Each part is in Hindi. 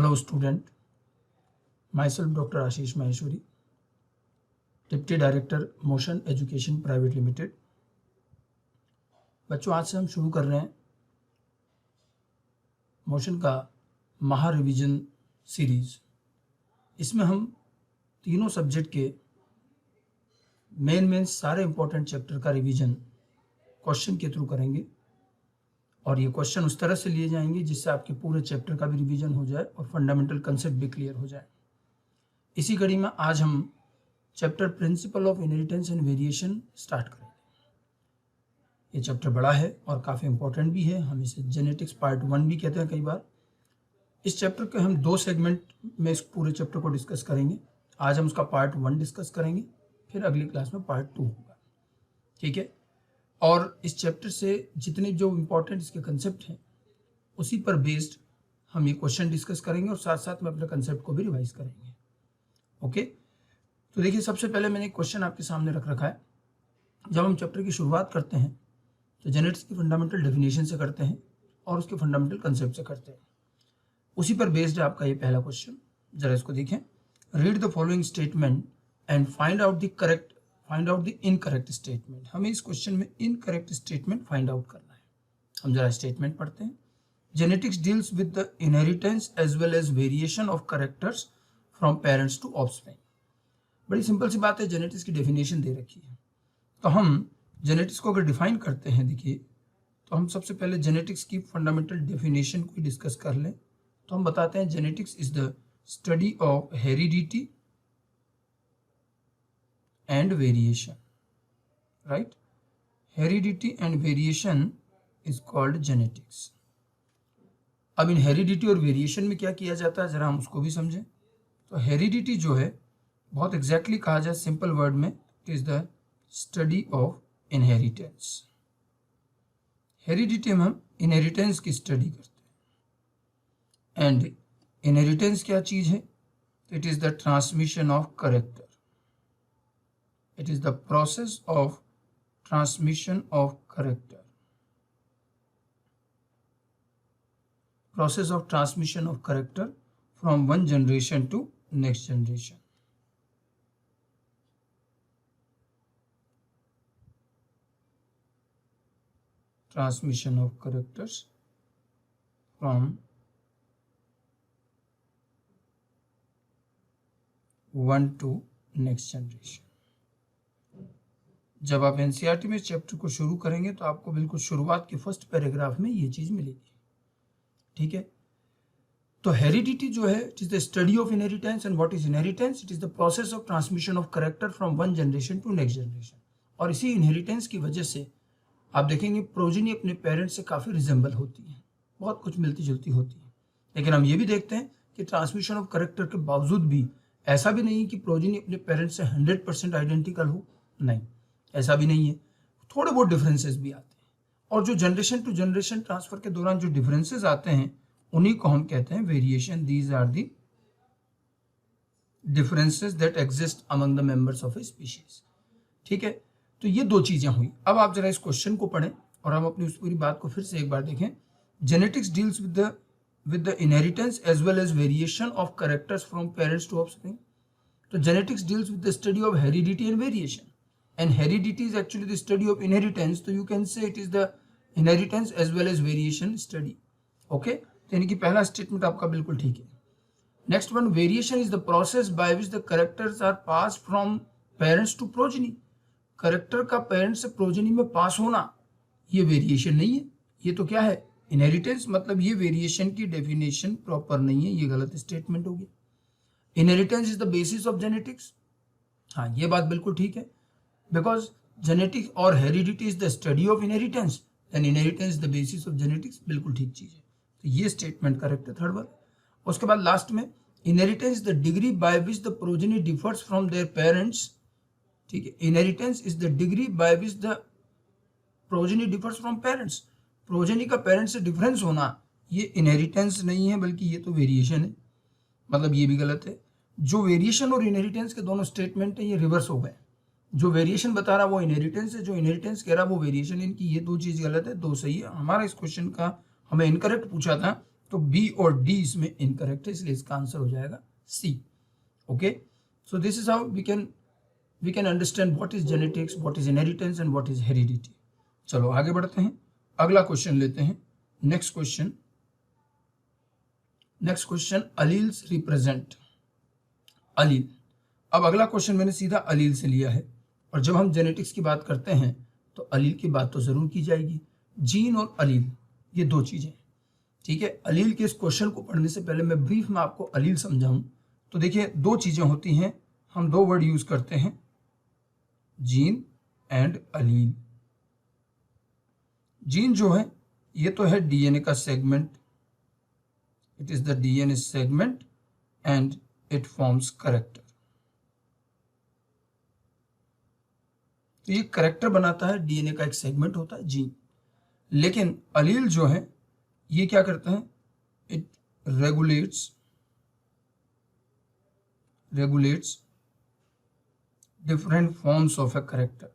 Hello student, myself Dr. Ashish Maheshwari, deputy director motion education private limited. बच्चों, आज से हम शुरू कर रहे हैं मोशन का महा रिवीजन सीरीज। इसमें हम तीनों सब्जेक्ट के मेन सारे इंपॉर्टेंट चैप्टर का रिवीजन क्वेश्चन के थ्रू करेंगे और ये क्वेश्चन उस तरह से लिए जाएंगे जिससे आपके पूरे चैप्टर का भी रिवीजन हो जाए और फंडामेंटल कंसेप्ट भी क्लियर हो जाए। इसी कड़ी में आज हम chapter principle of inheritance and variation start करेंगे। ये चैप्टर बड़ा है और काफ़ी इंपॉर्टेंट भी है। हम इसे जेनेटिक्स पार्ट 1 भी कहते हैं कई बार। इस चैप्टर के हम 2 सेगमेंट में इस पूरे चैप्टर को डिस्कस करेंगे। आज हम उसका पार्ट 1 डिस्कस करेंगे, फिर अगली क्लास में पार्ट 2 होगा, ठीक है। और इस चैप्टर से जितने जो इम्पोर्टेंट इसके कंसेप्ट हैं उसी पर बेस्ड हम ये क्वेश्चन डिस्कस करेंगे और साथ साथ में अपने कंसेप्ट को भी रिवाइज करेंगे, ओके। तो देखिए, सबसे पहले मैंने एक क्वेश्चन आपके सामने रख रखा है। जब हम चैप्टर की शुरुआत करते हैं तो जेनेटिक्स की फंडामेंटल डेफिनेशन से करते हैं और उसके फंडामेंटल कंसेप्ट से करते हैं। उसी पर बेस्ड है आपका ये पहला क्वेश्चन। जरा इसको देखें। Read the following statement and find out the incorrect statement. हमें इस क्वेश्चन में इनकरेक्ट स्टेटमेंट फाइंड आउट करना है। हम जरा स्टेटमेंट पढ़ते हैं। Genetics deals with the inheritance as well as variation of characters from parents to offspring. बड़ी सिंपल सी बात है, जेनेटिक्स की डेफिनेशन दे रखी है। तो हम जेनेटिक्स को अगर डिफाइन करते हैं, देखिए, तो हम सबसे पहले जेनेटिक्स की फंडामेंटल डेफिनेशन को डिस्कस कर लें। तो हम बताते हैं genetics is the study of heredity and variation, right. Heredity and variation is called genetics. अब इन हेरिडिटी और वेरिएशन में क्या किया जाता है, जरा हम उसको भी समझें। तो हेरिडिटी जो है, बहुत एग्जैक्टली कहा जाए सिंपल वर्ड में, it is the study of inheritance. Heredity में हम इनहेरिटेंस की स्टडी करते हैं। एंड इनहेरिटेंस क्या चीज है? It is the transmission of character. It is the process of transmission of character. Process of transmission of character from one generation to next generation. Transmission of characters from one to next generation। जब आप एनसीईआरटी में चैप्टर को शुरू करेंगे तो आपको बिल्कुल शुरुआत के फर्स्ट पैराग्राफ में ये चीज मिलेगी, ठीक है। तो हेरिडिटी जो है, it is the study of inheritance. And what is inheritance? It is the process of transmission of character from one generation to next generation. और इसी इनहेरिटेंस की वजह से आप देखेंगे प्रोजेनी अपने पेरेंट्स से काफ़ी रिजेंबल होती है, बहुत कुछ मिलती जुलती होती है। लेकिन हम ये भी देखते हैं कि ट्रांसमिशन ऑफ कैरेक्टर के बावजूद भी ऐसा भी नहीं कि प्रोजेनी अपने पेरेंट्स से 100% आइडेंटिकल हो, नहीं, ऐसा भी नहीं है। थोड़े बहुत डिफरेंसेस भी आते हैं। और जो जनरेशन टू जनरेशन ट्रांसफर के दौरान जो डिफरेंसेस आते हैं उन्हीं को हम कहते हैं variation. These are the differences that exist among the members of a species, ठीक है। तो ये 2 चीजें हुई। अब आप जरा इस क्वेश्चन को पढ़ें और हम अपनी उस पूरी बात को फिर से एक बार देखें। Genetics deals with the inheritance as well as variation of characters from parents to offspring. तो genetics deals with the study of heredity and variation, and heredity is actually the study of inheritance. तो you can say it is the inheritance as well as variation study, okay. तो यानी कि पहला स्टेटमेंट आपका बिल्कुल ठीक है। Next one, variation is the process by which the characters are pass from parents to progeny. Character का पेरेंट से प्रोजेनी में पास होना, ये वेरिएशन नहीं है, ये तो क्या है? इनहेरिटेंस। मतलब ये वेरिएशन की डेफिनेशन प्रॉपर नहीं है, ये गलत स्टेटमेंट हो गया। Inheritance is the basis of genetics, हाँ ये बात बिल्कुल ठीक है। बिकॉज जेनेटिक्स और heredity is the study of inheritance, and inheritance is the basis of genetics, बिल्कुल ठीक चीज है। तो ये स्टेटमेंट करेक्ट है, थर्ड वन। उसके बाद लास्ट में, inheritance is the degree by which the progeny differs from their parents, ठीक है। Inheritance is the degree by which the progeny differs from parents. Progeny का पेरेंट्स से डिफरेंस होना, ये इनहेरिटेंस नहीं है बल्कि ये तो वेरिएशन है। मतलब ये भी गलत है। जो वेरिएशन और इनहेरिटेंस के दोनों स्टेटमेंट है ये रिवर्स हो गए। जो वेरिएशन बता रहा वो इनहेरिटेंस है, जो इनहेरिटेंस कह रहा वो वेरिएशन है। इनकी ये 2 चीज गलत है, 2 सही है। हमारा इस क्वेश्चन का हमें इनकरेक्ट पूछा था, तो बी और डी इसमें इनकरेक्ट है, इसलिए इसका आंसर हो जाएगा C. Okay, so this is how we can understand what is genetics, what is inheritance and what is heredity. चलो आगे बढ़ते हैं, अगला क्वेश्चन लेते हैं। Next question alleles represent allele. अब अगला क्वेश्चन मैंने सीधा अलील से लिया है, और जब हम जेनेटिक्स की बात करते हैं तो अलील की बात तो जरूर की जाएगी। जीन और अलील ये दो चीजें, ठीक है। अलील के इस क्वेश्चन को पढ़ने से पहले मैं ब्रीफ में आपको अलील समझाऊं तो देखिए दो चीजें होती हैं, हम दो वर्ड यूज करते हैं, जीन एंड अलील। जीन जो है ये तो है डीएनए का segment, it is the DNA segment and it forms character. तो ये कैरेक्टर बनाता है, डीएनए का एक सेगमेंट होता है जीन। लेकिन अलील जो है ये क्या करता है, it regulates different forms of a character,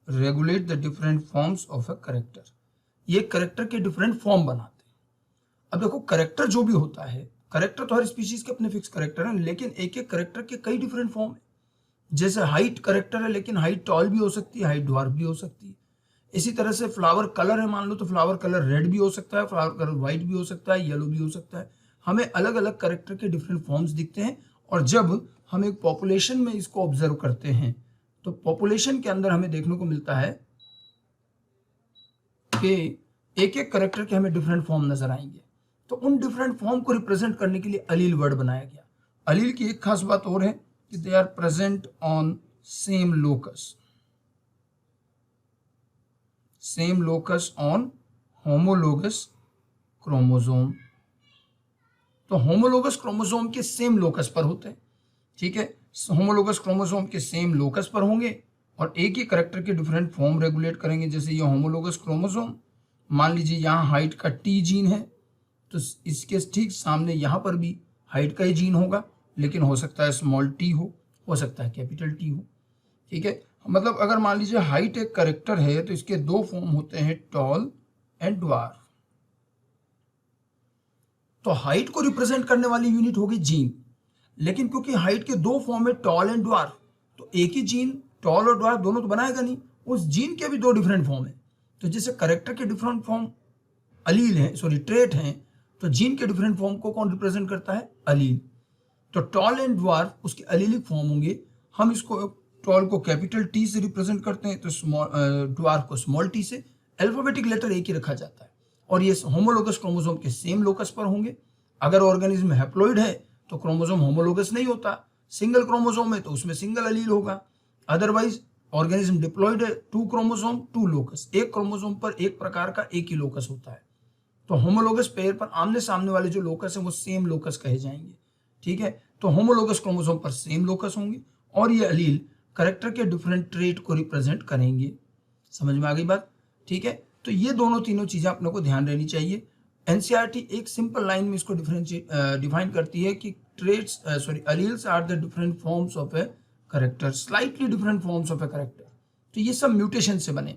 regulate the different forms of a character. ये कैरेक्टर के डिफरेंट फॉर्म बनाते हैं। अब देखो कैरेक्टर जो भी होता है, कैरेक्टर तो हर स्पीशीज के अपने फिक्स कैरेक्टर हैं, लेकिन एक एक कैरेक्टर के कई डिफरेंट फॉर्म है। जैसे हाइट कैरेक्टर है, लेकिन हाइट टॉल भी हो सकती है, हाइट ड्वार्फ भी हो सकती है। इसी तरह से फ्लावर कलर है, मान लो तो फ्लावर कलर रेड भी हो सकता है, फ्लावर कलर व्हाइट भी हो सकता है, येलो भी हो सकता है। हमें अलग अलग कैरेक्टर के डिफरेंट फॉर्म्स दिखते हैं। और जब हम एक पॉपुलेशन में इसको ऑब्जर्व करते हैं तो पॉपुलेशन के अंदर हमें देखने को मिलता है कि एक एक कैरेक्टर के हमें डिफरेंट फॉर्म नजर आएंगे। तो उन डिफरेंट फॉर्म को रिप्रेजेंट करने के लिए अलील वर्ड बनाया गया। अलील की एक खास बात और है कि they are present on same locus on homologous chromosome. तो होमोलोगस क्रोमोसोम के सेम लोकस पर होते हैं, ठीक है। होमोलोगस क्रोमोसोम के सेम लोकस पर होंगे और एक ही कैरेक्टर के डिफरेंट फॉर्म रेगुलेट करेंगे। जैसे ये होमोलोगस क्रोमोसोम, मान लीजिए यहाँ हाइट का टी जीन है, तो इसके ठीक सामने यहाँ पर भी हाइट का ही जीन होगा, लेकिन हो सकता है स्मॉल टी हो सकता है कैपिटल टी हो, ठीक है। मतलब अगर मान लीजिए हाइट एक कैरेक्टर है तो इसके दो फॉर्म होते हैं, टॉल एंड ड्वार्फ। तो हाइट को रिप्रेजेंट करने वाली यूनिट होगी जीन, लेकिन क्योंकि हाइट के दो फॉर्म है, टॉल एंड ड्वार्फ, तो एक ही जीन टॉल और ड्वार्फ दोनों तो बनाएगा नहीं, उस जीन के भी दो डिफरेंट फॉर्म है। तो जैसे कैरेक्टर के डिफरेंट फॉर्म अलील हैं, सॉरी ट्रेट हैं, तो जीन के डिफरेंट फॉर्म को कौन रिप्रेजेंट करता है, अलील। तो टॉल एंड ड्वार्फ उसके अलीलिक फॉर्म होंगे। हम इसको टॉल को कैपिटल टी से रिप्रेजेंट करते हैं, तो ड्वार्फ को स्मॉल टी से। अल्फाबेटिक लेटर एक ही रखा जाता है और ये होमोलोगस क्रोमोसोम के सेम लोकस पर होंगे। अगर ऑर्गेनिज्म हैप्लॉइड है तो क्रोमोसोम होमोलोगस नहीं होता, सिंगल क्रोमोसोम है तो उसमें सिंगल अलील होगा। अदरवाइज ऑर्गेनिज्म डिप्लॉइड है, 2 क्रोमोसोम 2 लोकस, एक क्रोमोसोम पर एक प्रकार का एक ही लोकस होता है। तो होमोलोगस पेयर पर आमने सामने वाले जो लोकस है वो सेम लोकस कहे जाएंगे, ठीक है। तो होमोलोगस क्रोमोसोम पर सेम लोकस होंगे और ये अलील कैरेक्टर के डिफरेंट ट्रेट को रिप्रेजेंट करेंगे। समझ में आ गई बात, ठीक है। तो ये दोनों तीनों चीजें अपने को ध्यान रहनी चाहिए। एनसीईआरटी एक सिंपल लाइन में इसको डिफाइन करती है कि traits alleles are the different forms of a character, slightly different forms of a character. तो ये सब म्यूटेशन से बने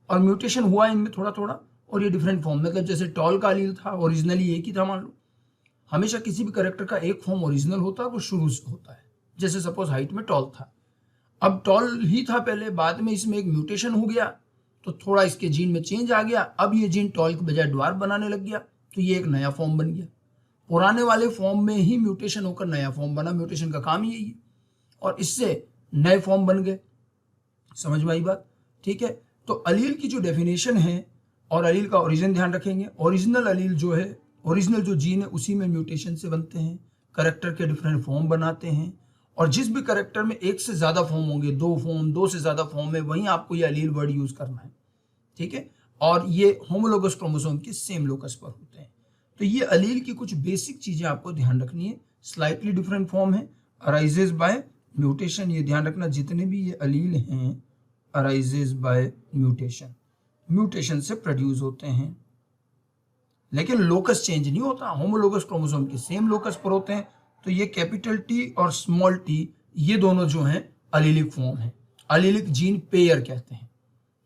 और म्यूटेशन हुआ इनमें थोड़ा थोड़ा, और ये डिफरेंट फॉर्म, मतलब जैसे टॉल का अलील था ओरिजिनली एक ही था, मान लो हमेशा किसी भी कैरेक्टर का एक फॉर्म ओरिजिनल होता है, वो शुरू से होता है। जैसे सपोज हाइट में टॉल था, अब टॉल ही था पहले, बाद में इसमें एक म्यूटेशन हो गया तो थोड़ा इसके जीन में चेंज आ गया, अब ये जीन टॉल के बजाय ड्वार्फ बनाने लग गया, तो ये एक नया फॉर्म बन गया। पुराने वाले फॉर्म में ही म्यूटेशन होकर नया फॉर्म बना, म्यूटेशन का काम ही यही है, और इससे नए फॉर्म बन गए। समझ में आई बात, ठीक है। तो अलील की जो डेफिनेशन है और अलील का ओरिजिन ध्यान रखेंगे। ओरिजिनल अलील जो है, ओरिजिनल जो जीन है उसी में म्यूटेशन से बनते हैं, कैरेक्टर के डिफरेंट फॉर्म बनाते हैं, और जिस भी कैरेक्टर में एक से ज्यादा फॉर्म होंगे, 2 फॉर्म, 2 से ज्यादा फॉर्म है, वहीं आपको ये अलील वर्ड यूज करना है, ठीक है। और ये होमोलोगस क्रोमोसोम के सेम लोकस पर होते हैं। तो ये अलील की कुछ बेसिक चीजें आपको ध्यान रखनी है। स्लाइटली डिफरेंट फॉर्म है, अराइजेज बाय म्यूटेशन, ये ध्यान रखना, जितने भी ये अलील हैं अराइजेज बाय म्यूटेशन, म्यूटेशन से प्रोड्यूस होते हैं, लेकिन लोकस चेंज नहीं होता, होमोलोगस क्रोमोसोम के सेम लोकस पर होते हैं। तो ये कैपिटल टी और स्मॉल टी, ये दोनों जो हैं अलीलिक फॉर्म है, अलीलिक जीन पेयर कहते हैं,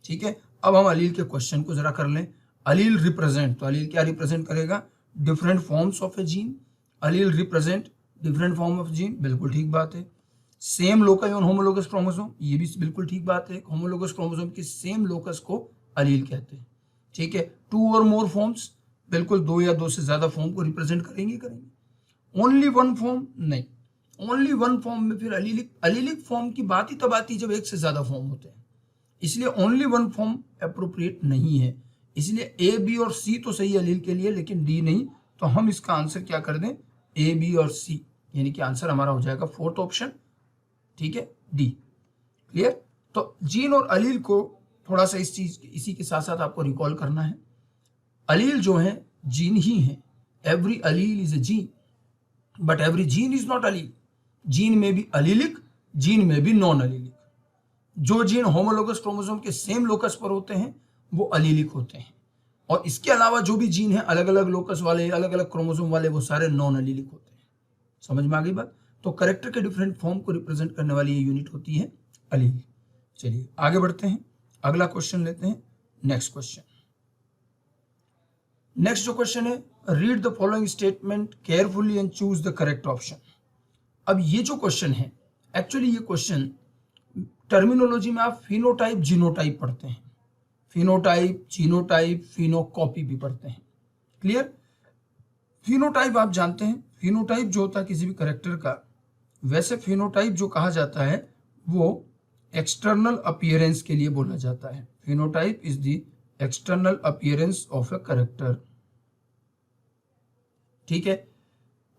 ठीक है। अब हम अलील के क्वेश्चन को जरा कर लें। अलील रिप्रेजेंट, तो अलील क्या रिप्रेजेंट करेगा? Different forms of a gene. Allele represent different form of gene, बिल्कुल ठीक बात है। Same locus on homologous chromosome, ये भी बिल्कुल ठीक बात है। होमोलोगस क्रोमोसोम के सेम लोकस को अलील कहते हैं, ठीक है। टू और मोर फॉर्म्स, बिल्कुल दो या दो से ज्यादा फॉर्म को रिप्रेजेंट करेंगे। ओनली वन फॉर्म नहीं, ओनली वन फॉर्म में फिर अलीलिक फॉर्म की बात ही तब आती जब एक से ज्यादा फॉर्म होते हैं, इसलिए ओनली वन फॉर्म अप्रोप्रिएट नहीं है। इसलिए ए, बी और सी तो सही अलील के लिए, लेकिन डी नहीं। तो हम इसका आंसर क्या कर दें? ए, बी और सी, यानी कि आंसर हमारा हो जाएगा फोर्थ ऑप्शन, ठीक है, डी। क्लियर? तो जीन और अलील को थोड़ा सा इसी के साथ साथ आपको रिकॉल करना है। अलील जो है जीन ही है, every allele is a gene, but every gene is not allele. Gene में भी अलीलिक, जीन में भी नॉन अलीलिक। जो जीन होमोलोगस क्रोमोसोम के सेम लोकस पर होते हैं वो अलीलिक होते हैं, और इसके अलावा जो भी जीन है अलग अलग लोकस वाले, अलग अलग क्रोमोसोम वाले, वो सारे नॉन अलीलिक होते हैं। समझ में आ गई बात? तो कैरेक्टर के डिफरेंट फॉर्म को रिप्रेजेंट करने वाली ये यूनिट होती है अलील। चलिए आगे बढ़ते हैं, अगला क्वेश्चन लेते हैं। नेक्स्ट क्वेश्चन, नेक्स्ट जो क्वेश्चन है, read the following statement carefully and choose the correct option. अब ये जो क्वेश्चन है, एक्चुअली ये क्वेश्चन टर्मिनोलॉजी में आप फिनोटाइप जीनोटाइप पढ़ते हैं, फिनोटाइप जीनोटाइप फिनोकॉपी भी पढ़ते हैं। क्लियर? फिनोटाइप आप जानते हैं, फिनोटाइप जो होता है किसी भी करेक्टर का, वैसे फिनोटाइप जो कहा जाता है वो एक्सटर्नल अपीयरेंस के लिए बोला जाता है। Phenotype is the external appearance of a character, ठीक है।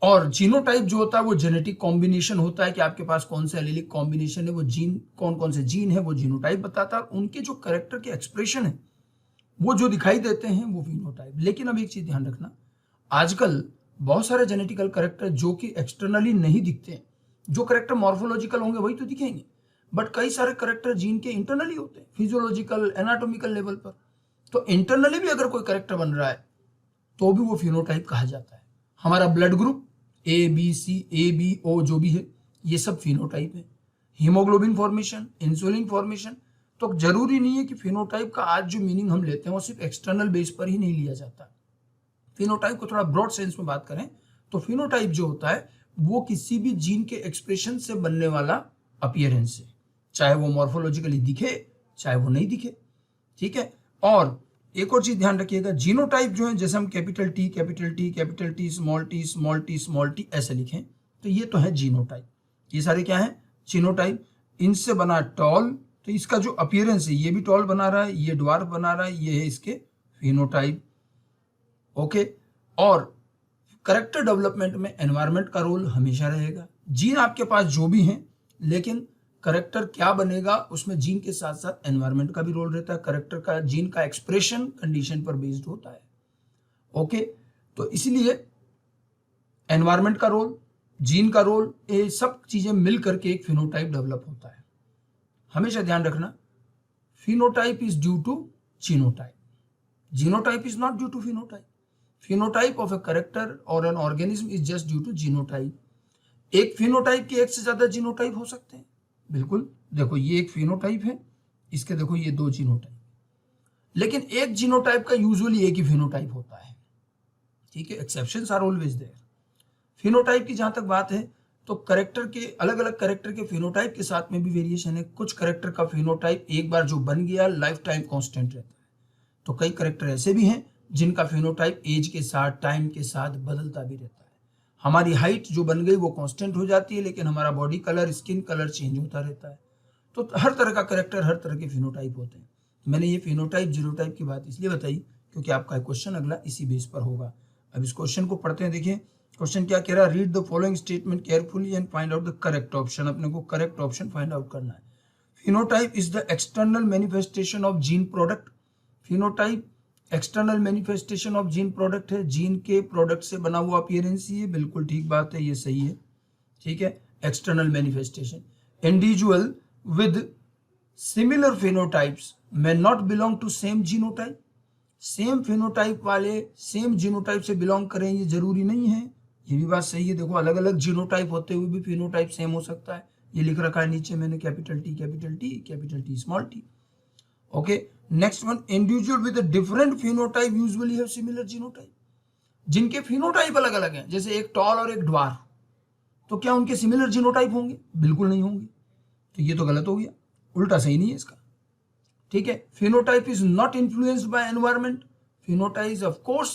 और जीनोटाइप जो होता है वो जेनेटिक कॉम्बिनेशन होता है कि आपके पास कौन से एलीलिक कॉम्बिनेशन है, वो जीन कौन कौन से जीन है वो जीनोटाइप बताता है। उनके जो कैरेक्टर के एक्सप्रेशन है वो जो दिखाई देते हैं वो फिनोटाइप। लेकिन अब एक चीज ध्यान रखना, आजकल बहुत सारे जेनेटिकल कैरेक्टर जो कि एक्सटर्नली नहीं दिखते हैं, जो कैरेक्टर मॉर्फोलॉजिकल होंगे वही तो दिखेंगे, बट कई सारे कैरेक्टर जीन के इंटरनली होते हैं, फिजियोलॉजिकल एनाटॉमिकल लेवल पर। तो इंटरनली भी अगर कोई कैरेक्टर बन रहा है तो भी वो फिनोटाइप कहा जाता है। हमारा blood group A B C, A B O जो भी है, ये सब फिनोटाइप है। हीमोग्लोबिन फॉर्मेशन, इंसुलिन फॉर्मेशन, तो जरूरी नहीं है कि फिनोटाइप का आज जो मीनिंग हम लेते हैं वो सिर्फ एक्सटर्नल बेस पर ही नहीं लिया जाता। फिनोटाइप को थोड़ा ब्रॉड सेंस में बात करें तो फिनोटाइप जो होता है वो किसी भी जीन के एक्सप्रेशन से बनने वाला अपीयरेंस है, चाहे वो मॉर्फोलॉजिकली दिखे चाहे वो नहीं दिखे, ठीक है। और एक और चीज ध्यान रखिएगा, जीनोटाइप जो है, जैसे हम capital T capital T capital T small T small T small T ऐसे लिखें, तो ये तो है जीनोटाइप। ये सारे क्या है? जीनोटाइप। इनसे बना टॉल, तो इसका जो अपीयरेंस है ये भी टॉल बना रहा है, ये ड्वार्फ बना रहा है, ये है इसके फिनोटाइप। ओके। और कैरेक्टर डेवलपमेंट में एनवायरनमेंट का रोल हमेशा रहेगा। जीन आपके पास जो भी हैं, लेकिन कैरेक्टर क्या बनेगा उसमें जीन के साथ साथ एनवायरनमेंट का भी रोल रहता है। कैरेक्टर का, जीन का एक्सप्रेशन कंडीशन पर बेस्ड होता है। ओके। तो इसलिए एनवायरनमेंट का रोल, जीन का रोल, ये सब चीजें मिल करके एक फिनोटाइप डेवलप होता है। हमेशा ध्यान रखना, phenotype is due to genotype, genotype is not due to phenotype. Phenotype of a character और an organism is just due to genotype. एक फिनोटाइप के एक से ज्यादा जीनोटाइप हो सकते हैं, बिल्कुल। देखो ये एक फिनोटाइप है, इसके देखो ये दो जीनोटाइप, लेकिन एक जीनोटाइप का यूजुअली एक ही फिनोटाइप होता है, ठीक है। Exceptions are always there. Phenotype की जहां तक बात है तो कैरेक्टर के, अलग अलग कैरेक्टर के फिनोटाइप के साथ में भी वेरिएशन है। कुछ कैरेक्टर का फिनोटाइप एक बार जो बन गया लाइफ टाइम कांस्टेंट रहता है, तो कई कैरेक्टर ऐसे भी हैं जिनका फिनोटाइप एज के साथ, टाइम के साथ बदलता भी रहता है। हमारी हाइट जो बन गई वो कांस्टेंट हो जाती है, लेकिन हमारा body colour, skin colour change होता रहता है। तो हर तरह का कैरेक्टर, हर तरह के फिनोटाइप होते हैं। मैंने ये फिनोटाइप जीनोटाइप की बात इसलिए बताई क्योंकि आपका क्वेश्चन अगला इसी बेस पर होगा। अब इस क्वेश्चन को पढ़ते हैं। देखिए क्वेश्चन क्या कह रहा है, read the following statement carefully and find out the correct option. अपने को करेक्ट ऑप्शन फाइंड आउट करना है। Phenotype is the external manifestation of gene product. Phenotype external manifestation of gene product है, जीन के प्रोडक्ट से बना हुआ अपीयरेंस ही है, बिल्कुल ठीक बात है, ये सही है, ठीक है। External manifestation, individual with similar phenotypes may not belong to same genotype। Same phenotype वाले सेम जीनोटाइप से बिलोंग करें ये जरूरी नहीं है, ये भी बात सही है। देखो अलग अलग जीनोटाइप होते हुए भी फिनोटाइप सेम हो सकता है, ये लिख रखा है नीचे मैंने, capital T capital T capital T small T. Okay, next one, individual with different phenotype usually have similar genotype. जिनके फिनोटाइप अलग अलग हैं, जैसे एक टॉल और एक ड्वार्फ, तो क्या उनके सिमिलर जीनोटाइप होंगे? बिल्कुल नहीं होंगे। तो ये तो गलत हो गया, उल्टा सही नहीं है इसका। ठीक है, phenotype is not influenced by environment. Phenotype is of course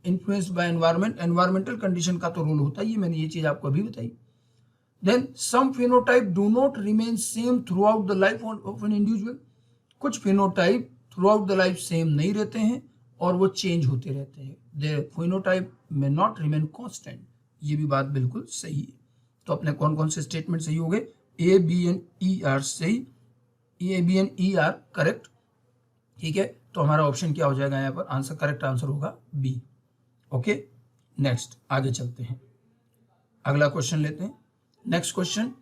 influenced by environment. Environmental condition का तो रोल होता ही है, मैंने ये चीज आपको अभी बताई। Then some phenotype do not remain same throughout the life of an individual. कुछ phenotype throughout the life same नहीं रहते हैं और वो चेंज होते रहते हैं। देयर फिनोटाइप में नॉट रिमेन कांस्टेंट। ये भी बात बिल्कुल सही है। तो अपने कौन कौन से स्टेटमेंट सही हो गए? A, B and E are सही, A, B and E are correct. ठीक है, तो हमारा ऑप्शन क्या हो जाएगा यहाँ पर? आंसर, करेक्ट आंसर होगा बी। ओके, नेक्स्ट आगे चलते हैं, अगला क्वेश्चन लेते हैं। नेक्स्ट क्वेश्चन,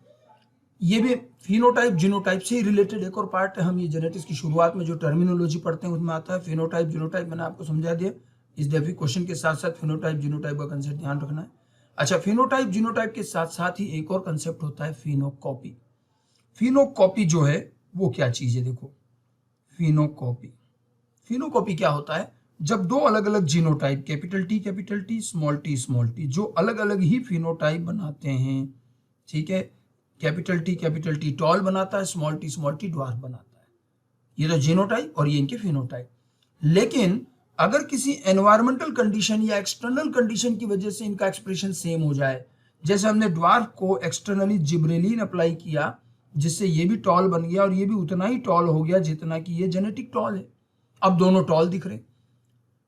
ये भी फिनोटाइप जीनोटाइप से ही रिलेटेड एक और पार्ट है। हम ये जेनेटिक्स की शुरुआत में जो टर्मिनोलॉजी पढ़ते हैं उसमें आता है फिनोटाइप जीनोटाइप, मैंने आपको समझा दिया। इस डेफी क्वेश्चन के साथ साथ फिनोटाइप जीनोटाइप का कंसेप्ट ध्यान रखना है। अच्छा, फिनोटाइप जीनोटाइप के साथ साथ ही एक और कंसेप्ट होता है फिनोकॉपी। फिनोकॉपी जो है वो क्या चीज है? देखो, फिनोकॉपी, फिनोकॉपी क्या होता है? जब दो अलग अलग genotype capital T small T जो अलग अलग ही फिनोटाइप बनाते हैं, ठीक है, कैपिटल टी टॉल बनाता है, स्मॉल टी ड्वार्फ बनाता है। ये तो जीनोटाइप और ये इनके फिनोटाइप। लेकिन अगर किसी एनवायरमेंटल कंडीशन या एक्सटर्नल कंडीशन की वजह से इनका एक्सप्रेशन सेम हो जाए, जैसे हमने ड्वार्फ को एक्सटर्नली जिब्रेलिन अप्लाई किया जिससे ये भी टॉल बन गया और ये भी उतना ही टॉल हो गया जितना कि ये जेनेटिक टॉल है। अब दोनों टॉल दिख रहे,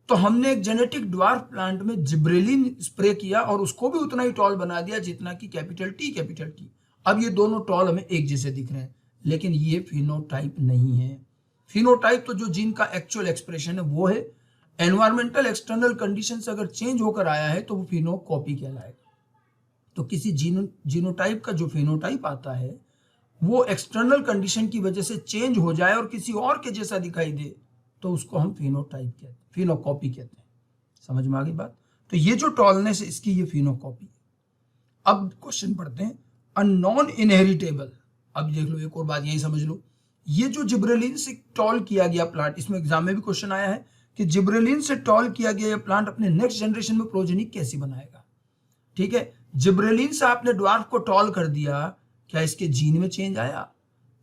तो हमने एक जेनेटिक ड्वार्फ प्लांट में जिब्रेलिन स्प्रे किया और उसको भी उतना ही टॉल बना दिया जितना कि कैपिटल टी। अब ये दोनों टॉल हमें एक जैसे दिख रहे हैं, लेकिन ये फिनोटाइप नहीं है। फिनोटाइप तो जो जीन का एक्चुअल एक्सप्रेशन है वो है। एनवायरमेंटल एक्सटर्नल कंडीशन से अगर चेंज होकर आया है तो वो फिनोकॉपी कहलाएगा। तो किसी जीनोटाइप का जो फिनोटाइप आता है वो एक्सटर्नल कंडीशन की वजह से चेंज हो जाए और किसी और के जैसा दिखाई दे तो उसको हम फिनोटाइप कहते हैं, फिनोकॉपी कहते हैं। समझ में आ गई बात? तो ये जो टॉलनेस है इसकी ये फिनोकॉपी है। अब क्वेश्चन पढ़ते हैं, अ नॉन इनहेरिटेबल। अब देख लो, एक और बात यही समझ लो, ये जो जिब्रेलिन से टॉल किया गया प्लांट, इसमें एग्जाम में भी क्वेश्चन आया है कि जिब्रेलिन से टॉल किया गया ये प्लांट अपने नेक्स्ट जनरेशन में प्रोजेनी कैसे बनाएगा। ठीक है, जिब्रेलिन से आपने ड्वार्फ को टॉल कर दिया, क्या इसके जीन में चेंज आया?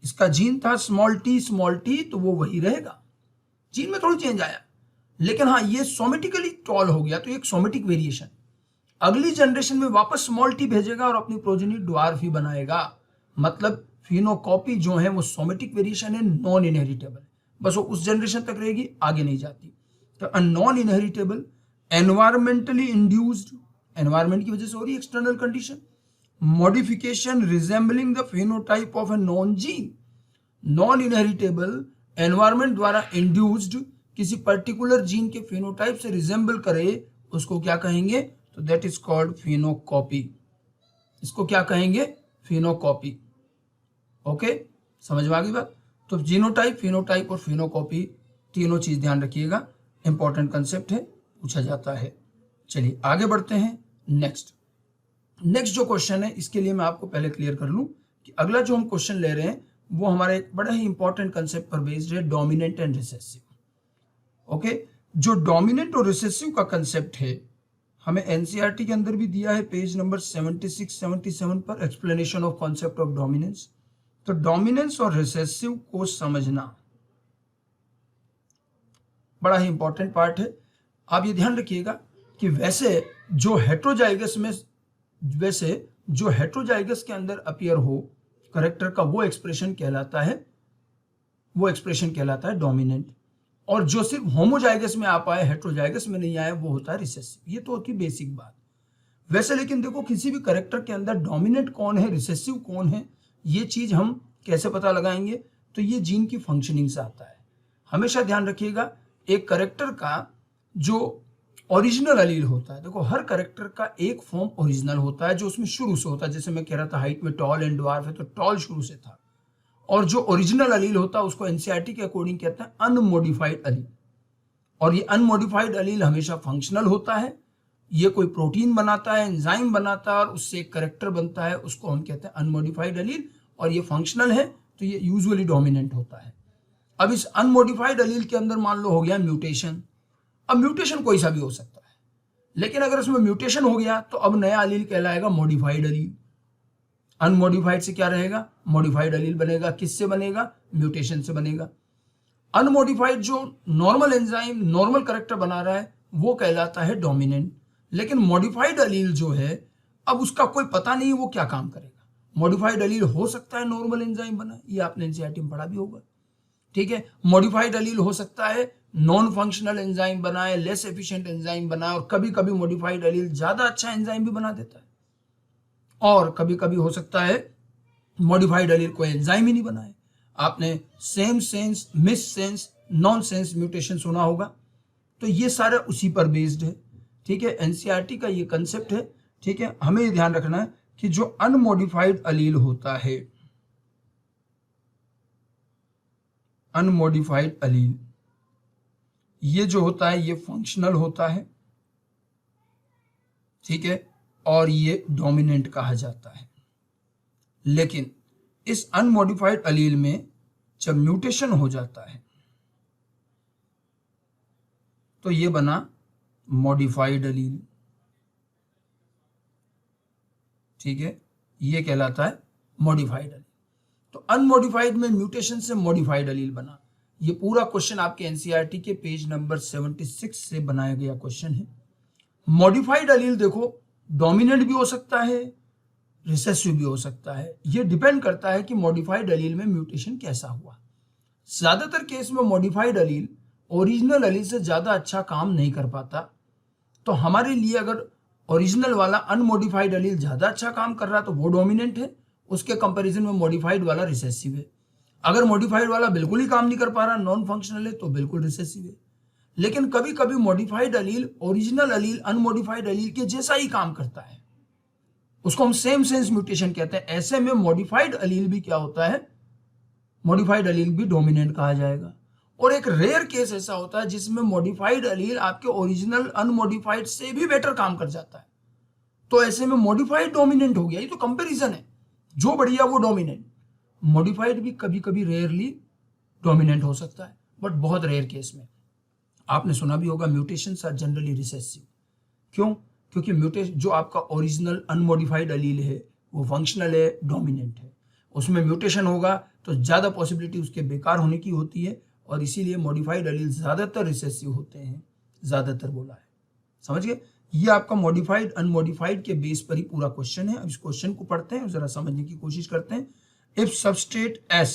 इसका जीन था स्मॉल टी तो वो वही रहेगा, जीन में थोड़ी चेंज आया। लेकिन हाँ, ये सोमेटिकली टॉल हो गया तो एक सोमेटिक वेरिएशन, अगली जनरेशन में वापस स्मॉल टी भेजेगा और अपनी प्रोजेनी ड्वार्फ ही बनाएगा। मतलब फिनोकॉपी जो है वो सोमेटिक वेरिएशन है, नॉन इनहेरिटेबल, बस वो उस जनरेशन तक रहेगी, आगे नहीं जाती। तो a non inheritable, environmentally induced, environment की वजह से हो रही external condition, modification resembling the phenotype of a non gene. Non inheritable, environment द्वारा इंड्यूस्ड, किसी पर्टिकुलर जीन के फिनोटाइप से रिजेंबल करे, उसको क्या कहेंगे? तो दैट इज कॉल्ड फिनोकॉपी। इसको क्या कहेंगे? फिनोकॉपी। ओके, समझ में आ गई बात? तो जीनोटाइप, फिनोटाइप और फिनोकॉपी तीनों चीज ध्यान रखिएगा, इंपॉर्टेंट कंसेप्ट है, पूछा जाता है। चलिए आगे बढ़ते हैं। नेक्स्ट जो क्वेश्चन है इसके लिए मैं आपको पहले क्लियर कर लूं कि अगला जो हम क्वेश्चन ले रहे हैं वो हमारे एक बड़ा ही इंपॉर्टेंट कंसेप्ट पर बेस्ड है, डोमिनेंट एंड रिसेसिव। ओके, जो डोमिनेंट और रिसेसिव का कंसेप्ट है हमें एनसीईआरटी के अंदर भी दिया है, पेज नंबर 76-77 पर, explanation of concept of dominance. तो डोमिनेंस और रिसेसिव को समझना बड़ा ही इंपॉर्टेंट पार्ट है। आप ये ध्यान रखिएगा कि वैसे जो हेट्रोजाइगस के अंदर अपीयर हो करेक्टर का, वो एक्सप्रेशन कहलाता है डोमिनेंट, और जो सिर्फ होमोजाइगस में आ पाए, हेट्रोजाइगस में नहीं आए, वो होता है रिसेसिव। ये तो होती बेसिक बात। वैसे लेकिन देखो, किसी भी करेक्टर के अंदर डोमिनेंट कौन है, रिसेसिव कौन है, ये चीज हम कैसे पता लगाएंगे? तो ये जीन की फंक्शनिंग से आता है। हमेशा ध्यान रखिएगा, एक करेक्टर का जो ओरिजिनल अलील होता है, देखो हर करेक्टर का एक फॉर्म ओरिजिनल होता है जो उसमें शुरू से होता है। जैसे मैं कह रहा था हाइट में टॉल एंड ड्वार्फ है, तो टॉल शुरू से था, और जो ओरिजिनल अलील होता है उसको एनसीईआरटी के अकॉर्डिंग कहते हैं अनमोडिफाइड अलील। और ये अनमोडिफाइड अलील हमेशा फंक्शनल होता है, ये कोई प्रोटीन बनाता है, एंजाइम बनाता है और उससे एक करेक्टर बनता है, उसको हम कहते हैं अनमोडिफाइड अलील, और ये फंक्शनल है तो ये यूजुअली डोमिनेंट होता है। अब इस अनमोडिफाइड अलील के अंदर मान लो हो गया म्यूटेशन। अब म्यूटेशन कोई सा भी हो सकता है, लेकिन अगर उसमें म्यूटेशन हो गया तो अब नया अलील कहलाएगा मॉडिफाइड अलील। अनमोडिफाइड से क्या रहेगा, मॉडिफाइड अलील बनेगा। किससे बनेगा, म्यूटेशन से बनेगा। अनमोडिफाइड जो नॉर्मल एंजाइम नॉर्मल करेक्टर बना रहा है वो कहलाता है डोमिनेंट। लेकिन मॉडिफाइड अलील जो है अब उसका कोई पता नहीं वो क्या काम करेगा। मॉडिफाइड अलील हो सकता है नॉर्मल एंजाइम बना, ये आपने एनसीईआरटी में पढ़ा भी होगा, ठीक है। मॉडिफाइड अलील हो सकता है नॉन फंक्शनल एंजाइम बनाए, लेस एफिशिएंट एंजाइम बनाए, और कभी कभी मॉडिफाइड अलील ज्यादा अच्छा एंजाइम भी बना देता है। और कभी कभी हो सकता है मॉडिफाइड अलील कोई एंजाइम ही नहीं बनाए। आपने same sense, miss sense, non sense mutation सुना होगा, तो ये सारा उसी पर बेस्ड है, ठीक है। एनसीईआरटी का ये कंसेप्ट है, ठीक है। हमें ये ध्यान रखना है कि जो अनमोडिफाइड अलील होता है, अनमोडिफाइड अलील ये जो होता है ये फंक्शनल होता है, ठीक है, और ये डोमिनेंट कहा जाता है। लेकिन इस अनमोडिफाइड अलील में जब म्यूटेशन हो जाता है तो ये बना मॉडिफाइड अलील, ठीक है, ये कहलाता है मॉडिफाइड अलील। तो अनमोडिफाइड में म्यूटेशन से मॉडिफाइड अलील बना। ये पूरा क्वेश्चन आपके एनसीईआरटी के पेज नंबर 76 से बनाया गया क्वेश्चन है। मॉडिफाइड अलील देखो डोमिनेंट भी हो सकता है, रिसेसिव भी हो सकता है। ये डिपेंड करता है कि मॉडिफाइड अलील में म्यूटेशन कैसा हुआ। ज्यादातर केस में मॉडिफाइड अलील ओरिजिनल अलील से ज्यादा अच्छा काम नहीं कर पाता। तो हमारे लिए अगर ओरिजिनल वाला अनमोडिफाइड अलील ज्यादा अच्छा काम कर रहा है तो वो डोमिनेंट है, उसके कंपैरिजन में मॉडिफाइड वाला रिसेसिव है। अगर मॉडिफाइड वाला बिल्कुल ही काम नहीं कर पा रहा, नॉन फंक्शनल है, तो बिल्कुल रिसेसिव है। लेकिन कभी कभी मॉडिफाइड अलील ओरिजिनल अलील अनमोडिफाइड अलील के जैसा ही काम करता है, उसको हम सेम सेंस म्यूटेशन कहते हैं। ऐसे में मॉडिफाइड अलील भी क्या होता है, मॉडिफाइड अलील भी डोमिनेंट कहा जाएगा। और एक रेयर केस ऐसा होता है जिसमें मॉडिफाइड अलील आपके ओरिजिनल अनमोडिफाइड से भी बेटर काम कर जाता है, तो ऐसे में मॉडिफाइड डोमिनेंट हो गया। ये तो कंपैरिजन है, जो बढ़िया वो डोमिनेंट। मॉडिफाइड भी कभी कभी रेयरली डोमिनेंट हो सकता है, बट बहुत रेयर केस में। आपने सुना भी होगा म्यूटेशंस आर जनरली रिसेसिव। क्यों? क्योंकि म्यूटेशन जो आपका ओरिजिनल अनमोडिफाइड अलील है वो फंक्शनल है, डोमिनेंट है, उसमें म्यूटेशन होगा तो ज्यादा पॉसिबिलिटी उसके बेकार होने की होती है, और इसीलिए मॉडिफाइड अलील ज्यादातर रिसेसिव होते हैं, ज्यादातर बोला है, समझ गए। ये आपका मॉडिफाइड अनमोडिफाइड के बेस पर ही पूरा क्वेश्चन है। अब इस क्वेश्चन को पढ़ते हैं, जरा समझने की कोशिश करते हैं। If substrate S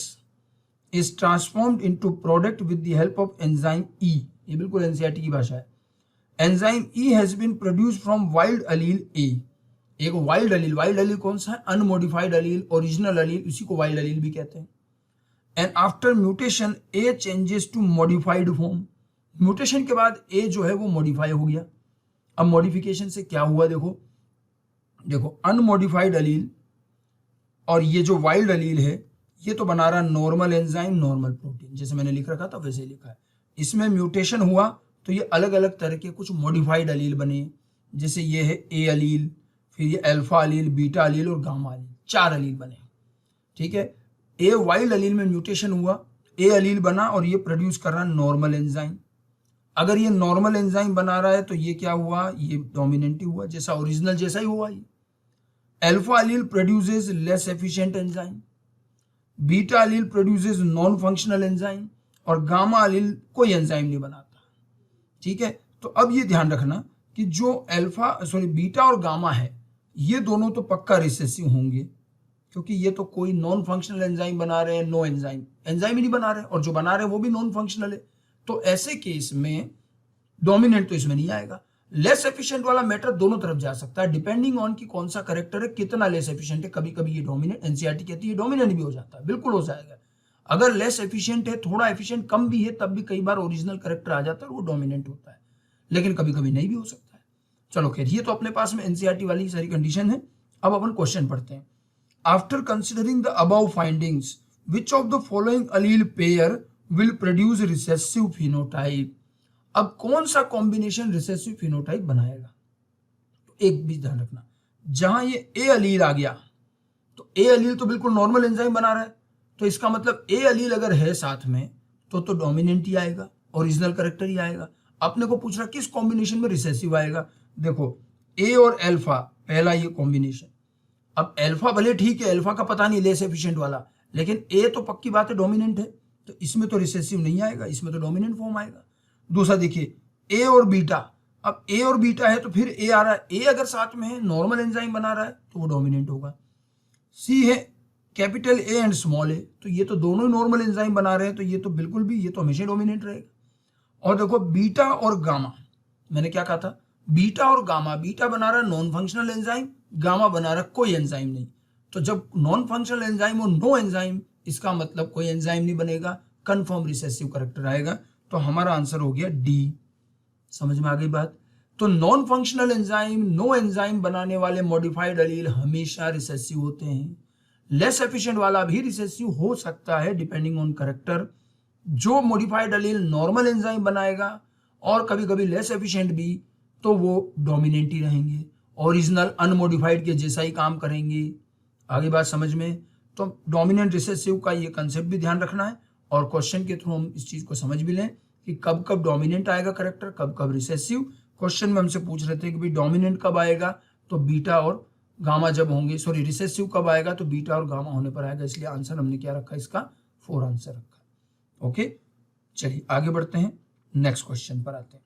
is transformed into product with the help of enzyme E, ये बिल्कुल एनसीईआरटी की भाषा है। Enzyme E has been produced from wild allele A, एक वाइल्ड अलील कौन सा है, अनमोडिफाइड अलील, ओरिजिनल अलील, इसी को वाइल्ड अलील भी कहते हैं। And after mutation A changes to modified form, mutation के बाद A जो है वो मॉडिफाई हो गया। अब मॉडिफिकेशन से क्या हुआ, देखो अनमोडिफाइड अलील और ये जो वाइल्ड अलील है ये तो बना रहा नॉर्मल एंजाइम नॉर्मल प्रोटीन, जैसे मैंने लिख रखा था वैसे लिखा है। इसमें म्यूटेशन हुआ तो ये अलग अलग तरह के कुछ मॉडिफाइड अलील बने, जैसे ये है ए अलील, फिर ये अल्फा अलील, बीटा अलील और गामा अलील, 4 अलील बने, ठीक है। ए वाइल्ड अलील में म्यूटेशन हुआ, ए अलील बना और ये प्रोड्यूस कर रहा नॉर्मल एंजाइम। अगर ये नॉर्मल एंजाइम बना रहा है तो ये क्या हुआ, ये डोमिनेंट हुआ, जैसा ओरिजिनल जैसा ही हुआ। ये alpha allele produces less efficient enzyme, beta allele produces non functional enzyme, और गामा अलील कोई एंजाइम नहीं बनाता, ठीक है। तो अब ये ध्यान रखना कि जो बीटा और गामा है ये दोनों तो पक्का रिसेसिव होंगे, क्योंकि ये तो कोई नॉन फंक्शनल एंजाइम बना रहे हैं, नो एंजाइम ही नहीं बना रहे, और जो बना रहे हैं वो भी नॉन फंक्शनल है। तो ऐसे केस में डोमिनेंट तो इसमें नहीं आएगा। लेस एफिशिएंट वाला मैटर दोनों तरफ जा सकता है, डिपेंडिंग ऑन कि कौन सा करेक्टर है, कितना लेस एफिशिएंट है। कभी कभी ये डोमिनेंट, एनसीईआरटी कहती है डोमिनेंट भी हो जाता है, बिल्कुल हो जाएगा। अगर लेस एफिशिएंट है, थोड़ा एफिशिएंट कम भी है, तब भी कई बार ओरिजिनल करेक्टर आ जाता है, वो डोमिनेंट होता है, लेकिन कभी कभी नहीं भी हो सकता है। चलो खैर, ये तो अपने पास में एनसीईआरटी वाली सारी कंडीशन है। अब अपन क्वेश्चन पढ़ते हैं। After considering the above findings, which of the following allele pair will produce recessive phenotype. अब कौन सा कॉम्बिनेशन रिसेसिव फिनोटाइप बनाएगा, तो एक भी ध्यान रखना, जहां ये ए अलील आ गया तो ए अलील तो बिल्कुल नॉर्मल एंजाइम बना रहा है, तो इसका मतलब ए अलील अगर है साथ में तो डोमिनेंट ही आएगा, ओरिजिनल कैरेक्टर ही आएगा। अपने को पूछ रहा किस कॉम्बिनेशन में रिसेसिव आएगा। देखो ए और अल्फा, पहला ये कॉम्बिनेशन। अब अल्फा भले ठीक है, अल्फा का पता नहीं लेस एफिशिएंट वाला, लेकिन ए तो पक्की बात है डोमिनेंट है, तो इसमें तो रिसेसिव नहीं आएगा, इसमें तो डोमिनेंट फॉर्म आएगा। दूसरा देखिए ए और बीटा, अब ए और बीटा है तो फिर ए आ रहा है, ए अगर साथ में है, नॉर्मल एंजाइम बना रहा है तो वो डोमिनेंट होगा। सी है कैपिटल ए एंड स्मॉल ए, तो ये तो दोनों ही नॉर्मल एंजाइम बना रहे हैं, तो ये तो बिल्कुल भी, ये तो हमेशा डोमिनेंट रहेगा। और देखो बीटा और गामा, मैंने क्या कहा था, बीटा और गामा, बीटा बना रहा है नॉन फंक्शनल एंजाइम, गामा बना रहा है कोई एंजाइम नहीं। तो जब नॉन फंक्शनल एंजाइम और नो एंजाइम, इसका मतलब कोई एंजाइम नहीं बनेगा, कंफर्म रिसेसिव कैरेक्टर आएगा। तो हमारा आंसर हो गया डी। समझ में आ गई बात। तो non functional enzyme, no enzyme बनाने वाले मॉडिफाइड अलील हमेशा रिसेसिव होते हैं। लेस एफिशिएंट वाला भी रिसेसिव हो सकता है डिपेंडिंग ऑन कैरेक्टर। जो मॉडिफाइड अलील नॉर्मल एंजाइम बनाएगा और कभी कभी लेस एफिशिएंट भी, तो वो डोमिनेंट ही रहेंगे, ओरिजिनल अनमॉडिफाइड के जैसा ही काम करेंगे। आगे बात समझ में। तो डोमिनेंट रिसेसिव का ये कंसेप्ट भी ध्यान रखना है, और क्वेश्चन के थ्रू हम इस चीज को समझ भी लें कि कब कब डोमिनेंट आएगा करेक्टर, कब कब रिसेसिव। क्वेश्चन में हमसे पूछ रहे थे कि भाई डोमिनेंट कब आएगा, तो बीटा और गामा जब होंगे, सॉरी रिसेसिव कब आएगा, तो बीटा और गामा होने पर आएगा। इसलिए आंसर हमने क्या रखा, इसका 4 आंसर रखा। ओके, चलिए आगे बढ़ते हैं, नेक्स्ट क्वेश्चन पर आते हैं।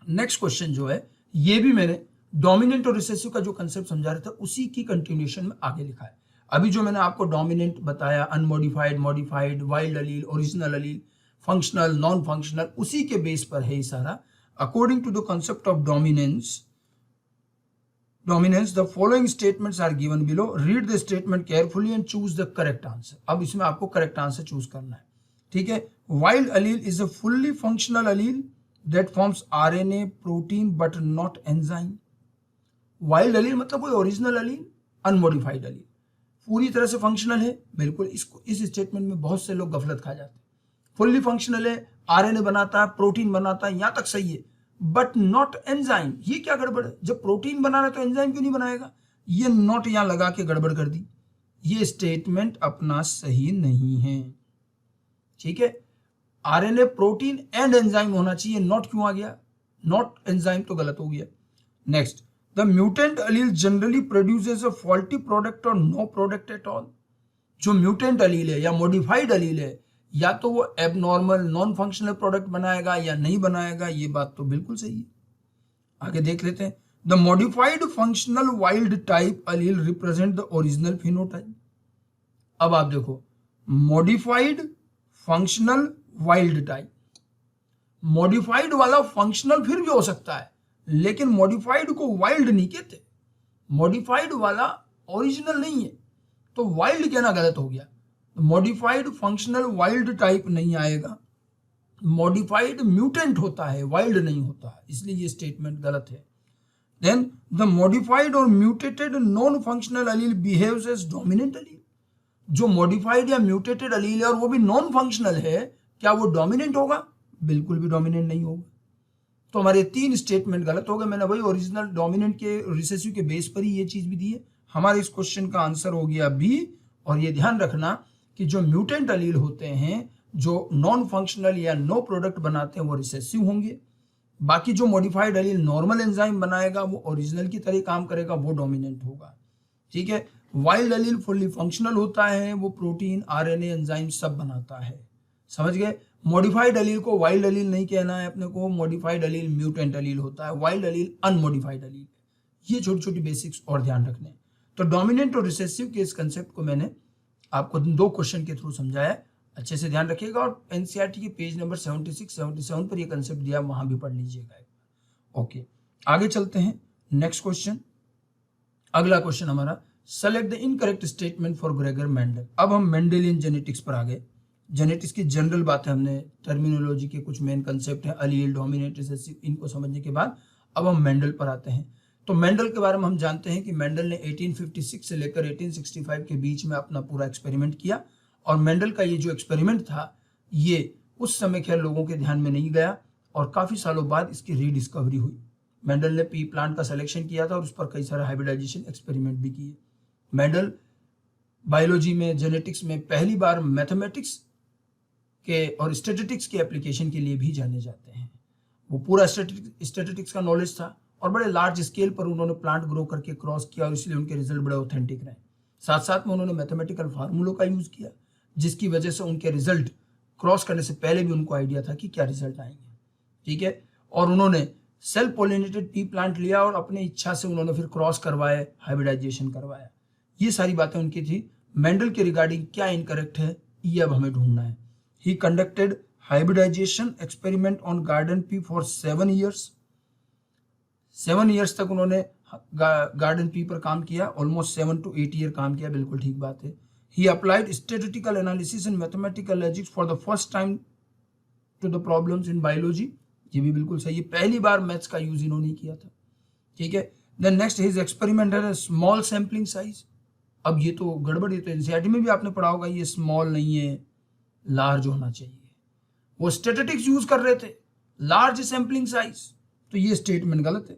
नेक्स्ट क्वेश्चन जो है, ये भी मैंने डोमिनेंट और रिसेसिव का जो कंसेप्ट समझा रहा था उसी की कंटिन्यूएशन में आगे लिखा है। अभी जो मैंने आपको डोमिनेंट बताया, unmodified, modified, wild allele, original allele, functional, non functional, उसी के बेस पर है ये सारा। According to the concept of dominance, the following statements are given below. Read the statement carefully and choose the correct answer. अब इसमें आपको करेक्ट आंसर चूज करना है, ठीक है। Wild allele is a fully functional allele that forms RNA, protein but not enzyme. Wild allele मतलब कोई ओरिजिनल अलील, अनमॉडिफाइड अलील, पूरी तरह से फंक्शनल है, बिल्कुल। इसको इस स्टेटमेंट में बहुत से लोग गफलत खा जाते हैं। फुल्ली फंक्शनल है, आरएनए बनाता है, प्रोटीन बनाता है, यहां तक सही है, बट नॉट एंजाइम। ये क्या गड़बड़ है, जब प्रोटीन बना रहा है तो एंजाइम क्यों नहीं बनाएगा, ये नॉट यहां लगा के गड़बड़ कर दी। ये स्टेटमेंट अपना सही नहीं है, ठीक है। आरएनए, प्रोटीन एंड एंजाइम होना चाहिए, नॉट क्यों आ गया, नॉट एंजाइम तो गलत हो गया। Next, the mutant allele generally produces a faulty product और नो प्रोडक्ट एट ऑल। जो म्यूटेंट अलील है या मॉडिफाइड अलील है, या तो वो एबनॉर्मल नॉन फंक्शनल प्रोडक्ट बनाएगा या नहीं बनाएगा, ये बात तो बिल्कुल सही है। आगे देख लेते हैं। The modified functional wild type allele represent the original phenotype. अब आप देखो, modified functional wild type, modified वाला फंक्शनल फिर भी हो सकता है, लेकिन मॉडिफाइड को वाइल्ड नहीं कहते। मॉडिफाइड वाला ओरिजिनल नहीं है, तो वाइल्ड कहना गलत हो गया। मॉडिफाइड फंक्शनल वाइल्ड टाइप नहीं आएगा, मॉडिफाइड म्यूटेंट होता है, वाइल्ड नहीं होता है, इसलिए ये स्टेटमेंट गलत है। देन द मॉडिफाइड और mutated non functional allele behaves as dominant allele. जो मॉडिफाइड या म्यूटेटेड अलील है और वो भी नॉन फंक्शनल है, क्या वो डोमिनेंट होगा, बिल्कुल भी डोमिनेंट नहीं होगा। तो हमारे 3 स्टेटमेंट गलत हो गए। मैंने वही ओरिजिनल, डोमिनेंट के, रिसेसिव के बेस पर ही ये चीज भी दी है। हमारे इस क्वेश्चन का आंसर हो गया बी। और ये ध्यान रखना कि जो म्यूटेंट अलील होते हैं, जो नॉन फंक्शनल या नो प्रोडक्ट बनाते हैं, वो रिसेसिव होंगे। बाकी जो मॉडिफाइड अलील नॉर्मल एंजाइम बनाएगा, वो ओरिजिनल की तरह काम करेगा, वो डोमिनेंट होगा, ठीक है। वाइल्ड अलील फुल्ली फंक्शनल होता है, वो प्रोटीन, आरएनए, एंजाइम सब बनाता है, समझ गए। मॉडिफाइड अलील को वाइल्ड अलील नहीं कहना है अपने को, मॉडिफाइड अलील म्यूटेंट अलील होता है, वाइल्ड अलील अनमॉडिफाइड अलील। ये छोटी छोटी बेसिक्स और ध्यान रखने। तो डोमिनेंट और रिसेसिव के इस कंसेप्ट को मैंने आपको 2 क्वेश्चन के थ्रू समझाया, अच्छे से ध्यान रखिएगा। और एनसीईआरटी के पेज नंबर 76-77 पर ये कंसेप्ट दिया, वहां भी पढ़ लीजिएगा। ओके, आगे चलते हैं। नेक्स्ट क्वेश्चन, अगला क्वेश्चन हमारा, select the incorrect statement for Gregor Mendel. अब हम मेंडेलियन जेनेटिक्स पर आ गए। जेनेटिक्स की जनरल बातें हमने, टर्मिनोलॉजी के कुछ मेन कंसेप्ट हैं, अलील, डोमिनेंट, रिसेसिव, इनको समझने के बाद अब हम मेंडल पर आते हैं। तो मेंडल के बारे में हम जानते हैं कि मेंडल ने 1856 से लेकर 1865 के बीच में अपना पूरा एक्सपेरिमेंट किया। और मेंडल का ये जो एक्सपेरिमेंट था, ये उस समय के लोगों के ध्यान में नहीं गया और काफी सालों बाद इसकी रीडिस्कवरी हुई। मेंडल ने पी प्लांट का सिलेक्शन किया था और उस पर कई सारे हाइब्रिडाइजेशन एक्सपेरिमेंट भी किए। मेंडल बायोलॉजी में, जेनेटिक्स में पहली बार मैथमेटिक्स के और स्टैटिस्टिक्स के एप्लीकेशन के लिए भी जाने जाते हैं। वो पूरा स्टैटिस्टिक्स का नॉलेज था और बड़े लार्ज स्केल पर उन्होंने प्लांट ग्रो करके क्रॉस किया और इसलिए उनके रिजल्ट बड़े ऑथेंटिक रहे। साथ साथ में उन्होंने मैथमेटिकल फार्मूलों का यूज किया, जिसकी वजह से उनके रिजल्ट क्रॉस करने से पहले भी उनको आइडिया था कि क्या रिजल्ट आएंगे। ठीक है, और उन्होंने सेल्फ पोलिनेटेड पी प्लांट लिया और अपनी इच्छा से उन्होंने फिर क्रॉस करवाए, हाइब्रिडाइजेशन करवाया। ये सारी बातें उनकी थी। मेंडल के रिगार्डिंग क्या इनकरेक्ट है ये अब हमें ढूंढना है। He conducted hybridization experiment on garden pea for 7 years। 7 years तक उन्होंने गार्डन पी पर काम किया, ऑलमोस्ट 7 to 8 year काम किया, बिल्कुल ठीक बात है। He applied statistical analysis and mathematical logic for the first time to the problems in biology. ये भी बिल्कुल सही है, पहली बार मैथ्स का यूज इन्होंने किया था। ठीक है, देन नेक्स्ट हिज एक्सपेरिमेंट है स्मॉल सैम्पलिंग साइज। अब ये तो गड़बड़ है, तो एनसीईआरटी में भी आपने पढ़ा होगा ये स्मॉल नहीं है, लार्ज होना चाहिए। वो स्टैटिस्टिक्स यूज कर रहे थे, लार्ज सैम्पलिंग साइज, तो ये स्टेटमेंट गलत है।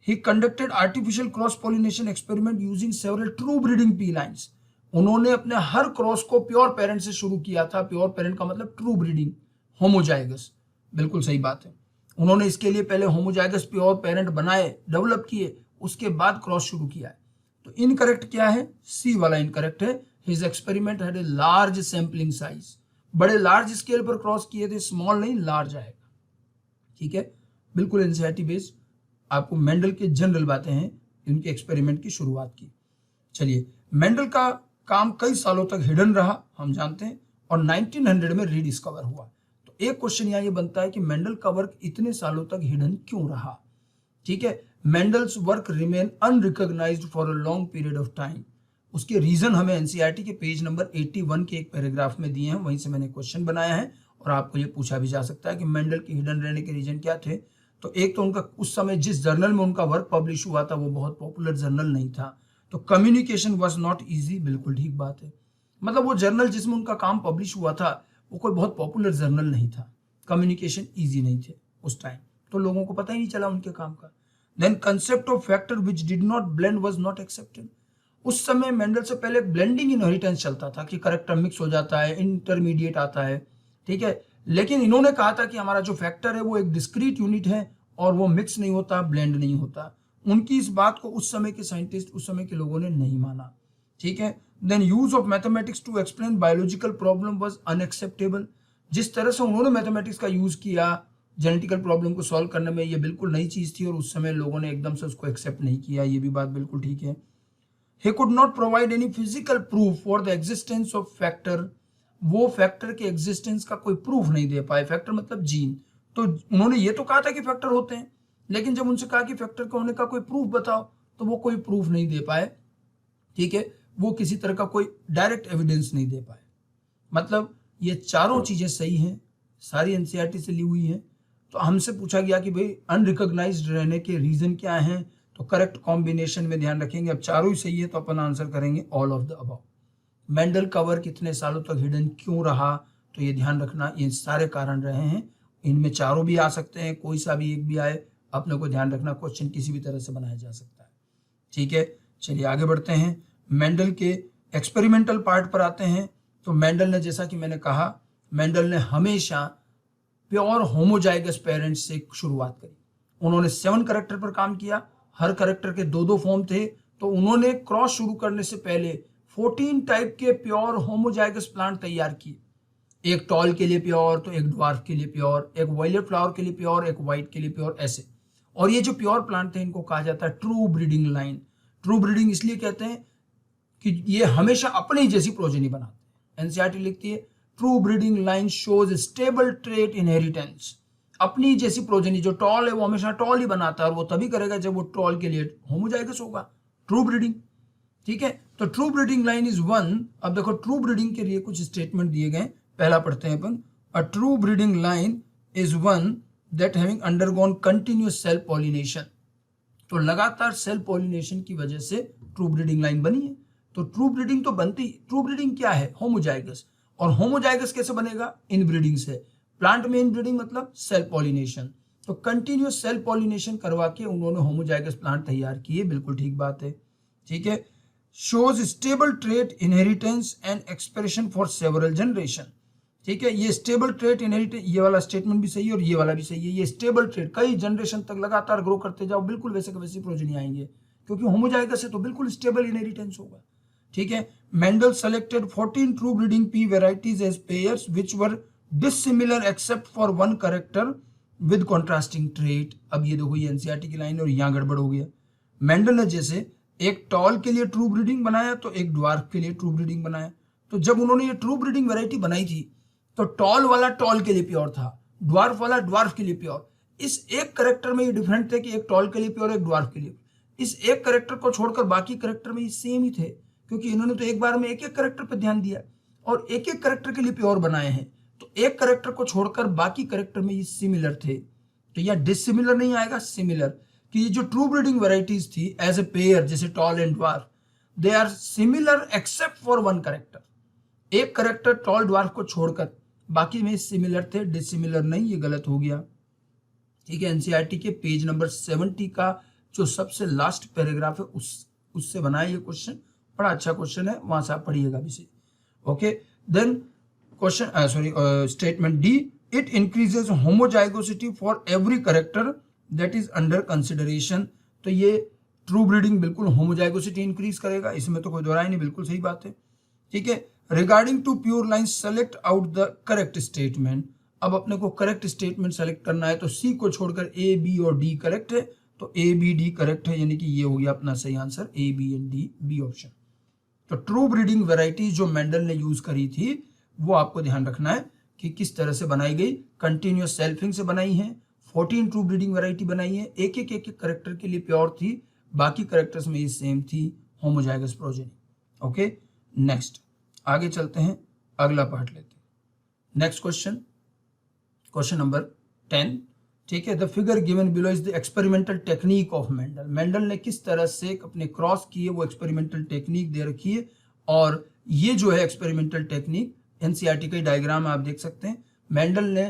He conducted artificial cross pollination experiment using several true breeding P lines. उन्होंने अपने हर क्रॉस को प्योर पेरेंट से शुरू किया था। प्योर पेरेंट का मतलब ट्रू ब्रीडिंग, होमोजाइगस, बिल्कुल सही बात है। उन्होंने इसके लिए पहले होमोजाइगस प्योर पेरेंट बनाए, डेवलप किए, उसके बाद क्रॉस शुरू किया है। तो इनकरेक्ट क्या है? सी वाला इनकरेक्ट है। His experiment had a large sampling size. बड़े लार्ज स्केल पर क्रॉस किए थे, स्मॉल नहीं, लार्ज आएगा। ठीक है, बिल्कुल एनसीईआरटी बेस्ड आपको मेंडल के जनरल बातें हैं, उनके एक्सपेरिमेंट की शुरुआत की। चलिए, मेंडल का काम कई सालों तक हिडन रहा, हम जानते हैं, और 1900 में रीडिस्कवर हुआ। तो एक क्वेश्चन यहाँ ये बनता है कि मेंडल का वर्क इतने सालों तक हिडन क्यों रहा? ठीक है, Mendel's work remain unrecognised for a long period of time. उसके रीजन हमें एनसीईआरटी के पेज नंबर 81 के एक पैराग्राफ में दिए हैं, वहीं से मैंने क्वेश्चन बनाया है और आपको ये पूछा भी जा सकता है कि मेंडल के हिडन रहने के रीजन क्या थे। तो एक तो उनका उस समय जिस जर्नल में उनका वर्क पब्लिश हुआ था वो बहुत पॉपुलर जर्नल नहीं था, तो कम्युनिकेशन वाज नॉट इजी, बिल्कुल ठीक बात है। मतलब वो जर्नल जिसमें उनका काम पब्लिश हुआ था वो कोई बहुत पॉपुलर जर्नल नहीं था, कम्युनिकेशन ईजी नहीं थे उस टाइम, तो लोगों को पता ही नहीं चला उनके काम का। Then concept of factor which did not blend was not accepted. उस समय मेंडल से पहले ब्लेंडिंग इनहेरिटेंस चलता था कि करेक्टर मिक्स हो जाता है, इंटरमीडिएट आता है। ठीक है, लेकिन इन्होंने कहा था कि हमारा जो फैक्टर है वो एक डिस्क्रीट यूनिट है और वो मिक्स नहीं होता, ब्लेंड नहीं होता। उनकी इस बात को उस समय के साइंटिस्ट, उस समय के लोगों ने नहीं माना। ठीक है, then use of mathematics to explain biological problem was unacceptable. जिस तरह से उन्होंने मैथमेटिक्स का यूज किया जेनेटिकल प्रॉब्लम को सॉल्व करने में, ये बिल्कुल नई चीज थी और उस समय लोगों ने एकदम से उसको एक्सेप्ट नहीं किया, ये भी बात बिल्कुल ठीक है। He could not provide any physical proof for the existence of factor। वो फैक्टर के एग्जिस्टेंस का कोई प्रूफ नहीं दे पाए। फैक्टर मतलब जीन। तो उन्होंने ये तो कहा था कि फैक्टर होते हैं, लेकिन जब उनसे कहा कि फैक्टर का होने का कोई प्रूफ बताओ तो वो कोई प्रूफ नहीं दे पाए। ठीक है, वो किसी तरह का कोई डायरेक्ट एविडेंस नहीं दे पाए। मतलब ये चारों चीजें सही हैं, सारी एनसीईआरटी से ली हुई हैं। तो हमसे पूछा गया कि भाई अनरिकॉग्नाइज्ड रहने के रीजन क्या हैं, तो करेक्ट कॉम्बिनेशन में ध्यान रखेंगे। अब चारों ही सही है तो अपन आंसर करेंगे all of the above. Mendel का वर्क इतने सालों तक हिडन क्यों रहा, तो ये ध्यान रखना, ये सारे कारण रहे हैं। इनमें चारों भी आ सकते हैं, कोई सा भी एक भी आए, अपने को ध्यान रखना, क्वेश्चन किसी भी तरह से बनाया जा सकता है। ठीक है, चलिए आगे बढ़ते हैं। मेंडल के एक्सपेरिमेंटल पार्ट पर आते हैं। तो मेंडल ने, जैसा कि मैंने कहा, मेंडल ने हमेशा प्योर होमोजाइगस पेरेंट्स से शुरुआत करी। उन्होंने 7 कैरेक्टर पर काम किया, हर कैरेक्टर के 2-2 फॉर्म थे। तो उन्होंने क्रॉस शुरू करने से पहले 14 टाइप के प्योर होमोजाइगस प्लांट तैयार किए। एक टॉल के लिए प्योर, तो एक ड्वार्फ के लिए प्योर, एक वायलेट फ्लावर के लिए प्योर, एक व्हाइट के लिए प्योर, ऐसे। और ये जो प्योर प्लांट थे इनको कहा जाता है true breeding line. True breeding इसलिए कहते हैं कि ये हमेशा अपने ही जैसी प्रोजेनी बनाते हैं। एनसीईआरटी लिखती है true breeding line shows stable trait inheritance. अपनी जैसी प्रोजेनी, जो टॉल है वो हमेशा टॉल ही बनाता है और वो तभी करेगा जब वो टॉल के लिए होमोजाइगस होगा, ट्रू ब्रीडिंग। ठीक है, तो true breeding line is one. अब देखो ट्रू ब्रीडिंग के लिए कुछ स्टेटमेंट दिए गए, पहला पढ़ते हैं अपन। A true breeding line is one that having undergone continuous self pollination. तो लगातार सेल्फ पॉलिनेशन की वजह से ट्रू ब्रीडिंग लाइन बनी है। तो ट्रू ब्रीडिंग तो बनती, ट्रू ब्रीडिंग क्या है? होमोजाइगस। और होमोजाइगस कैसे बनेगा? इनब्रीडिंग से। प्लांट में इनब्रीडिंग मतलब सेल्फ पॉलिनेशन। तो कंटिन्यूअस सेल्फ पॉलिनेशन करवा के उन्होंने होमोजाइगस प्लांट तैयार किए, बिल्कुल ठीक बात है। ठीक है, shows stable trait inheritance and expression for several generation. ठीक है। ये स्टेबल ट्रेट इनहेरिट, ये वाला स्टेटमेंट भी सही है और ये वाला भी सही है। ये स्टेबल ट्रेट कई जनरेशन तक लगातार ग्रो करते जाओ, बिल्कुल वैसे के वैसे प्रोजेनी आएंगे, क्योंकि होमोजाइगस है तो बिल्कुल स्टेबल इनहेरिटेंस होगा। ठीक है। Mendel selected 14 true breeding pea varieties as pairs which were dissimilar except for one character with contrasting trait. अब ये देखो, ये एनसीईआरटी की लाइन और यहाँ गड़बड़ हो गया। मेंडल ने जैसे एक टॉल के लिए ट्रू ब्रीडिंग बनाया तो एक ड्वार्फ के लिए ट्रू ब्रीडिंग बनाया। तो जब उन्होंने ये ट्रू ब्रीडिंग वैरायटी बनाई थी तो टॉल वाला टॉल के लिए प्योर था, ड्वार्फ वाला ड्वार्फ के लिए प्योर। इस एक करेक्टर में ये डिफरेंट थे कि एक टॉल के लिए प्योर, एक ड्वार्फ के लिए। इस एक करेक्टर को छोड़कर बाकी करेक्टर में ये सेम ही थे, क्योंकि इन्होंने तो एक बार में एक एक करेक्टर पर ध्यान दिया और एक एक करेक्टर के लिए प्योर बनाए हैं। तो एक करेक्टर को छोड़कर बाकी करेक्टर में ये सिमिलर थे। तो यह डिसिमिलर नहीं आएगा, सिमिलर। कि ये जो ट्रू ब्रीडिंग वेराइटीज थी एज ए पेयर, जैसे tall and dwarf, they are similar except for one character. एक करेक्टर टॉल ड्वार्फ को छोड़कर बाकी में सिमिलर थे, डिसिमिलर नहीं। ये गलत हो गया। ठीक है। एनसीईआरटी के पेज नंबर 70 का जो सबसे लास्ट पैराग्राफ है उससे बनाया ये क्वेश्चन। बड़ा अच्छा क्वेश्चन है, वहां से आप पढ़िएगा भी। Okay, then question statement D, it increases homozygosity for every character that is under consideration. तो ये ट्रू ब्रीडिंग बिल्कुल होमोजाइगोसिटी इंक्रीज करेगा, इसमें तो कोई दो राय नहीं, बिल्कुल सही बात है। ठीक है। Regarding to pure line select out the correct statement. अब अपने को करेक्ट स्टेटमेंट सेलेक्ट करना है, तो सी को छोड़कर ए, बी और डी करेक्ट है, तो ए, बी, डी करेक्ट है, यानी कि ये हो गया अपना सही answer, A, B and D, B option. तो ट्रू ब्रीडिंग वेराइटीज जो मेंडल ने यूज करी थी वो आपको ध्यान रखना है कि किस तरह से बनाई गई। कंटिन्यूअस सेल्फिंग से बनाई है, 14 ट्रू ब्रीडिंग वैरायटी बनाई है, एक एक करेक्टर के लिए प्योर थी, बाकी करेक्टर्स में ये सेम थी, होमोजाइगस प्रोजेनी। ओके, नेक्स्ट आगे चलते हैं, अगला पार्ट लेते हैं। Next question, question number 10। ठीक है। The figure given below is the experimental technique of Mendel. Mendel ने किस तरह से अपने क्रॉस किए वो एक्सपेरिमेंटल टेक्निक दे रखी है, और ये जो है एक्सपेरिमेंटल टेक्निक एनसीईआरटी का डायग्राम आप देख सकते हैं। मेंडल ने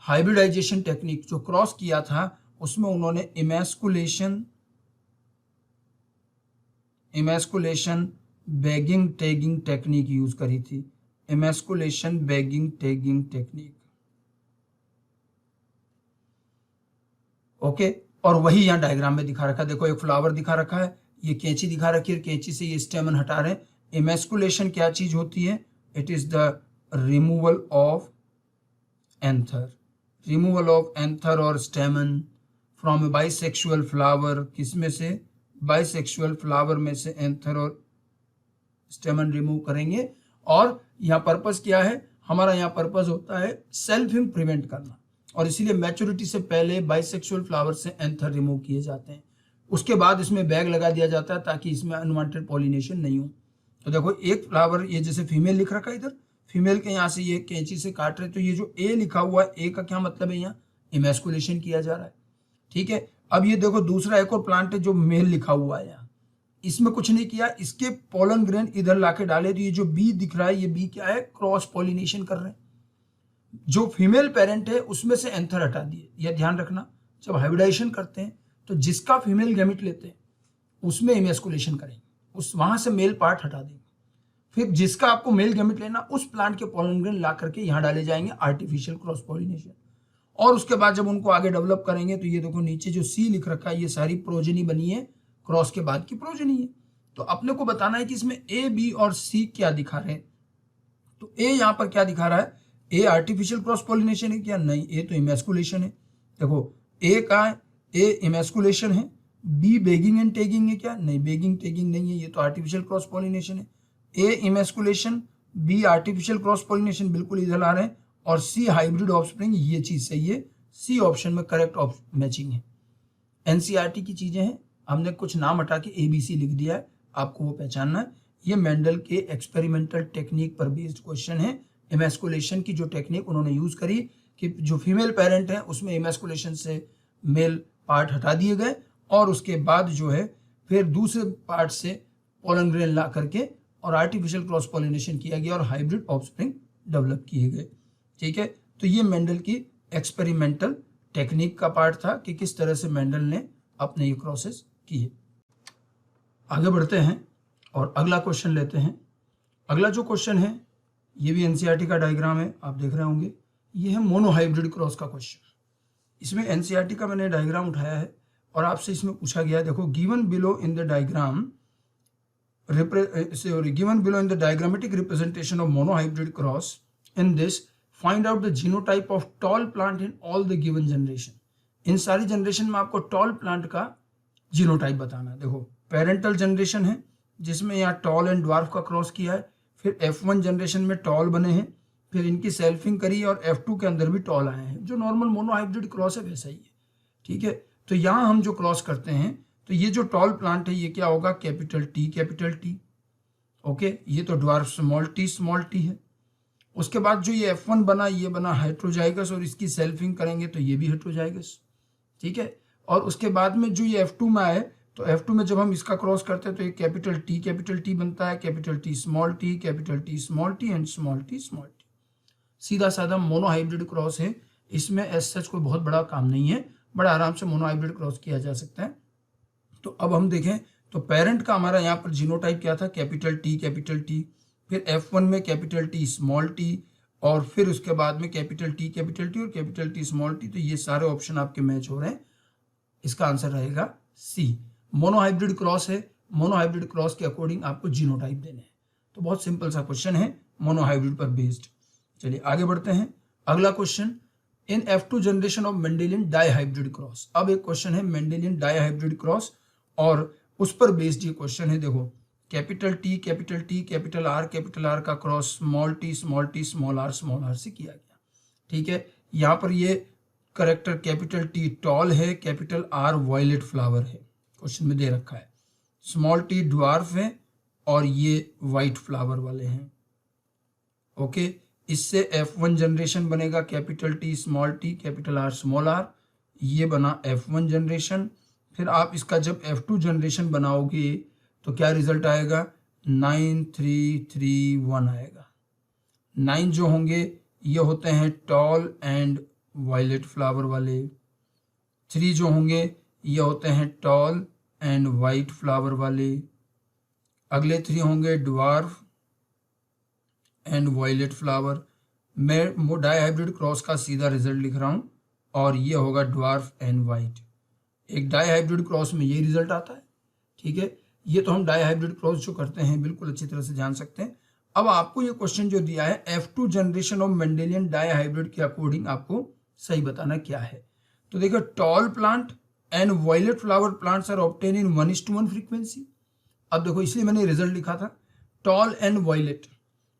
हाइब्रिडाइजेशन टेक्निक जो क्रॉस किया था उसमें उन्होंने emasculation bagging tagging technique use करी थी। Emasculation bagging tagging technique. Okay, और वही यहाँ डायग्राम में दिखा रखा है। देखो, एक फ्लावर दिखा रखा है, ये कैंची दिखा रखी है, कैंची से ये स्टेमन हटा रहे हैं। इमेस्कुलेशन क्या चीज होती है? It is the removal of anther, removal of anther और stamen from a bisexual flower. किसमें से? बाइसेक्सुअल फ्लावर में से एंथर और स्टेमन रिमूव करेंगे। और यहाँ पर्पस क्या है हमारा? यहाँ पर्पस होता है सेल्फिंग प्रिवेंट करना, और इसीलिए मैच्योरिटी से पहले बाइसेक्सुअल फ्लावर से एंथर रिमूव किए जाते हैं। उसके बाद इसमें बैग लगा दिया जाता है ताकि इसमें अनवांटेड पॉलिनेशन नहीं हो। तो देखो, एक फ्लावर, ये जैसे फीमेल लिख रखा है इधर, फीमेल के यहाँ से ये कैंची से काट रहे, तो ये जो ए लिखा हुआ है, ए का क्या मतलब है? यहाँ इमेस्कुलेशन किया जा रहा है। ठीक है। अब ये देखो, दूसरा एक और प्लांट है जो मेल लिखा हुआ है, यहाँ इसमें कुछ नहीं किया, इसके पोलन ग्रेन इधर लाके डाले, तो ये जो बी दिख रहा है, ये बी क्या है? क्रॉस पॉलिनेशन कर रहे हैं। जो फीमेल पेरेंट है उसमें से एंथर हटा दिए। यह ध्यान रखना, जब हाइब्रिडाइजेशन करते हैं तो जिसका फीमेल गैमेट लेते हैं उसमें इमेस्कुलेशन करेंगे, उस वहां से मेल पार्ट हटा देंगे। फिर जिसका आपको मेल गैमेट लेना, उस प्लांट के पोलन ग्रेन ला करके यहाँ डाले जाएंगे, आर्टिफिशियल क्रॉस पॉलिनेशन। और उसके बाद जब उनको आगे डेवलप करेंगे, तो ये देखो नीचे जो सी लिख रखा है, ये सारी प्रोजेनी बनी है, क्रॉस के बाद की प्रोजेनी है। तो अपने को बताना है कि इसमें ए, बी और सी क्या दिखा रहे हैं। तो ए यहाँ पर क्या दिखा रहा है? ए आर्टिफिशियल क्रॉस पॉलिनेशन है क्या? नहीं, ए तो इमेस्कुलेशन है। देखो, ए का ए इमेस्कुलेशन है, बी बेगिंग एंड टेगिंग है क्या? नहीं, बेगिंग टेगिंग नहीं है, ये तो आर्टिफिशियल क्रॉस पॉलिनेशन है। A emasculation, B artificial cross pollination, बिल्कुल इधर आ रहे हैं, और सी हाइब्रिड ऑफस्प्रिंग, ये चीज सही है। सी ऑप्शन में करेक्ट मैचिंग है। एनसीईआरटी की चीजें हैं, हमने कुछ नाम हटा के ABC लिख दिया है, आपको वो पहचानना है। ये मेंडल के एक्सपेरिमेंटल टेक्निक पर बेस्ड क्वेश्चन है। इमेस्कुलेशन की जो टेक्निक उन्होंने यूज करी कि जो फीमेल पेरेंट है उसमें इमेस्कुलेशन से मेल पार्ट हटा दिए गए, और उसके बाद जो है फिर दूसरे पार्ट से पोलन ग्रेन ला करके और आर्टिफिशियल क्रॉस पॉलिनेशन किया गया और हाइब्रिड ऑफस्प्रिंग डेवलप किए गए। ठीक है। तो ये मेंडल की एक्सपेरिमेंटल टेक्निक का पार्ट था कि किस तरह से मेंडल ने अपने ये क्रॉसेस किए। आगे बढ़ते हैं और अगला क्वेश्चन लेते हैं। अगला जो क्वेश्चन है ये भी एनसीईआरटी का डायग्राम है, आप देख रहे होंगे। ये है मोनोहाइब्रिड क्रॉस का क्वेश्चन। इसमें एनसीईआरटी का मैंने डायग्राम उठाया है और आपसे इसमें पूछा गया है, देखो given below in the diagram given below in the diagrammatic representation of monohybrid cross, in this find out the genotype of tall plant in all the given generation। इन सारी जनरेशन में आपको टॉल प्लांट का जीनोटाइप बताना है। देखो पेरेंटल जनरेशन है जिसमें यहाँ टॉल एंड ड्वार्फ का क्रॉस किया है, फिर F1 जनरेशन में टॉल बने हैं, फिर इनकी सेल्फिंग करी और F2 के अंदर भी टॉल आए हैं। जो नॉर्मल मोनोहाइब्रिड क्रॉस है वैसा ही है, ठीक है। तो यहाँ हम जो क्रॉस करते हैं तो ये जो टॉल प्लांट है ये क्या होगा, कैपिटल टी, ओके। ये तो ड्वार्फ स्मॉल टी है। उसके बाद जो ये F1 बना, ये बना हेट्रोजाइगस और इसकी सेल्फिंग करेंगे तो ये भी हेट्रोजाइगस, ठीक है। और उसके बाद में जो ये F2 में आए तो F2 में जब हम इसका क्रॉस करते हैं तो ये कैपिटल टी बनता है, capital T small T and small T. सीधा साधा मोनोहाइब्रिड क्रॉस है। इसमें एज सच कोई बहुत बड़ा काम नहीं है, बड़ा आराम से मोनोहाइब्रिड क्रॉस किया जा सकता है। तो अब हम देखें तो पेरेंट का हमारा यहाँ पर जीनोटाइप क्या था, कैपिटल टी, फिर F1 में कैपिटल टी स्मॉल टी, और फिर उसके बाद में कैपिटल टी और कैपिटल टी स्मॉल टी। तो ये सारे ऑप्शन आपके मैच हो रहे हैं। इसका आंसर रहेगा सी, मोनोहाइब्रिड क्रॉस है। मोनोहाइब्रिड क्रॉस के अकॉर्डिंग आपको जीनोटाइप देने हैं। तो बहुत सिंपल सा क्वेश्चन है, मोनोहाइब्रिड पर बेस्ड। चलिए आगे बढ़ते हैं। अगला question, in F2 generation of Mendelian dihybrid cross. अब एक क्वेश्चन है मेंडेलियन डाइहाइब्रिड क्रॉस और उस पर बेस्ड ये क्वेश्चन है। देखो कैपिटल टी, कैपिटल आर का cross small T small R से किया गया, ठीक है। यहाँ पर ये करेक्टर कैपिटल टी टॉल है, कैपिटल आर वायलेट फ्लावर है, क्वेश्चन में दे रखा है। स्मॉल टी ड्वार्फ है और ये वाइट फ्लावर वाले हैं, ओके। इससे F1 जनरेशन बनेगा, capital T capital R small R, ये बना F1 जनरेशन। फिर आप इसका जब F2 जनरेशन बनाओगे तो क्या रिजल्ट आएगा, 9 3 3 1 आएगा। 9 जो होंगे ये होते हैं टॉल एंड वायलेट फ्लावर वाले, 3 जो होंगे ये होते हैं टॉल एंड वाइट फ्लावर वाले, अगले 3 होंगे ड्वार्फ एंड वायलेट फ्लावर। मैं डाइहाइब्रिड क्रॉस का सीधा रिजल्ट लिख रहा हूँ और ये होगा ड्वार्फ एंड वाइट। एक डाइहाइब्रिड क्रॉस में यही रिजल्ट आता है, ठीक है। ये तो हम डाइहाइब्रिड क्रॉस जो करते हैं बिल्कुल अच्छी तरह से जान सकते हैं। अब आपको ये क्वेश्चन जो दिया है F2 generation of Mendelian dihybrid के अकॉर्डिंग आपको सही बताना क्या है। तो देखो tall plant and violet flower plants are obtain in 1:1 frequency. अब देखो इसलिए मैंने रिजल्ट लिखा था टॉल एंड वायलेट।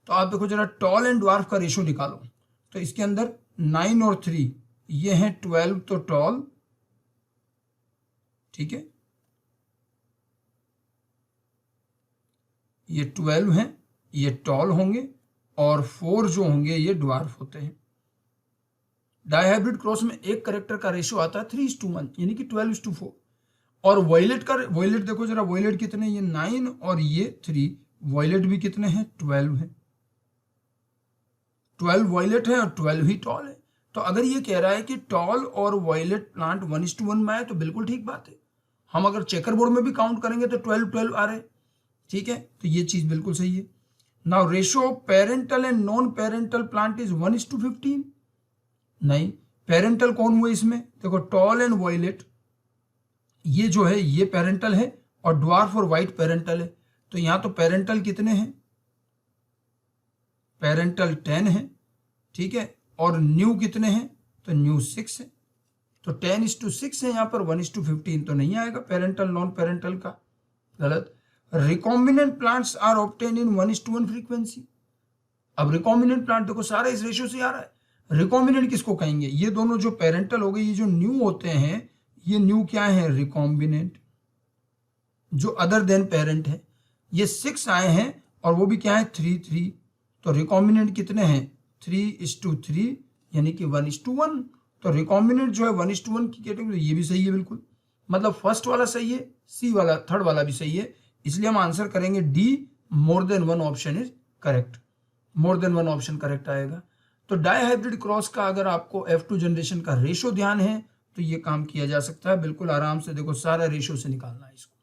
तो आप देखो जरा टॉल एंड ड्वार्फ का रेशियो निकालो। तो इसके अंदर 9 और 3 ये हैं 12, तो टॉल, ठीक है, ये 12 हैं, ये टॉल होंगे और 4 जो होंगे ये ड्वार्फ होते हैं। डाइहाइब्रिड क्रॉस में एक करेक्टर का रेशियो आता है 3:1 यानी कि 12:4। और वायलेट देखो जरा, वायलेट कितने, ये 9 और ये 3, वायलेट भी कितने हैं, 12 हैं। 12 वायलेट है और 12 ही टॉल है। तो अगर ये कह रहा है कि टॉल और वायलेट प्लांट 1:1 में आए तो बिल्कुल ठीक बात है। हम अगर चेकर बोर्ड में भी काउंट करेंगे तो 12 आ रहे, ठीक है। तो ये चीज बिल्कुल सही है। Now ratio of parental and non parental plant is 1:15। नहीं, पेरेंटल कौन हुए इसमें, देखो टॉल एंड वायलेट, ये जो है ये पेरेंटल है और ड्वार्फ और वाइट पेरेंटल है। तो यहां तो पेरेंटल कितने हैं, पेरेंटल 10 है, ठीक है। और न्यू कितने हैं, तो न्यू 6 है। तो 10:6 है यहाँ पर, 1:15 तो नहीं आएगा पेरेंटल नॉन पेरेंटल का, गलत। Recombinant plants are obtain in 1:1 frequency. अब रिकॉम्बिनेंट प्लांट देखो सारा इस रेशियो से आ रहा है। रिकॉम्बिनेंट किसको कहेंगे, ये दोनों जो पेरेंटल हो गए, ये जो न्यू होते हैं ये न्यू क्या है, रिकॉम्बिनेंट, जो अदर देन पेरेंट है। ये 6 आए हैं और वो भी क्या है, 3 तो रिकॉम्बिनेंट कितने हैं, 3:3 यानी कि 1:1। तो रिकॉम्बिनेंट जो है 1:1 की कैटेगरी, ये भी सही है बिल्कुल, मतलब फर्स्ट वाला सही है, सी वाला थर्ड वाला भी सही है। इसलिए हम आंसर करेंगे D, more than one option is correct, more than one option correct आएगा। तो डाइहाइब्रिड क्रॉस का अगर आपको F2 जनरेशन का रेशियो ध्यान है तो ये काम किया जा सकता है बिल्कुल आराम से। देखो सारा रेशियो से निकालना है इसको।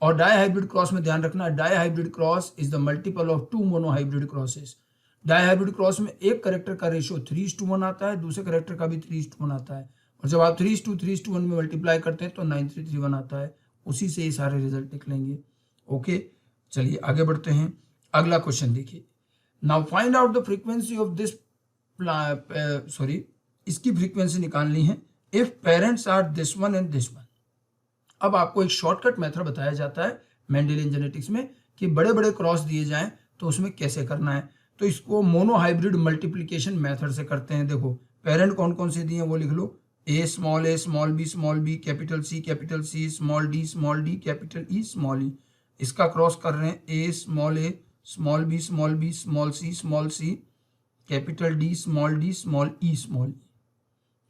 और डाइहाइब्रिड क्रॉस में ध्यान रखना, dihybrid cross is the multiple of 2 monohybrid crosses. Dihybrid cross में एक करेक्टर का रेशियो 3:1 आता है, दूसरे करेक्टर का भी 3:1 आता है, और जब आप 3:1 में मल्टीप्लाई करते हैं तो 9331 आता है। उसी से ये सारे रिजल्ट निकलेंगे। ओके, चलिए आगे बढ़ते हैं। अगला क्वेश्चन देखिए, now find out the frequency of this, इसकी फ्रीक्वेंसी निकालनी है if parents are this one and this one. अब आपको एक शॉर्टकट मेथड बताया जाता है मेंडेलियन जेनेटिक्स में कि बड़े बड़े क्रॉस दिए जाएं तो उसमें कैसे करना है। तो इसको मोनोहाइब्रिड मल्टीप्लिकेशन मेथड से करते हैं। देखो पेरेंट कौन कौन से दिए हैं वो लिख लो, A small B capital C small D capital E small E. इसका क्रॉस कर रहे हैं A small B small C capital D small E small E.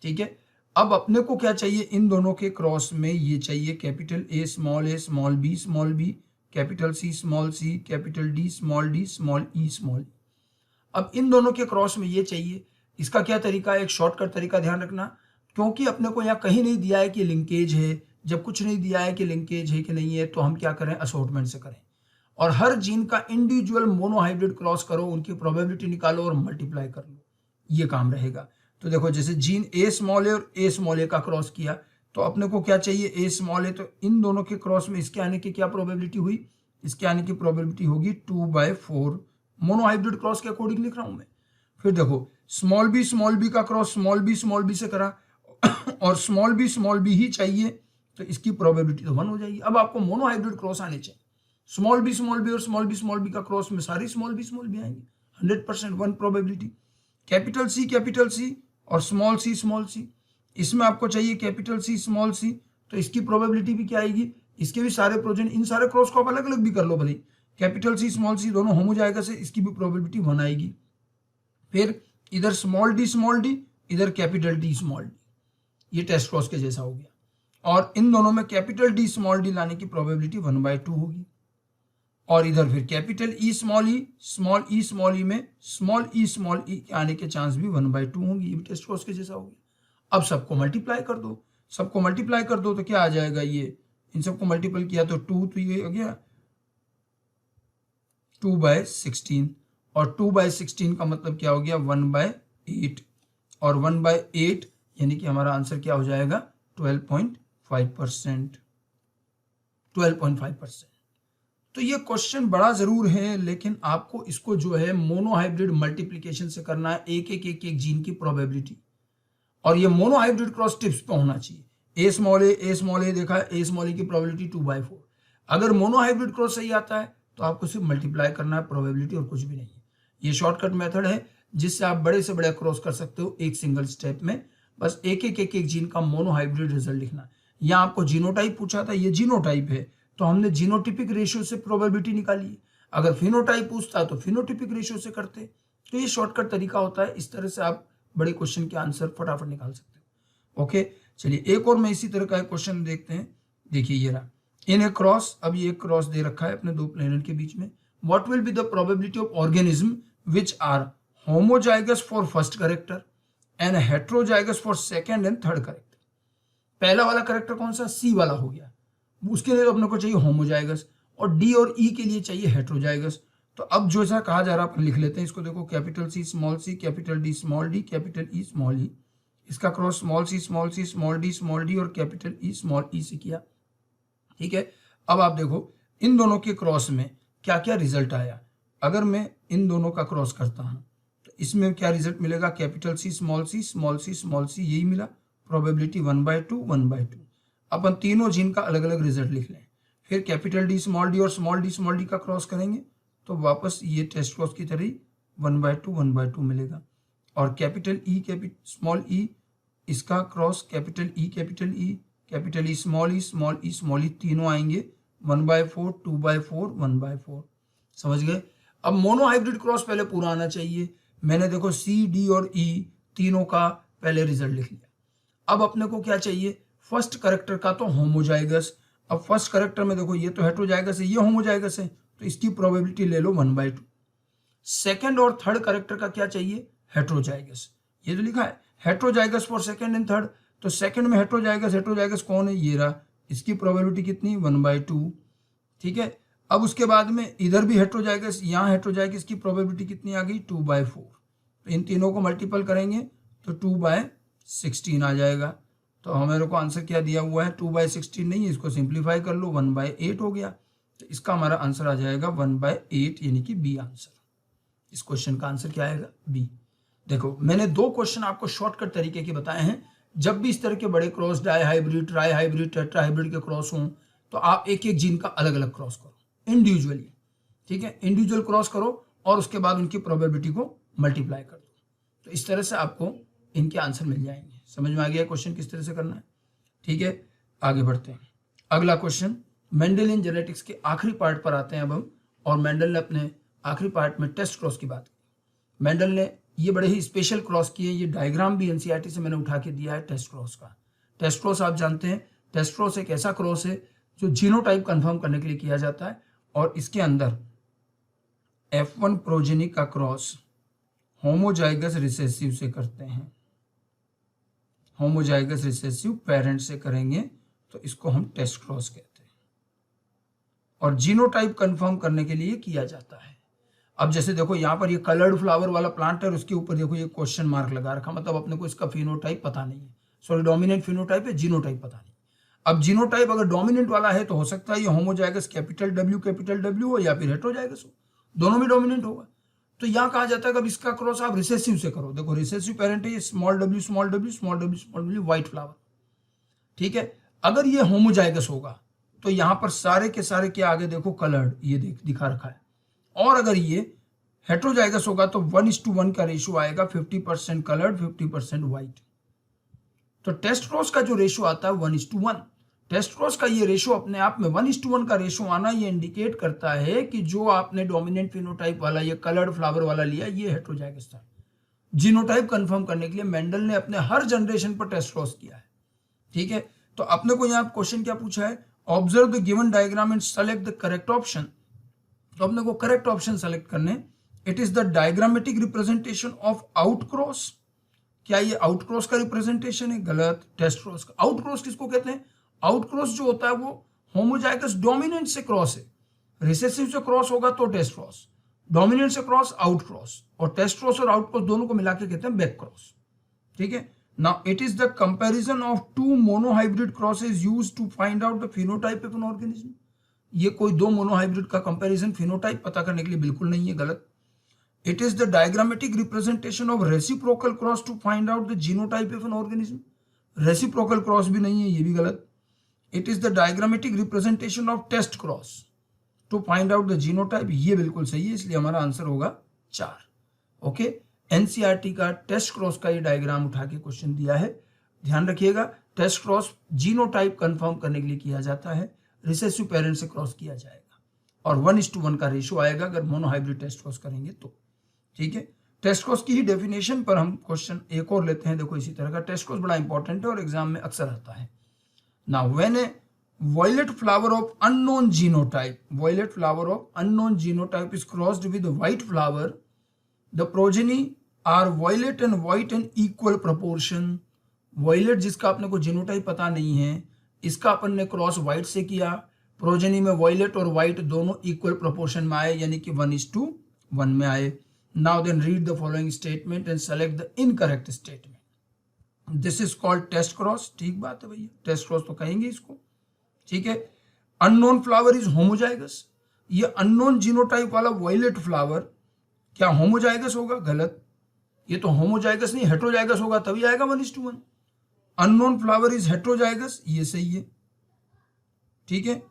ठीक है, अब अपने को क्या चाहिए, इन दोनों के क्रॉस में ये चाहिए capital A small B capital C capital D small E small. अब इन दोनों के क्रॉस में ये चाहिए। इसका क्या तरीका है, एक शॉर्टकट तरीका ध्यान रखना, क्योंकि अपने को यहाँ कहीं नहीं दिया है कि लिंकेज है। जब कुछ नहीं दिया है कि लिंकेज है कि नहीं है तो हम क्या करें, असॉर्टमेंट से करें, और हर जीन का इंडिविजुअल मोनोहाइब्रिड क्रॉस करो, उनकी प्रोबेबिलिटी निकालो और मल्टीप्लाई कर लो, ये काम रहेगा। तो देखो जैसे जीन ए स्मॉल ए और ए स्मॉल ए का क्रॉस किया तो अपने को क्या चाहिए, ए स्मॉल ए, तो इन दोनों के क्रॉस में इसके आने की क्या प्रोबेबिलिटी हुई, इसके आने की प्रोबेबिलिटी होगी 2/4। मोनोहाइब्रिड क्रॉस के अकॉर्डिंग लिख रहा हूं मैं। फिर देखो स्मॉल बी का क्रॉस स्मॉल बी से करा और स्मॉल बी ही चाहिए, तो इसकी प्रोबेबिलिटी तो 1 हो जाएगी। अब आपको मोनोहाइब्रिड क्रॉस आने चाहिए, स्मॉल बी और स्मॉल बी का क्रॉस में सारी स्मॉल बी आएंगे, 100% 1 प्रोबेबिलिटी। कैपिटल सी और स्मॉल सी, इसमें आपको चाहिए कैपिटल सी स्मॉल सी, तो इसकी प्रोबेबिलिटी भी क्या आएगी, इसके भी सारे प्रोजन, इन सारे क्रॉस को आप अलग अलग भी कर लो भले, कैपिटल सी स्मॉल सी दोनों होमोजाइगस से, इसकी भी प्रोबेबिलिटी 1 आएगी। फिर इधर स्मॉल डी इधर कैपिटल डी स्मॉल डी, ये टेस्ट क्रॉस के जैसा हो गया, और इन दोनों में कैपिटल डी स्मॉल डी लाने की प्रोबेबिलिटी 1/2 होगी। और इधर फिर कैपिटल ई स्मॉल ई में स्मॉल ई आने के चांस भी 1/2 होंगी, ये भी टेस्ट क्रॉस के जैसा हो गया। अब सबको मल्टीप्लाई कर दो तो क्या आ जाएगा, ये इन सबको मल्टीपल किया तो 2, तो ये हो गया 2/16, और 2/16 का मतलब क्या हो गया 1/8, और 1/8 यानी कि हमारा आंसर क्या हो जाएगा 12.5%। तो ये क्वेश्चन बड़ा जरूर है, लेकिन आपको इसको जो है मोनोहाइब्रिड मल्टीप्लिकेशन से करना है, एक जीन की प्रोबेबिलिटी, और ये मोनोहाइब्रिड क्रॉस टिप्स पे होना चाहिए। ए स्मॉल ए देखा है, ए स्मॉल ए की प्रोबेबिलिटी 2/4। अगर मोनोहाइब्रिड क्रॉस सही आता है तो आपको सिर्फ मल्टीप्लाई करना है, प्रोबेबिलिटी और कुछ भी नहीं है। ये शॉर्टकट मेथड है जिससे आप बड़े से बड़ा क्रॉस कर सकते हो एक सिंगल स्टेप में। बस एक जीन का मोनोहाइब्रिड रिजल्ट लिखना। यहाँ आपको जीनोटाइप पूछा था, ये जीनोटाइप है तो हमने जीनोटिपिक रेशियो से प्रोबेबिलिटी निकाली। अगर फिनोटाइप पूछता तो फिनोटिपिक रेशियो से करते। तो ये शॉर्टकट तरीका होता है, इस तरह से आप बड़े क्वेश्चन के आंसर फटाफट निकाल सकते हो। ओके, चलिए एक और मैं इसी तरह का एक क्वेश्चन देखते हैं। देखिए ये रहा, इन ए क्रॉस, अब ये क्रॉस दे रखा है अपने दो प्लेनेट के बीच में। What will be the probability of organism which are homozygous for first character and heterozygous for second and third character. पहला वाला कैरेक्टर कौन सा, सी वाला हो गया, उसके लिए तो अपने को चाहिए होमोजाइगस, और डी और ई के लिए चाहिए हेट्रोजाइगस। तो अब जो ऐसा कहा जा रहा है अपन लिख लेते हैं इसको। देखो capital C capital D small D capital E small E, इसका cross small C small D और कैपिटल ई स्मॉल ई से किया। ठीक है, अब आप देखो इन दोनों के क्रॉस में क्या क्या रिजल्ट आया। अगर मैं इन दोनों का क्रॉस करता हूं तो इसमें क्या रिजल्ट मिलेगा, कैपिटल सी स्मॉल सी यही मिला, प्रोबेबिलिटी 1/2। अपन तीनों जीन का अलग अलग रिजल्ट लिख लें। फिर कैपिटल डी और स्मॉल डी का क्रॉस करेंगे तो वापस ये टेस्ट क्रॉस की तरह 1/2 मिलेगा। और कैपिटल स्मॉल ई, इसका cross capital E capital E small E तीनों आएंगे 1/4 2/4 1/4। समझ गए। अब मोनोहाइब्रिड क्रॉस पहले पूरा आना चाहिए। मैंने देखो सी डी और ई तीनों का पहले रिजल्ट लिख लिया। अब अपने को क्या चाहिए, फर्स्ट कैरेक्टर का तो होमोजाइगस। अब फर्स्ट कैरेक्टर में देखो ये तो हेट्रोजाइगस है, ये होमोजाइगस है, तो इसकी प्रोबेबिलिटी ले लो 1/2। सेकंड और थर्ड कैरेक्टर का क्या चाहिए, हेट्रोजाइगस। ये तो लिखा है heterozygous for second and third, तो सेकंड में हेट्रोजाइगस कौन है, ये रहा, इसकी प्रोबेबिलिटी कितनी 1/2। ठीक है, अब उसके बाद में इधर भी हेटेरोजाइगस, यहाँ हेटेरोजाइगस, इसकी प्रोबेबिलिटी कितनी आ गई 2/4। इन तीनों को मल्टीपल करेंगे तो 2/16 आ जाएगा। तो हमारे को आंसर क्या दिया हुआ है 2/16 नहीं है, इसको सिंप्लीफाई कर लो 1/8 हो गया। तो इसका हमारा आंसर आ जाएगा 1/8 यानी कि बी आंसर। इस क्वेश्चन का आंसर क्या आएगा बी। देखो मैंने 2 क्वेश्चन आपको शॉर्टकट तरीके के बताए हैं। जब भी इस तरह के बड़े cross, dihybrid, trihybrid, tetrahybrid के क्रॉस हों तो आप एक एक जीन का अलग अलग क्रॉस करो इंडिविजुअली, ठीक है, इंडिविजुअल क्रॉस करो और उसके बाद उनकी प्रोबेबिलिटी को मल्टीप्लाई कर दो। तो इस तरह से आपको इनके आंसर मिल जाएंगे। समझ में आ गया क्वेश्चन किस तरह से करना है, ठीक है। आगे बढ़ते हैं। अगला क्वेश्चन मेंडेलियन जेनेटिक्स के आखिरी पार्ट पर आते हैं अब हम। और मेंडल ने अपने आखिरी पार्ट में टेस्ट क्रॉस की बात की। मेंडल ने ये बड़े ही स्पेशल क्रॉस किए। ये डायग्राम भी एनसीईआरटी से मैंने उठा के दिया है टेस्ट क्रॉस का। टेस्ट क्रॉस आप जानते हैं, टेस्ट क्रॉस एक ऐसा क्रॉस है जो जीनोटाइप कंफर्म करने के लिए किया जाता है और इसके अंदर F1 प्रोजेनी का क्रॉस होमोजाइगस रिसेसिव से करते हैं, होमोजाइगस रिसेसिव पेरेंट से करेंगे तो इसको हम टेस्ट क्रॉस कहते हैं और जीनोटाइप कंफर्म करने के लिए किया जाता है। अब जैसे देखो यहाँ पर ये कलर्ड फ्लावर वाला प्लांट है और उसके ऊपर देखो ये क्वेश्चन मार्क लगा रखा, मतलब अपने को इसका फिनोटाइप पता नहीं है, सॉरी डोमिनेंट फिनोटाइप है, जीनोटाइप पता नहीं। अब जीनोटाइप अगर डोमिनेंट वाला है तो हो सकता है ये होमोजाइगस कैपिटल W हो या फिर हेटेरोजाइगस हो, दोनों में डोमिनेंट होगा। तो यहाँ कहा जाता है कि अब इसका क्रॉस आप रिसेसिव से करो। देखो रिसेसिव पेरेंट है ये स्मॉल w व्हाइट फ्लावर, ठीक है। अगर ये होमोजाइगस होगा तो यहाँ पर सारे के सारे क्या आगे देखो कलर्ड, ये दिखा रखा है। और अगर ये हेटेरोजाइगस होगा तो 1:1 का रेशियो आएगा, 50% कलर्ड 50% व्हाइट। तो टेस्ट क्रॉस का जो रेशियो आता है 1:1, टेस्ट क्रॉस का ये रेशियो अपने आप में 1:1 का रेशियो आना ये इंडिकेट करता है कि जो आपने डोमिनेंट फिनोटाइप वाला ये कलर्ड फ्लावर वाला लिया ये हेटेरोजाइगस था। जीनोटाइप कंफर्म करने के लिए मेंडल ने अपने हर जनरेशन पर टेस्ट क्रॉस किया है, ठीक है। तो अपने को यहाँ क्वेश्चन क्या पूछा है, observe the given diagram and select the correct option. तो अपने को करेक्ट ऑप्शन सेलेक्ट करने, it is the diagrammatic representation of out cross. क्या ये आउट क्रॉस का रिप्रेजेंटेशन है? गलत। टेस्ट क्रॉस का। आउट क्रॉस किसको कहते हैं? आउट क्रॉस जो होता है वो होमोजाइगस डोमिनेंट से क्रॉस है। रिसेसिव से क्रॉस होगा तो टेस्ट क्रॉस, डोमिनेंट से क्रॉस आउट क्रॉस, और टेस्ट क्रॉस और आउट क्रॉस दोनों को मिला के कहते हैं बैक क्रॉस, ठीक है। Now it is the comparison of 2 monohybrid crosses used to find out the phenotype of an organism. ये कोई 2 मोनोहाइब्रिड का कंपैरिजन फिनोटाइप पता करने के लिए बिल्कुल नहीं है, गलत। It is the diagrammatic representation of reciprocal cross to find out the genotype of an organism. Reciprocal cross भी नहीं है, ये भी गलत। It is the diagrammatic representation of test cross to find out the genotype, ये बिल्कुल सही है, इसलिए हमारा आंसर होगा 4। ओके, एनसीईआरटी का टेस्ट क्रॉस का ये डायग्राम उठा के क्वेश्चन दिया है, ध्यान रखिएगा। टेस्ट क्रॉस जीनोटाइप कंफर्म करने के लिए किया जाता है, रिसेसिव पेरेंट से क्रॉस किया जाएगा और 1:1 का रेशियो आएगा अगर मोनोहाइब्रिड टेस्ट क्रॉस करेंगे तो, ठीक है। टेस्ट क्रॉस की ही डेफिनेशन पर हम क्वेश्चन एक और लेते हैं। देखो इसी तरह का टेस्ट क्रॉस बड़ा इंपॉर्टेंट है और एग्जाम में अक्सर आता है। Now when a violet flower of unknown genotype, violet flower of unknown genotype is crossed with white flower, the progeny are violet and white in equal proportion. Violet जिसका अपने को जीनोटाइप पता नहीं है, इसका अपन ने क्रॉस व्हाइट से किया, प्रोजेनी में वायलेट और व्हाइट दोनों इक्वल प्रोपोर्शन में आए, यानी कि 1:1 में आए। Now then read the following statement and select the incorrect statement. This is called test cross. ठीक बात है भैया, टेस्ट क्रॉस तो कहेंगे इसको, ठीक है। अननोन फ्लावर इज होमोजाइगस, ये अननोन जीनोटाइप वाला वायलेट फ्लावर क्या होमोजाइगस होगा? गलत। ये तो होमोजाइगस नहीं हेटेरोजाइगस होगा तभी आएगा 1:1। अननोन फ्लावर इज हेटेरोजाइगस, ये सही है, ठीक है,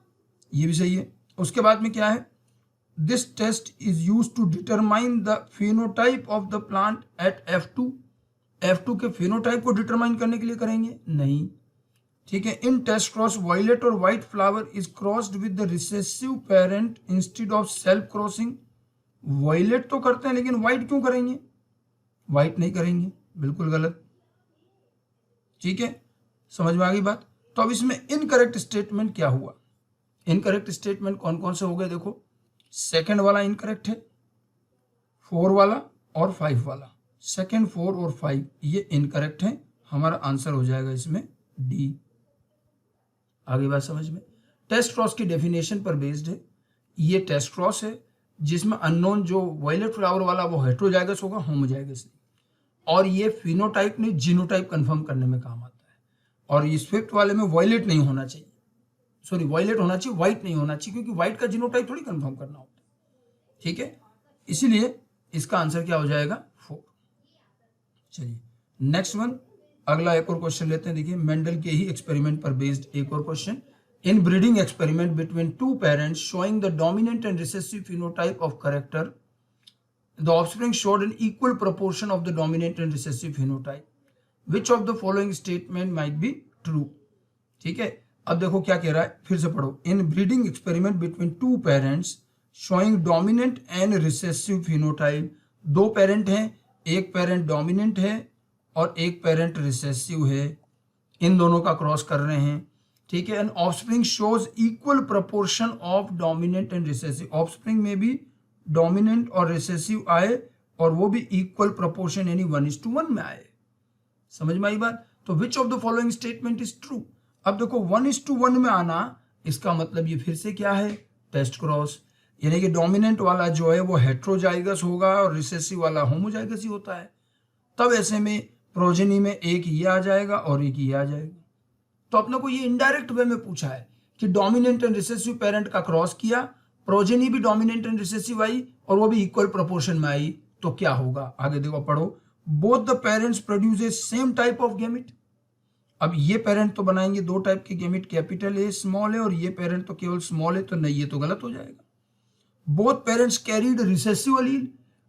ये भी सही है। उसके बाद में क्या है, This test is used to determine the phenotype of the plant at F2. F2 के phenotype को डिटरमाइन करने के लिए करेंगे? नहीं, ठीक है। इन टेस्ट क्रॉस वायलेट और white flower is crossed with the recessive parent instead of self crossing. Violet तो करते हैं लेकिन व्हाइट क्यों करेंगे? व्हाइट नहीं करेंगे, बिल्कुल गलत, ठीक है। समझ में आ गई बात? तो अब इसमें इनकरेक्ट स्टेटमेंट क्या हुआ? इनकरेक्ट स्टेटमेंट कौन कौन से हो गए? देखो सेकंड वाला इनकरेक्ट है, 4 वाला और 5 वाला, सेकंड 4 और 5 ये इनकरेक्ट है। हमारा आंसर हो जाएगा इसमें डी। आगे बात समझ में? टेस्ट क्रॉस की डेफिनेशन पर बेस्ड है। ये टेस्ट क्रॉस है जिसमें अननोन जो वायलेट फ्लावर वाला वो हेट्रोजाइगस होगा, होमोजाइगस नहीं। और ये फिनोटाइप नहीं जीनोटाइप कंफर्म करने में काम आता है। और ये स्विफ्ट वाले में वायलेट नहीं होना चाहिए, सॉरी वायलेट होना चाहिए, व्हाइट नहीं होना चाहिए, क्योंकि व्हाइट का जीनोटाइप थोड़ी कंफर्म करना होता है। ठीक है, इसीलिए इसका आंसर क्या हो जाएगा 4। चलिए नेक्स्ट वन, अगला एक और क्वेश्चन लेते हैं। देखिए मेंडल के ही एक्सपेरिमेंट पर बेस्ड एक और question. In breeding experiment between two parents showing the dominant and recessive phenotype of character, the offspring showed an equal proportion of the dominant and recessive phenotype. Which of the following statement might be true? ठीक है, अब देखो क्या कह रहा है, फिर से पढ़ो। इन breeding experiment between two parents showing dominant and recessive phenotype, दो पेरेंट हैं, एक पेरेंट डोमिनेंट है और एक पेरेंट रिसेसिव है, इन दोनों का क्रॉस कर रहे हैं। ठीक है, and offspring shows equal proportion of dominant and recessive, offspring में भी डोमिनेंट और रिसेसिव आए और वो भी इक्वल प्रोपोर्शन यानी 1:1 में आए। समझ में आई बात? तो विच of the following statement is true. अब देखो 1:1 में आना, इसका मतलब ये फिर से क्या है, टेस्ट क्रॉस, यानी कि डोमिनेंट वाला जो है वो हेट्रोजाइगस होगा और रिसेसिव वाला होमोजाइगस ही होता है। तब ऐसे में प्रोजेनी में एक ये आ जाएगा और एक ये आ जाएगा। तो अपने को ये इनडायरेक्ट वे में पूछा है कि डोमिनेंट एंड रिसेसिव पेरेंट का क्रॉस किया, प्रोजेनी भी डोमिनेंट एंड रिसेसिव आई और वो भी इक्वल प्रोपोर्शन में आई, तो क्या होगा। आगे देखो पढ़ो। Both the parents produce a same type of gamete. अब ये पेरेंट तो बनाएंगे दो टाइप के गैमेट, कैपिटल ए स्मॉल है, और ये पेरेंट तो केवल स्मॉल है, तो नहीं, ये तो गलत हो जाएगा। बोथ पेरेंट्स कैरीड रिसेसिव अलील,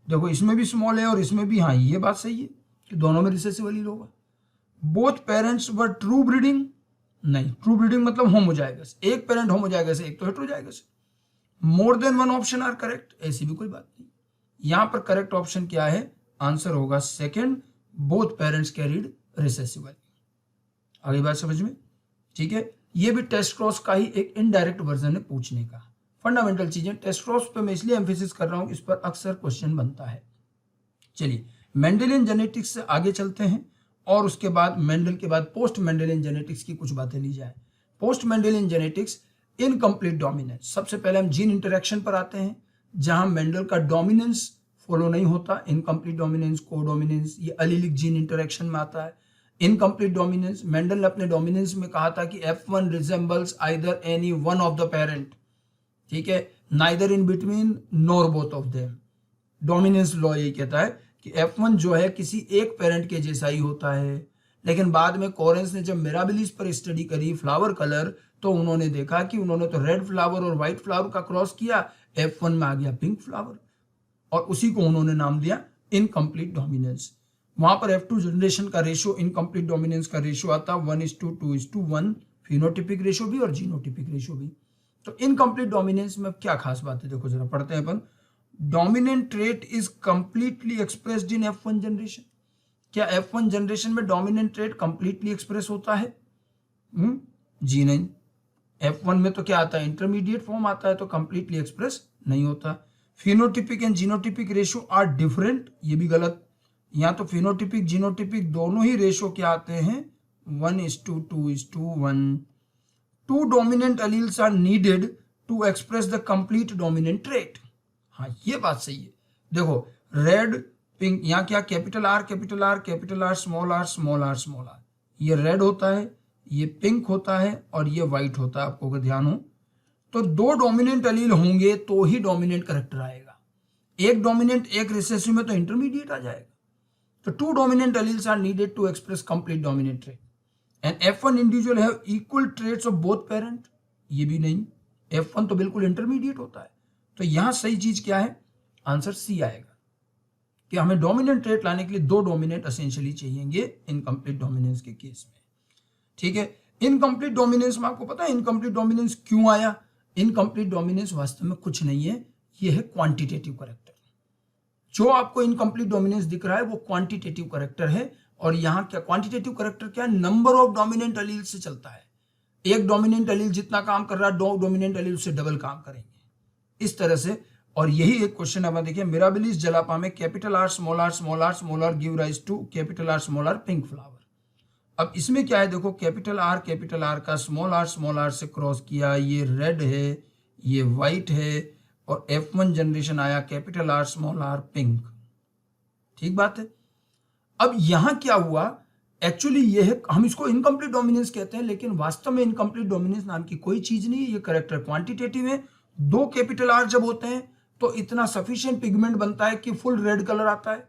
देखो इसमें भी स्मॉल है और इसमें भी, हाँ ये बात सही है कि दोनों में रिसेसिव अलील होगा। Both parents were true breeding, नहीं, ट्रू ब्रीडिंग मतलब होमोजाइगस, एक पेरेंट होमोजाइगस है, एक तो हेट्रोजाइगस है। More than one option are correct, ऐसी भी कोई बात नहीं। यहां पर करेक्ट ऑप्शन क्या है, आंसर होगा second, both parents carried recessive अलील। अगली बात समझ में? ठीक है, ये भी टेस्ट क्रॉस का ही एक इनडायरेक्ट वर्जन है पूछने का। फंडामेंटल चीजें टेस्ट क्रॉस पे मैं इसलिए एम्फेसिस कर रहा हूं, इस पर अक्सर क्वेश्चन बनता है। चलिए मेंडेलियन जेनेटिक्स से आगे चलते हैं और उसके बाद मेंडल के बाद पोस्ट मेंडेलियन जेनेटिक्स की कुछ बातें ली जाए। Post Mendelian genetics incomplete dominance. सबसे पहले हम जीन इंटरेक्शन पर आते हैं, जहां मेंडल का डोमिनेंस फॉलो नहीं होता, इनकम्प्लीट डोमिनेंस, कोडोमिनेंस, ये अलीलिक जीन इंटरेक्शन में आता है। इनकम्प्लीट डोमिनेंस, मेंडल ने अपने डोमिनेंस में कहा था कि F1 resembles either any one of the parent, ठीक है, neither in between nor both of them. Dominance law ये कहता है कि F1 जो है किसी एक पेरेंट के जैसा ही होता है, लेकिन बाद में कोरेंस ने जब मिराबिलिस पर स्टडी करी फ्लावर कलर, तो उन्होंने देखा कि उन्होंने तो रेड फ्लावर और व्हाइट फ्लावर का क्रॉस किया, F1 में आ गया पिंक फ्लावर, और उसी को उन्होंने नाम दिया इनकम्प्लीट डोमिनेंस। वहां पर F2 जनरेशन का रेशियो इनकम्प्लीट डोमिनेंस का रेशियो आता 1:2:1, फिनोटिपिक रेशियो भी और जीनोटिपिक रेशियो भी। तो इनकम्प्लीट डोमिनेंस में क्या खास बात है, देखो जरा पढ़ते हैं अपन। Dominant trait is completely expressed in F1 generation. क्या F1 जनरेशन में डोमिनेंट ट्रेट कंप्लीटली एक्सप्रेस होता है? जी नहीं। F1 में तो क्या आता है, इंटरमीडिएट फॉर्म आता है, तो कंप्लीटली एक्सप्रेस नहीं होता। Phenotypic and genotypic ratio are different, ये भी गलत। यहाँ तो फिनोटिपिक जीनोटिपिक दोनों ही रेशियो क्या आते हैं, 1:2:1। Two dominant alleles are needed to express the complete dominant trait. हाँ ये बात सही है। देखो रेड पिंक, यहाँ क्या capital R capital R capital R small R small R small R, ये रेड होता है, ये पिंक होता है और ये व्हाइट होता है, आपको अगर ध्यान हो तो। दो डोमिनेंट एलील होंगे तो ही डोमिनेंट कैरेक्टर आएगा, एक डोमिनेंट एक रिसेसिव में तो इंटरमीडिएट आ जाएगा। तो two dominant alleles are needed to express complete dominant trait and F1 individual have equal traits of both parent, ये भी नहीं, F1 तो बिल्कुल इंटरमीडिएट होता है। तो यहां सही चीज क्या है, आंसर सी आएगा कि हमें डोमिनेंट ट्रेट लाने के लिए दो डोमिनेंट एसेंशियली चाहिए इनकम्प्लीट डोमिनेंस के केस में। ठीक है, इनकम्प्लीट डोमिनेंस में आपको पता है इनकम्प्लीट डोमिनेंस क्यों आया। इनकम्प्लीट डोमिनेंस वास्तव में कुछ नहीं है, ये है क्वांटिटेटिव कैरेक्टर। जो आपको इनकम्प्लीट डोमिनेंस दिख रहा है वो क्वांटिटेटिव कैरेक्टर है, और यहाँ क्या क्वांटिटेटिव कैरेक्टर क्या है, नंबर ऑफ डोमिनेंट एलील से चलता है। एक डोमिनेंट एलील जितना काम कर रहा है, दो डोमिनेंट एलील से डबल काम करेंगे, इस तरह से। और यही एक क्वेश्चन अब देखिए, मिराबिलिस जलापा में capital R small R small R small R give rise to capital R small R pink flower. अब इसमें क्या है, देखो कैपिटल आर का स्मॉल आर से क्रॉस किया, ये रेड है, ये व्हाइट है, और F1 जनरेशन आया capital R small R pink. ठीक बात है। अब यहां क्या हुआ, एक्चुअली ये है, हम इसको इनकम्प्लीट डोमिनेंस कहते हैं, लेकिन वास्तव में इनकम्प्लीट डोमिनेंस नाम की कोई चीज नहीं है। ये करेक्टर क्वांटिटेटिव है। दो कैपिटल आर जब होते हैं तो इतना सफिशिएंट पिगमेंट बनता है कि फुल रेड कलर आता है।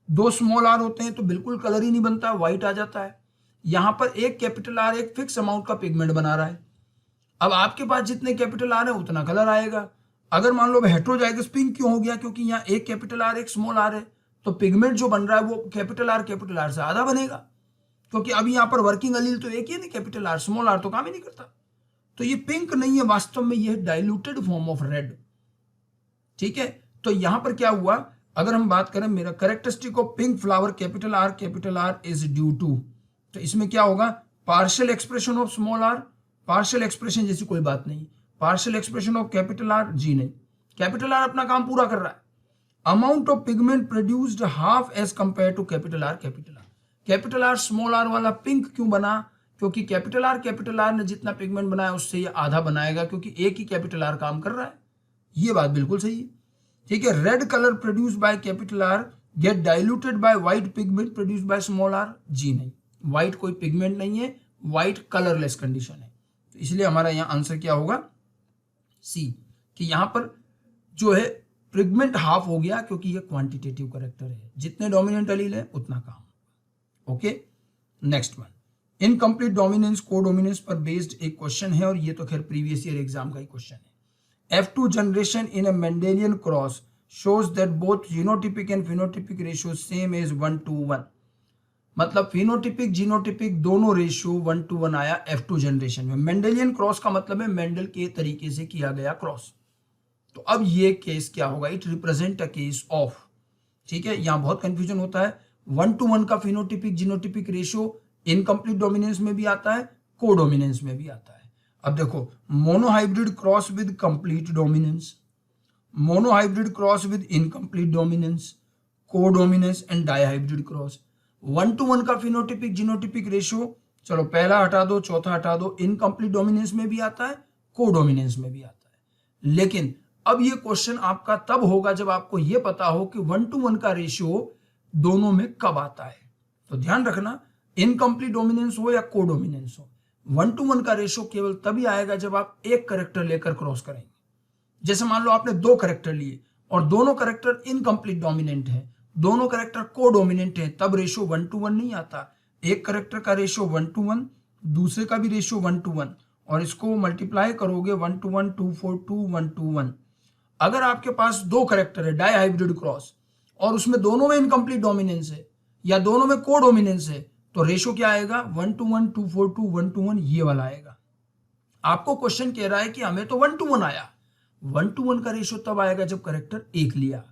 दो स्मॉल आर होते हैं तो बिल्कुल कलर ही नहीं बनता, व्हाइट आ जाता है। यहां पर एक कैपिटल आर एक फिक्स अमाउंट का पिगमेंट बना रहा है। अब आपके पास जितने कैपिटल आर है उतना कलर आएगा। अगर मान लो हेट्रोजाइगस पिंक क्यों हो गया, क्योंकि यहाँ एक कैपिटल आर एक स्मॉल आर है, तो पिगमेंट जो बन रहा है वो कैपिटल आर से आधा बनेगा, क्योंकि अभी यहाँ पर वर्किंग अलील तो एक ही नहीं, कैपिटल आर, स्मॉल आर तो काम ही नहीं करता। तो ये पिंक नहीं है, वास्तव में ये डाइल्यूटेड फॉर्म ऑफ रेड। ठीक है, तो यहां पर क्या हुआ, अगर हम बात करें मेरा characteristic of pink flower capital R is due to, तो इसमें क्या होगा, partial expression of small R, partial expression जैसी कोई बात नहीं, partial expression of capital R जी नहीं, कैपिटल आर अपना काम पूरा कर रहा है। Amount of pigment produced half as compare to capital R. Capital R small R वाला पिंक क्यों बना, क्योंकि कैपिटल आर ने जितना पिगमेंट बनाया उससे ये आधा बनाएगा, क्योंकि एक ही कैपिटल आर काम कर रहा है। ये बात बिल्कुल सही है। ठीक है, red colour produce by capital R get diluted by white pigment produce by small R जी नहीं, व्हाइट कोई पिगमेंट नहीं है, व्हाइट कलरलेस कंडीशन है। तो इसलिए हमारा यहाँ आंसर क्या होगा, सी, कि यहां पर जो है पिगमेंट हाफ हो गया, क्योंकि ये क्वांटिटेटिव कैरेक्टर है, जितने डोमिनेंट एलील है उतना काम। Okay, next one, incomplete dominance को डोमिनेंस पर बेस्ड एक क्वेश्चन है, और ये तो खैर प्रीवियस ईयर एग्जाम का ही क्वेश्चन है। F2 generation in a Mendelian cross shows that both genotypic and phenotypic ratios same as 1:1। मतलब फिनोटिपिक जीनोटिपिक दोनों रेशियो 1:1 आया F2 जनरेशन में। मेंडेलियन क्रॉस का मतलब है मेंडल के तरीके से किया गया क्रॉस। तो अब ये केस क्या होगा, it represent a case of, ठीक है, यहां बहुत कंफ्यूजन होता है। 1:1 का phenotypic genotypic ratio incomplete dominance में भी आता है, कोडोमिनेंस में भी आता है। अब देखो, monohybrid cross with complete dominance, monohybrid cross with incomplete dominance, codominance and dihybrid cross. 1:1 का फिनोटिपिक जीनोटिपिक रेशियो, चलो पहला हटा दो, चौथा हटा दो, इनकम्प्लीट डोमिनेंस में भी आता है, कोडोमिनेंस में भी आता है। लेकिन अब ये क्वेश्चन आपका तब होगा जब आपको ये पता हो कि 1:1 का रेशियो दोनों में कब आता है। तो ध्यान रखना, इनकम्प्लीट डोमिनेंस हो या कोडोमिनेंस हो, 1:1 का रेशियो केवल तभी आएगा जब आप एक करेक्टर लेकर क्रॉस करेंगे। जैसे मान लो आपने दो करेक्टर लिए और दोनों करेक्टर इनकम्प्लीट डोमिनेंट है, दोनों करेक्टर कोडोमिनेंट है, तब रेशियो 1:1 नहीं आता। एक करेक्टर का रेशियो 1:1, दूसरे का भी रेशियो 1:1, और इसको मल्टीप्लाई करोगे 1:1, 2:4, 1:1। अगर आपके पास दो करेक्टर है डाइहाइब्रिड क्रॉस और उसमें दोनों में इनकम्प्लीट डोमिनेंस है या दोनों में कोडोमिनेंस है, तो रेशियो क्या आएगा, 1:1, 2:4, 1:1, ये वाला आएगा। आपको क्वेश्चन कह रहा है कि हमें तो 1:1 आया, 1:1 का रेशियो तब आएगा जब करेक्टर एक लिया।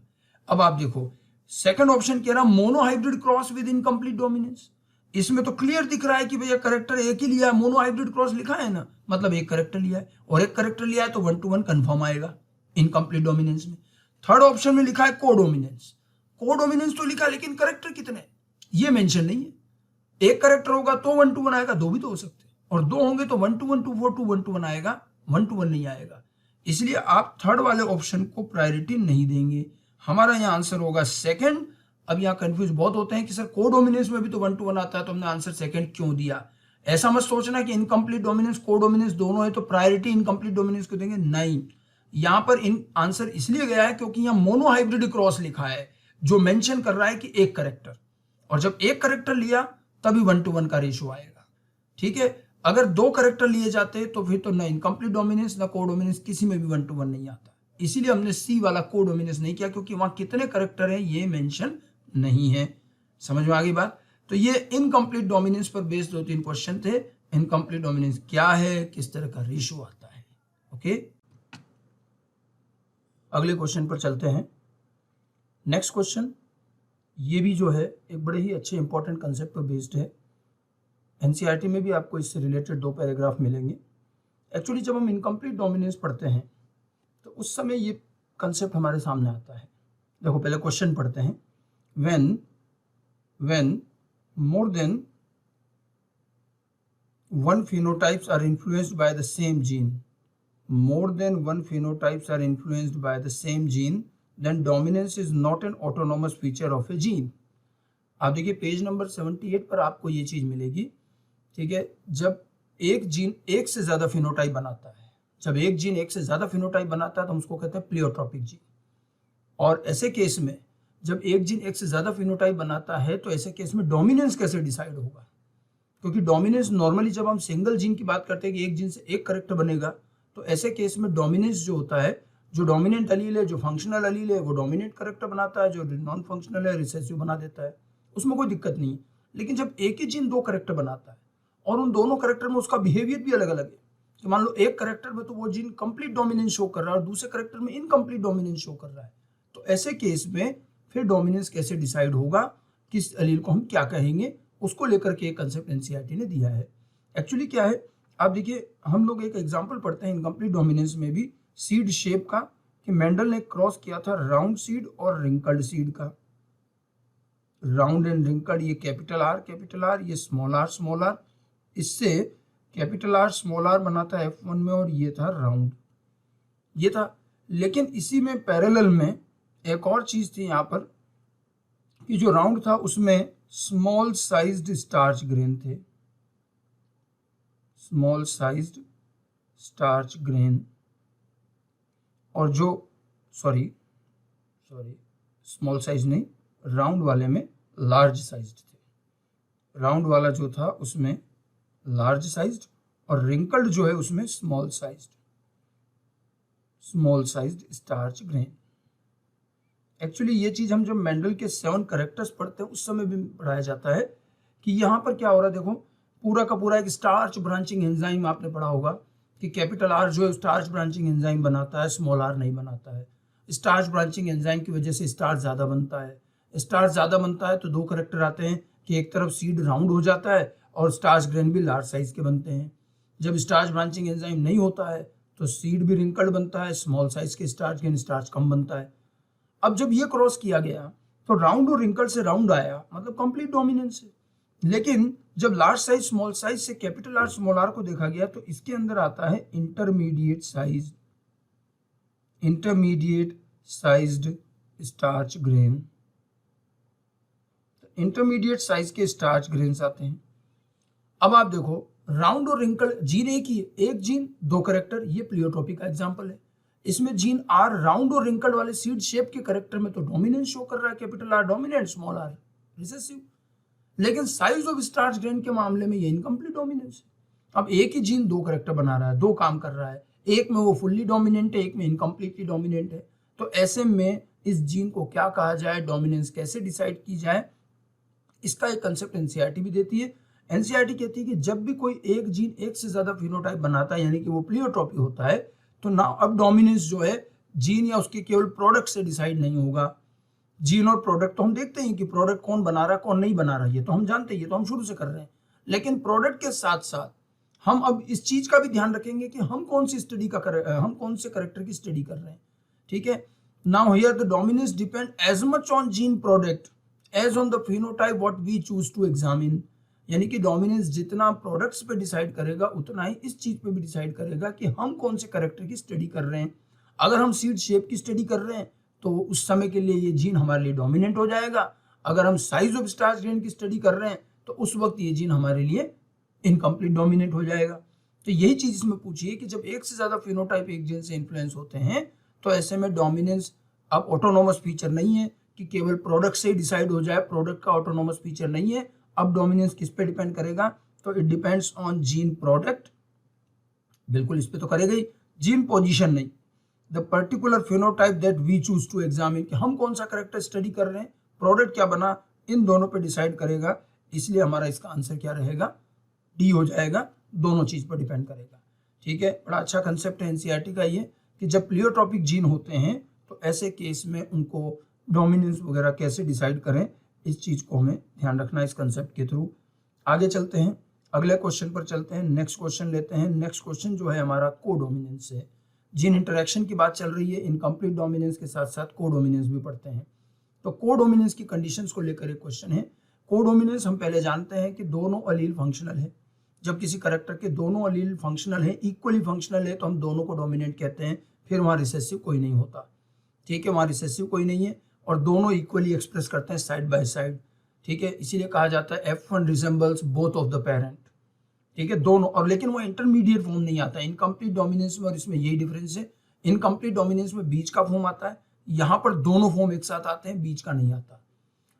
अब आप देखो, सेकंड ऑप्शन कह रहा monohybrid cross with incomplete dominance, इसमें तो क्लियर दिख रहा है कि भैया करेक्टर एक ही लिया है, मोनोहाइब्रिड क्रॉस लिखा है ना, मतलब एक करेक्टर लिया है, और एक करेक्टर लिया है तो 1:1 कंफर्म आएगा इनकम्प्लीट डोमिनेंस में। थर्ड ऑप्शन में लिखा है कोडोमिनेंस, कोडोमिनेंस तो लिखा है लेकिन करेक्टर कितने ये मेंशन नहीं है। एक करेक्टर होगा तो 1:1 आएगा, दो भी तो हो सकते हैं, और दो होंगे तो 1:1, 2:4, 1:1 आएगा, 1:1 नहीं आएगा। इसलिए आप थर्ड वाले ऑप्शन को प्रायोरिटी नहीं देंगे। हमारा यहाँ आंसर होगा सेकंड। अब यहाँ कंफ्यूज बहुत होते हैं कि सर कोडोमिनेंस में भी तो 1:1 आता है, तो हमने आंसर सेकंड क्यों दिया। ऐसा मत सोचना कि इनकम्प्लीट डोमिनेंस कोडोमिनेंस दोनों है तो प्रायोरिटी इनकम्प्लीट डोमिनेंस को देंगे, नहीं। यहाँ पर आंसर इसलिए गया है क्योंकि यहाँ मोनोहाइब्रिड क्रॉस लिखा है जो मेंशन कर रहा है कि एक करेक्टर, और जब एक करेक्टर लिया तभी 1:1 का रेशियो आएगा। ठीक है, अगर दो करेक्टर लिए जाते तो फिर तो ना इनकम्प्लीट डोमिनेंस ना कोडोमिनेंस, किसी में भी 1:1 नहीं आता। इसीलिए हमने सी वाला कोडोमिनेंस नहीं किया, क्योंकि वहां कितने करेक्टर हैं ये मेंशन नहीं है। समझ में आ गई बात। तो ये इनकम्प्लीट डोमिनेंस पर बेस्ड 2-3 क्वेश्चन थे। इनकम्प्लीट डोमिनेंस क्या है, किस तरह का रेशियो आता है। ओके, अगले क्वेश्चन पर चलते हैं। नेक्स्ट क्वेश्चन, ये भी जो है एक बड़े ही अच्छे इंपॉर्टेंट कंसेप्ट पर बेस्ड है। एनसीईआरटी में भी आपको इससे रिलेटेड 2 पैराग्राफ मिलेंगे। एक्चुअली जब हम इनकम्प्लीट डोमिनेंस पढ़ते हैं तो उस समय ये कंसेप्ट हमारे सामने आता है। देखो पहले क्वेश्चन पढ़ते हैं। when more than one phenotypes are influenced by the same gene, more than one phenotypes are influenced by the same gene, then dominance is not an autonomous feature of a gene. आप देखिए पेज नंबर 78 पर आपको ये चीज मिलेगी, ठीक है। जब एक जीन एक से ज्यादा फिनोटाइप बनाता है, जब एक जीन एक से ज्यादा फिनोटाइप बनाता है तो हम उसको कहते हैं प्लियोट्रॉपिक जीन। और ऐसे केस में जब एक जीन एक से ज्यादा फिनोटाइप बनाता है तो ऐसे केस में डोमिनेंस कैसे डिसाइड होगा, क्योंकि डोमिनेंस नॉर्मली जब हम सिंगल जीन की बात करते हैं कि एक जीन से एक करेक्टर बनेगा, तो ऐसे केस में डोमिनेंस जो होता है, जो डोमिनेंट अलील है, जो फंक्शनल अलील है, वो डोमिनेंट करेक्टर बनाता है, जो नॉन फंक्शनल है रिसेसिव बना देता है, उसमें कोई दिक्कत नहीं है। लेकिन जब एक ही जीन दो करेक्टर बनाता है और उन दोनों करेक्टर में उसका बिहेवियर भी अलग अलग है, कि मान लो एक करेक्टर में तो वो जीन कंप्लीट डोमिनेंस शो कर रहा है और दूसरे करेक्टर में इनकम्प्लीट डोमिनेंस शो कर रहा है, तो ऐसे केस में फिर डोमिनेंस कैसे डिसाइड होगा, किस अलील को हम क्या कहेंगे, उसको लेकर के एक कंसेप्ट एनसीईआरटी ने दिया है। एक्चुअली क्या है, आप देखिए हम लोग एक एग्जांपल पढ़ते हैं इनकम्प्लीट डोमिनेंस में भी सीड शेप का, कि मेंडल ने क्रॉस किया था राउंड सीड और रिंकल्ड सीड का। राउंड एंड रिंकल्ड, ये कैपिटल आर, ये स्मॉल आर, इससे कैपिटल आर स्मॉल आर बना था F1 में, और ये था राउंड, ये था। लेकिन इसी में पैरेलल में एक और चीज थी यहाँ पर, कि जो राउंड था उसमें स्मॉल साइज्ड स्टार्च ग्रेन थे, स्मॉल साइज्ड स्टार्च ग्रेन, और जो सॉरी स्मॉल साइज नहीं, राउंड वाले में लार्ज साइज्ड थे। राउंड वाला जो था उसमें लार्ज साइज्ड, और रिंकल्ड जो है उसमें small sized starch grain. Actually ये चीज हम जब मेंडल के 7 कैरेक्टर्स पढ़ते हैं उस समय भी पढ़ाया जाता है, कि यहाँ पर क्या हो रहा है। देखो पूरा का पूरा एक स्टार्च ब्रांचिंग एंजाइम आपने पढ़ा होगा, कि कैपिटल आर जो है स्टार्च ब्रांचिंग एंजाइम बनाता है, स्मॉल आर नहीं बनाता है। स्टार्च ब्रांचिंग एंजाइम की वजह से स्टार्च ज्यादा बनता है। स्टार्च ज्यादा बनता है तो दो कैरेक्टर आते हैं, कि एक तरफ सीड राउंड हो जाता है और स्टार्च ग्रेन भी लार्ज साइज के बनते हैं। जब स्टार्च ब्रांचिंग एंजाइम नहीं होता है तो सीड भी रिंकल्ड बनता है, स्मॉल साइज के स्टार्च ग्रेन स्टार्च कम बनता है। अब जब ये क्रॉस किया गया तो राउंड और रिंकल्ड से राउंड आया, मतलब कंप्लीट डोमिनेंस है। लेकिन जब लार्ज साइज स्मॉल साइज से कैपिटल आर स्मॉल आर को देखा गया तो इसके अंदर आता है intermediate sized starch grain. Intermediate size के स्टार्च ग्रेन्स आते हैं। अब आप देखो राउंड और रिंकल्ड जीन एक ही है, एक जीन दो करेक्टर, ये प्लियोट्रोपी का एग्जांपल है। इसमें जीन आर राउंड और रिंकल्ड वाले सीड शेप के करेक्टर में तो डोमिनेंस शो कर रहा है, capital R dominant, small R recessive. लेकिन साइज ऑफ स्टार्च ग्रेन के मामले में ये इनकम्प्लीट डोमिनेंस है। अब एक ही जीन दो करेक्टर बना रहा है, दो काम कर रहा है, एक में वो फुल्ली डोमिनेंट है, एक में इनकम्प्लीटली डोमिनेंट है। तो ऐसे में इस जीन को क्या कहा जाए, डोमिनेंस कैसे डिसाइड की जाए, इसका एक कंसेप्ट एनसीईआरटी भी देती है। एनसीईआरटी कहती है कि जब भी कोई एक जीन एक से ज्यादा फिनोटाइप बनाता है, यानी कि वो प्लियोट्रोपी होता है, तो ना अब डोमिनेंस जो है जीन या उसके केवल प्रोडक्ट से डिसाइड नहीं होगा। जीन और प्रोडक्ट तो हम देखते हैं कि प्रोडक्ट कौन बना रहा है कौन नहीं बना रहा है, ये तो हम जानते हैं, ये तो हम शुरू से कर रहे हैं। लेकिन प्रोडक्ट के साथ साथ हम अब इस चीज का भी ध्यान रखेंगे कि हम कौन सी स्टडी का हम कौन से करेक्टर की स्टडी कर रहे हैं, ठीक है। Now here the dominance depend as much on gene product as on the phenotype what we choose to examine. यानी कि डोमिनेंस जितना प्रोडक्ट्स पे डिसाइड करेगा उतना ही इस चीज पे भी डिसाइड करेगा कि हम कौन से करेक्टर की स्टडी कर रहे हैं। अगर हम सीड शेप की स्टडी कर रहे हैं तो उस समय के लिए ये जीन हमारे लिए डोमिनेंट हो जाएगा। अगर हम साइज ऑफ स्टार्च ग्रेन की स्टडी कर रहे हैं तो उस वक्त ये जीन हमारे लिए इनकम्प्लीट डोमिनेंट हो जाएगा। तो यही चीज इसमें पूछी है कि जब एक से ज्यादा फिनोटाइप एक जीन से इन्फ्लुएंस होते हैं तो ऐसे में डोमिनेंस अब ऑटोनोमस फीचर नहीं है कि केवल प्रोडक्ट से ही डिसाइड हो जाए, प्रोडक्ट का ऑटोनोमस फीचर नहीं है। अब डोमिनेंस किस पे डिपेंड करेगा, तो it depends on gene product, बिल्कुल इस पे तो करेगा ही, जीन पोजीशन नहीं। The particular phenotype that we choose to examine, कि हम कौन सा करेक्टर स्टडी कर रहे हैं, प्रोडक्ट क्या बना, इन दोनों पे डिसाइड करेगा। इसलिए हमारा इसका आंसर क्या रहेगा, डी हो जाएगा, दोनों चीज पर डिपेंड करेगा। ठीक है, बड़ा अच्छा कंसेप्ट है एनसीईआरटी का ये, कि जब प्लियोट्रोपिक जीन होते हैं तो ऐसे केस में उनको डोमिनेंस वगैरह कैसे डिसाइड करें, इस चीज को हमें ध्यान रखना है इस कंसेप्ट के थ्रू। आगे चलते हैं, अगले क्वेश्चन पर चलते हैं, नेक्स्ट क्वेश्चन लेते हैं। नेक्स्ट क्वेश्चन जो है हमारा कोडोमिनेंस है। जीन इंटरेक्शन की बात चल रही है, इनकम्प्लीट डोमिनेंस के साथ साथ कोडोमिनेंस भी पढ़ते हैं। तो कोडोमिनेंस की कंडीशंस को लेकर एक क्वेश्चन है। कोडोमिनेंस हम पहले जानते हैं कि दोनों अलील फंक्शनल है, जब किसी करेक्टर के दोनों अलील फंक्शनल है, इक्वली फंक्शनल है, तो हम दोनों को डोमिनेंट कहते हैं, फिर वहाँ रिसेसिव कोई नहीं होता। ठीक है, वहाँ रिसेसिव कोई नहीं है और दोनों इक्वली एक्सप्रेस करते हैं साइड बाय साइड। ठीक है, इसीलिए कहा जाता है F1 resembles both of the parent. ठीक है, दोनों, और लेकिन वो इंटरमीडिएट फॉर्म नहीं आता। इनकम्प्लीट डोमिनेंस में और इसमें यही डिफरेंस है, इनकम्प्लीट डोमिनेंस में बीच का फॉर्म आता है, यहाँ पर दोनों फॉर्म एक साथ आते हैं, बीच का नहीं आता।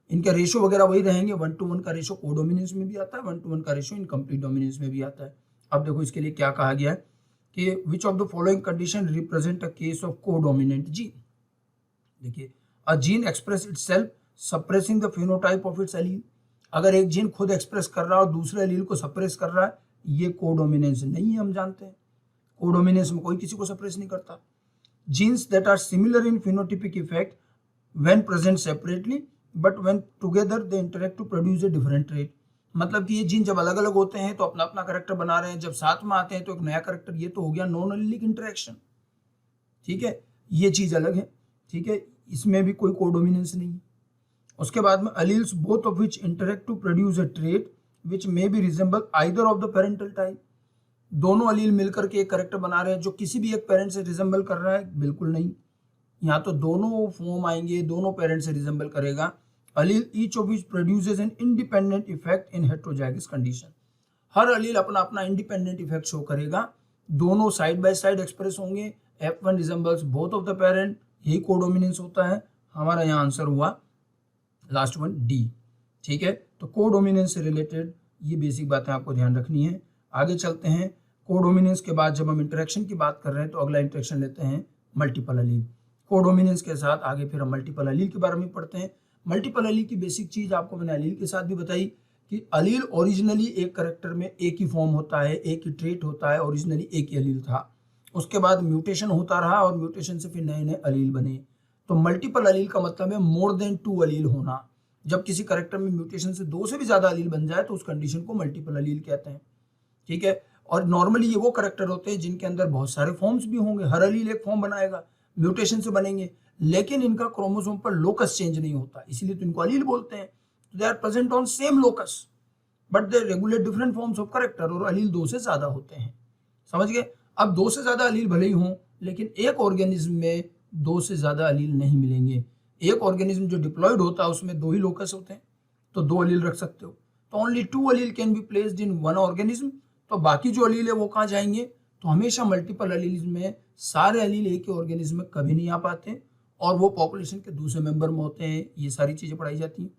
इनके रेशो वगैरह वही रहेंगे, 1:1 का रेशो कोडोमिनेंस में भी आता है, 1:1 का रेशो इनकम्प्लीट डोमिनेंस में भी आता है। अब देखो इसके लिए क्या कहा गया है कि which of the following condition represent a case of codominant gene. देखिए, a gene express itself suppressing the phenotype of its allele. अगर एक जीन खुद एक्सप्रेस कर रहा है और दूसरे एलील को सप्रेस कर रहा है, ये कोडोमिनेंस नहीं है, हम जानते हैं। कोडोमिनेंस में कोई किसी को सप्रेस नहीं करता। Genes that are similar in phenotypic effect when present separately but when together they interact to produce a different trait. मतलब कि ये जीन जब अलग अलग होते हैं तो अपना अपना कैरेक्टर बना रहे हैं, जब साथ में आते हैं तो एक नया कैरेक्टर। ये तो हो गया नॉन एलीलिक इंटरेक्शन। ठीक है, ये चीज अलग है। ठीक है, इसमें भी कोई कोडोमिनेंस नहीं है। उसके बाद में alleles both of which interact to produce a trait which may be resemble either of the parental type. दोनों अलील मिलकर के एक कैरेक्टर बना रहे हैं जो किसी भी एक पेरेंट से रिजेंबल कर रहा है, बिल्कुल नहीं। यहाँ तो दोनों फॉर्म आएंगे, दोनों पेरेंट से रिजेंबल करेगा। Allele each of which produces an independent effect in heterozygous condition. हर अलील अपना अपना इंडिपेंडेंट इफेक्ट शो करेगा, दोनों साइड बाय साइड एक्सप्रेस होंगे। F1 resembles both of the parent, यही कोडोमिनेंस होता है। हमारा यहाँ आंसर हुआ लास्ट वन डी। ठीक है, तो कोडोमिनेंस से रिलेटेड ये बेसिक बातें आपको ध्यान रखनी है। आगे चलते हैं। कोडोमिनेंस के बाद जब हम इंटरेक्शन की बात कर रहे हैं तो अगला इंटरेक्शन लेते हैं मल्टीपल अलील। कोडोमिनेंस के साथ आगे फिर हम मल्टीपल अलील के बारे में पढ़ते हैं। मल्टीपल अलील की बेसिक चीज आपको मैंने अलील के साथ भी बताई कि अलील ओरिजिनली एक कैरेक्टर में एक ही फॉर्म होता है, एक ही ट्रेट होता है, ओरिजिनली एक ही अलील था। उसके बाद म्यूटेशन होता रहा और म्यूटेशन से फिर नए नए अलील बने। तो मल्टीपल अलील का मतलब है मोर देन 2 अलील होना। जब किसी कैरेक्टर में म्यूटेशन से 2 से भी ज्यादा अलील बन जाए तो उस कंडीशन को मल्टीपल अलील कहते हैं। ठीक है, और नॉर्मली ये वो कैरेक्टर होते हैं जिनके अंदर बहुत सारे फॉर्म्स भी होंगे। हर अलील एक फॉर्म बनाएगा, म्यूटेशन से बनेंगे, लेकिन इनका क्रोमोसोम पर लोकस चेंज नहीं होता, इसलिए तो इनको अलील बोलते हैं। They are present on same locus but they regulate different forms of character, और अलील 2 से ज्यादा होते हैं। समझ गए? अब 2 से ज्यादा अलील भले ही हों, लेकिन एक ऑर्गेनिज्म में 2 से ज्यादा अलील नहीं मिलेंगे। एक ऑर्गेनिज्म जो डिप्लॉयड होता है उसमें 2 ही लोकस होते हैं, तो 2 अलील रख सकते हो। तो only 2 allele can be placed in one organism. तो बाकी जो अलील है वो कहाँ जाएंगे? तो हमेशा मल्टीपल अलील में सारे अलील एक ही ऑर्गेनिज्म में कभी नहीं आ पाते और वो पॉपुलेशन के दूसरे मेंबर में होते हैं। ये सारी चीजें पढ़ाई जाती हैं।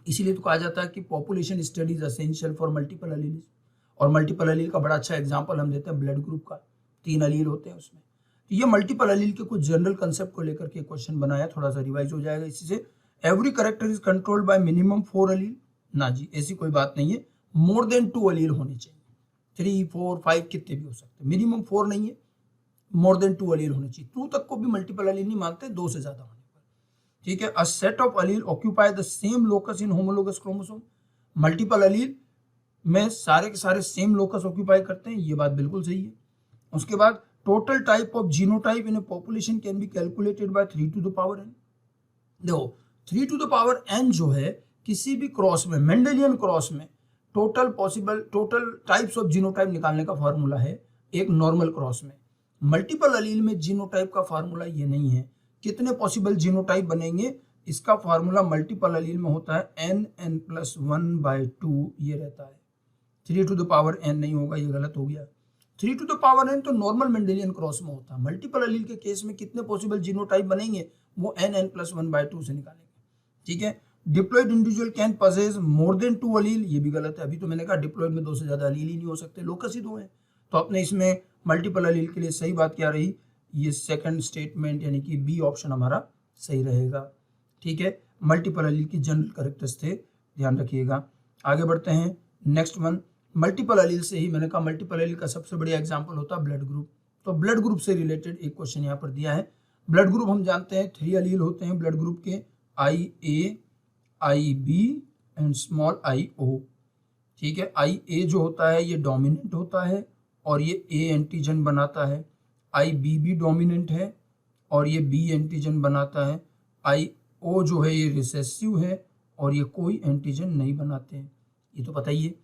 इसीलिए तो कहा जाता है कि population study is essential for multiple allele. और मल्टीपल अलील का बड़ा अच्छा एग्जांपल हम देते हैं ब्लड ग्रुप का, 3 अलील होते हैं उसमें। तो ये मल्टीपल अलील के कुछ जनरल कंसेप्ट को लेकर के क्वेश्चन बनाया, थोड़ा सा रिवाइज हो जाएगा इसी से। Every character is controlled bye minimum 4 अलील। ना जी, ऐसी कोई बात नहीं है, मोर देन 2 अलील होने चाहिए। 3, 4, 5 कितने भी हो सकते हैं, मिनिमम 4 नहीं है, मोर देन 2 अलील होने चाहिए। 2 तक को भी मल्टीपल अलील नहीं मानते, 2 से ज्यादा होने पर। ठीक है, a set of allele occupy the same locus in homologous chromosome. Multiple allele में सारे के सारे सेम लोकस ऑक्यूपाई करते हैं, ये बात बिल्कुल सही है। उसके बाद total type of genotype in A population can be calculated by 3 to the power n। देखो 3 to the power n जो है किसी भी क्रॉस में, मेंडेलियन क्रॉस में टोटल टाइप्स ऑफ जीनोटाइप निकालने का फार्मूला है एक नॉर्मल क्रॉस में। मल्टीपल अलील में जीनोटाइप का फार्मूला ये नहीं है। कितने पॉसिबल जीनोटाइप बनेंगे इसका फार्मूला मल्टीपल अलील में होता है n(n+1/2) ये रहता है। 3 to the power n नहीं होगा, ये गलत हो गया। 3 to the power n तो नॉर्मल मेंडेलियन क्रॉस में होता है। मल्टीपल अलील के केस में कितने पॉसिबल जीनोटाइप बनेंगे वो n(n+1/2) से निकालेंगे। ठीक है, diploid individual can possess more than 2 allele, ये भी गलत है। अभी तो मैंने कहा डिप्लॉयड में 2 से ज्यादा अलील ही नहीं हो सकते, लोकस ही 2 है। तो अपने इसमें मल्टीपल अलील के लिए सही बात क्या रही? ये सेकंड स्टेटमेंट यानी कि बी ऑप्शन हमारा सही रहेगा। ठीक है, मल्टीपल अलील की जनरल कैरेक्टर्स थे, ध्यान रखिएगा। आगे बढ़ते हैं। नेक्स्ट वन, मल्टीपल अलील से ही मैंने कहा मल्टीपल अलील का सबसे बढ़िया एग्जांपल होता है ब्लड ग्रुप। तो ब्लड ग्रुप से रिलेटेड एक क्वेश्चन यहाँ पर दिया है। ब्लड ग्रुप हम जानते हैं 3 अलील होते हैं ब्लड ग्रुप के, IA, IB and small IO। ठीक है, IA जो होता है ये डोमिनेंट होता है और ये A एंटीजन बनाता है। IB भी डोमिनेंट है और ये B एंटीजन बनाता है। IO जो है ये रिसेसिव है और ये कोई एंटीजन नहीं बनाते हैं, ये तो पता ही है।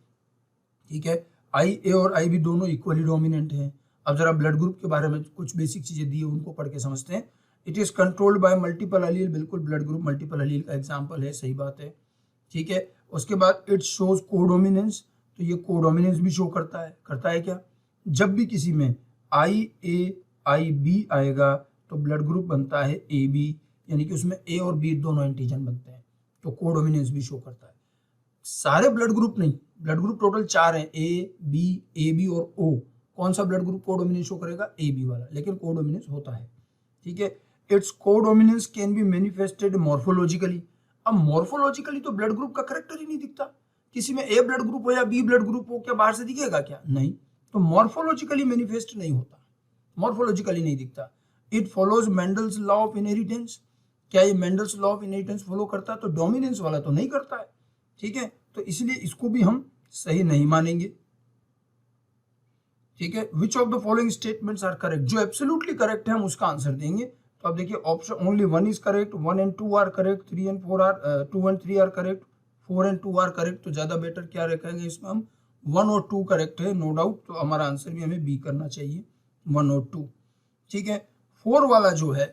ठीक है, आई ए और आई बी दोनों इक्वली डोमिनेंट हैं। अब जरा ब्लड ग्रुप के बारे में कुछ बेसिक चीजें दी है उनको पढ़ के समझते हैं। It is controlled by multiple allele, बिल्कुल ब्लड ग्रुप मल्टीपल अलील का एग्जाम्पल है, सही बात है, ठीक है। उसके बाद इट शोज कोडोमिनेंस, तो ये कोडोमिनेंस भी शो करता है क्या? जब भी किसी में आई ए आई बी आएगा तो ब्लड ग्रुप बनता है ए बी, यानी कि उसमें ए और बी दोनों एंटीजन बनते हैं, तो कोडोमिनेंस भी शो करता है। सारे ब्लड ग्रुप नहीं, ब्लड ग्रुप टोटल 4 हैं, ए बी और ओ। कौन सा ब्लड ग्रुप कोडोमिनेंस शो करेगा? ए बी वाला, लेकिन कोडोमिनेंस होता है, ठीक है। It's codominance can be manifested morphologically. अब मॉर्फोलॉजिकली तो ब्लड ग्रुप का करेक्टर ही नहीं दिखता, किसी में ए ब्लड ग्रुप हो या बी ब्लड ग्रुप हो, क्या बाहर से दिखेगा क्या? नहीं, तो मॉर्फोलॉजिकली मैनिफेस्ट नहीं होता, मॉर्फोलॉजिकली नहीं दिखता। It follows Mendel's law of inheritance, क्या ये Mendel's law of inheritance follow करता है? तो डोमिनेंस वाला तो नहीं करता है, ठीक है, तो इसलिए इसको भी हम सही नहीं मानेंगे, ठीक है। Which of the following statements are correct, जो एब्सोल्युटली करेक्ट है हम उसका आंसर देंगे। तो अब देखिए option only 1 is correct, 1 and 2 are correct, 3 and 4 are 2 and 3 are correct, 4 and 2 are correct. तो ज्यादा बेटर क्या रखेंगे इसमें हम? 1 और 2 करेक्ट है, नो डाउट, तो हमारा आंसर भी हमें बी करना चाहिए, 1 और 2, ठीक है। 4 वाला जो है,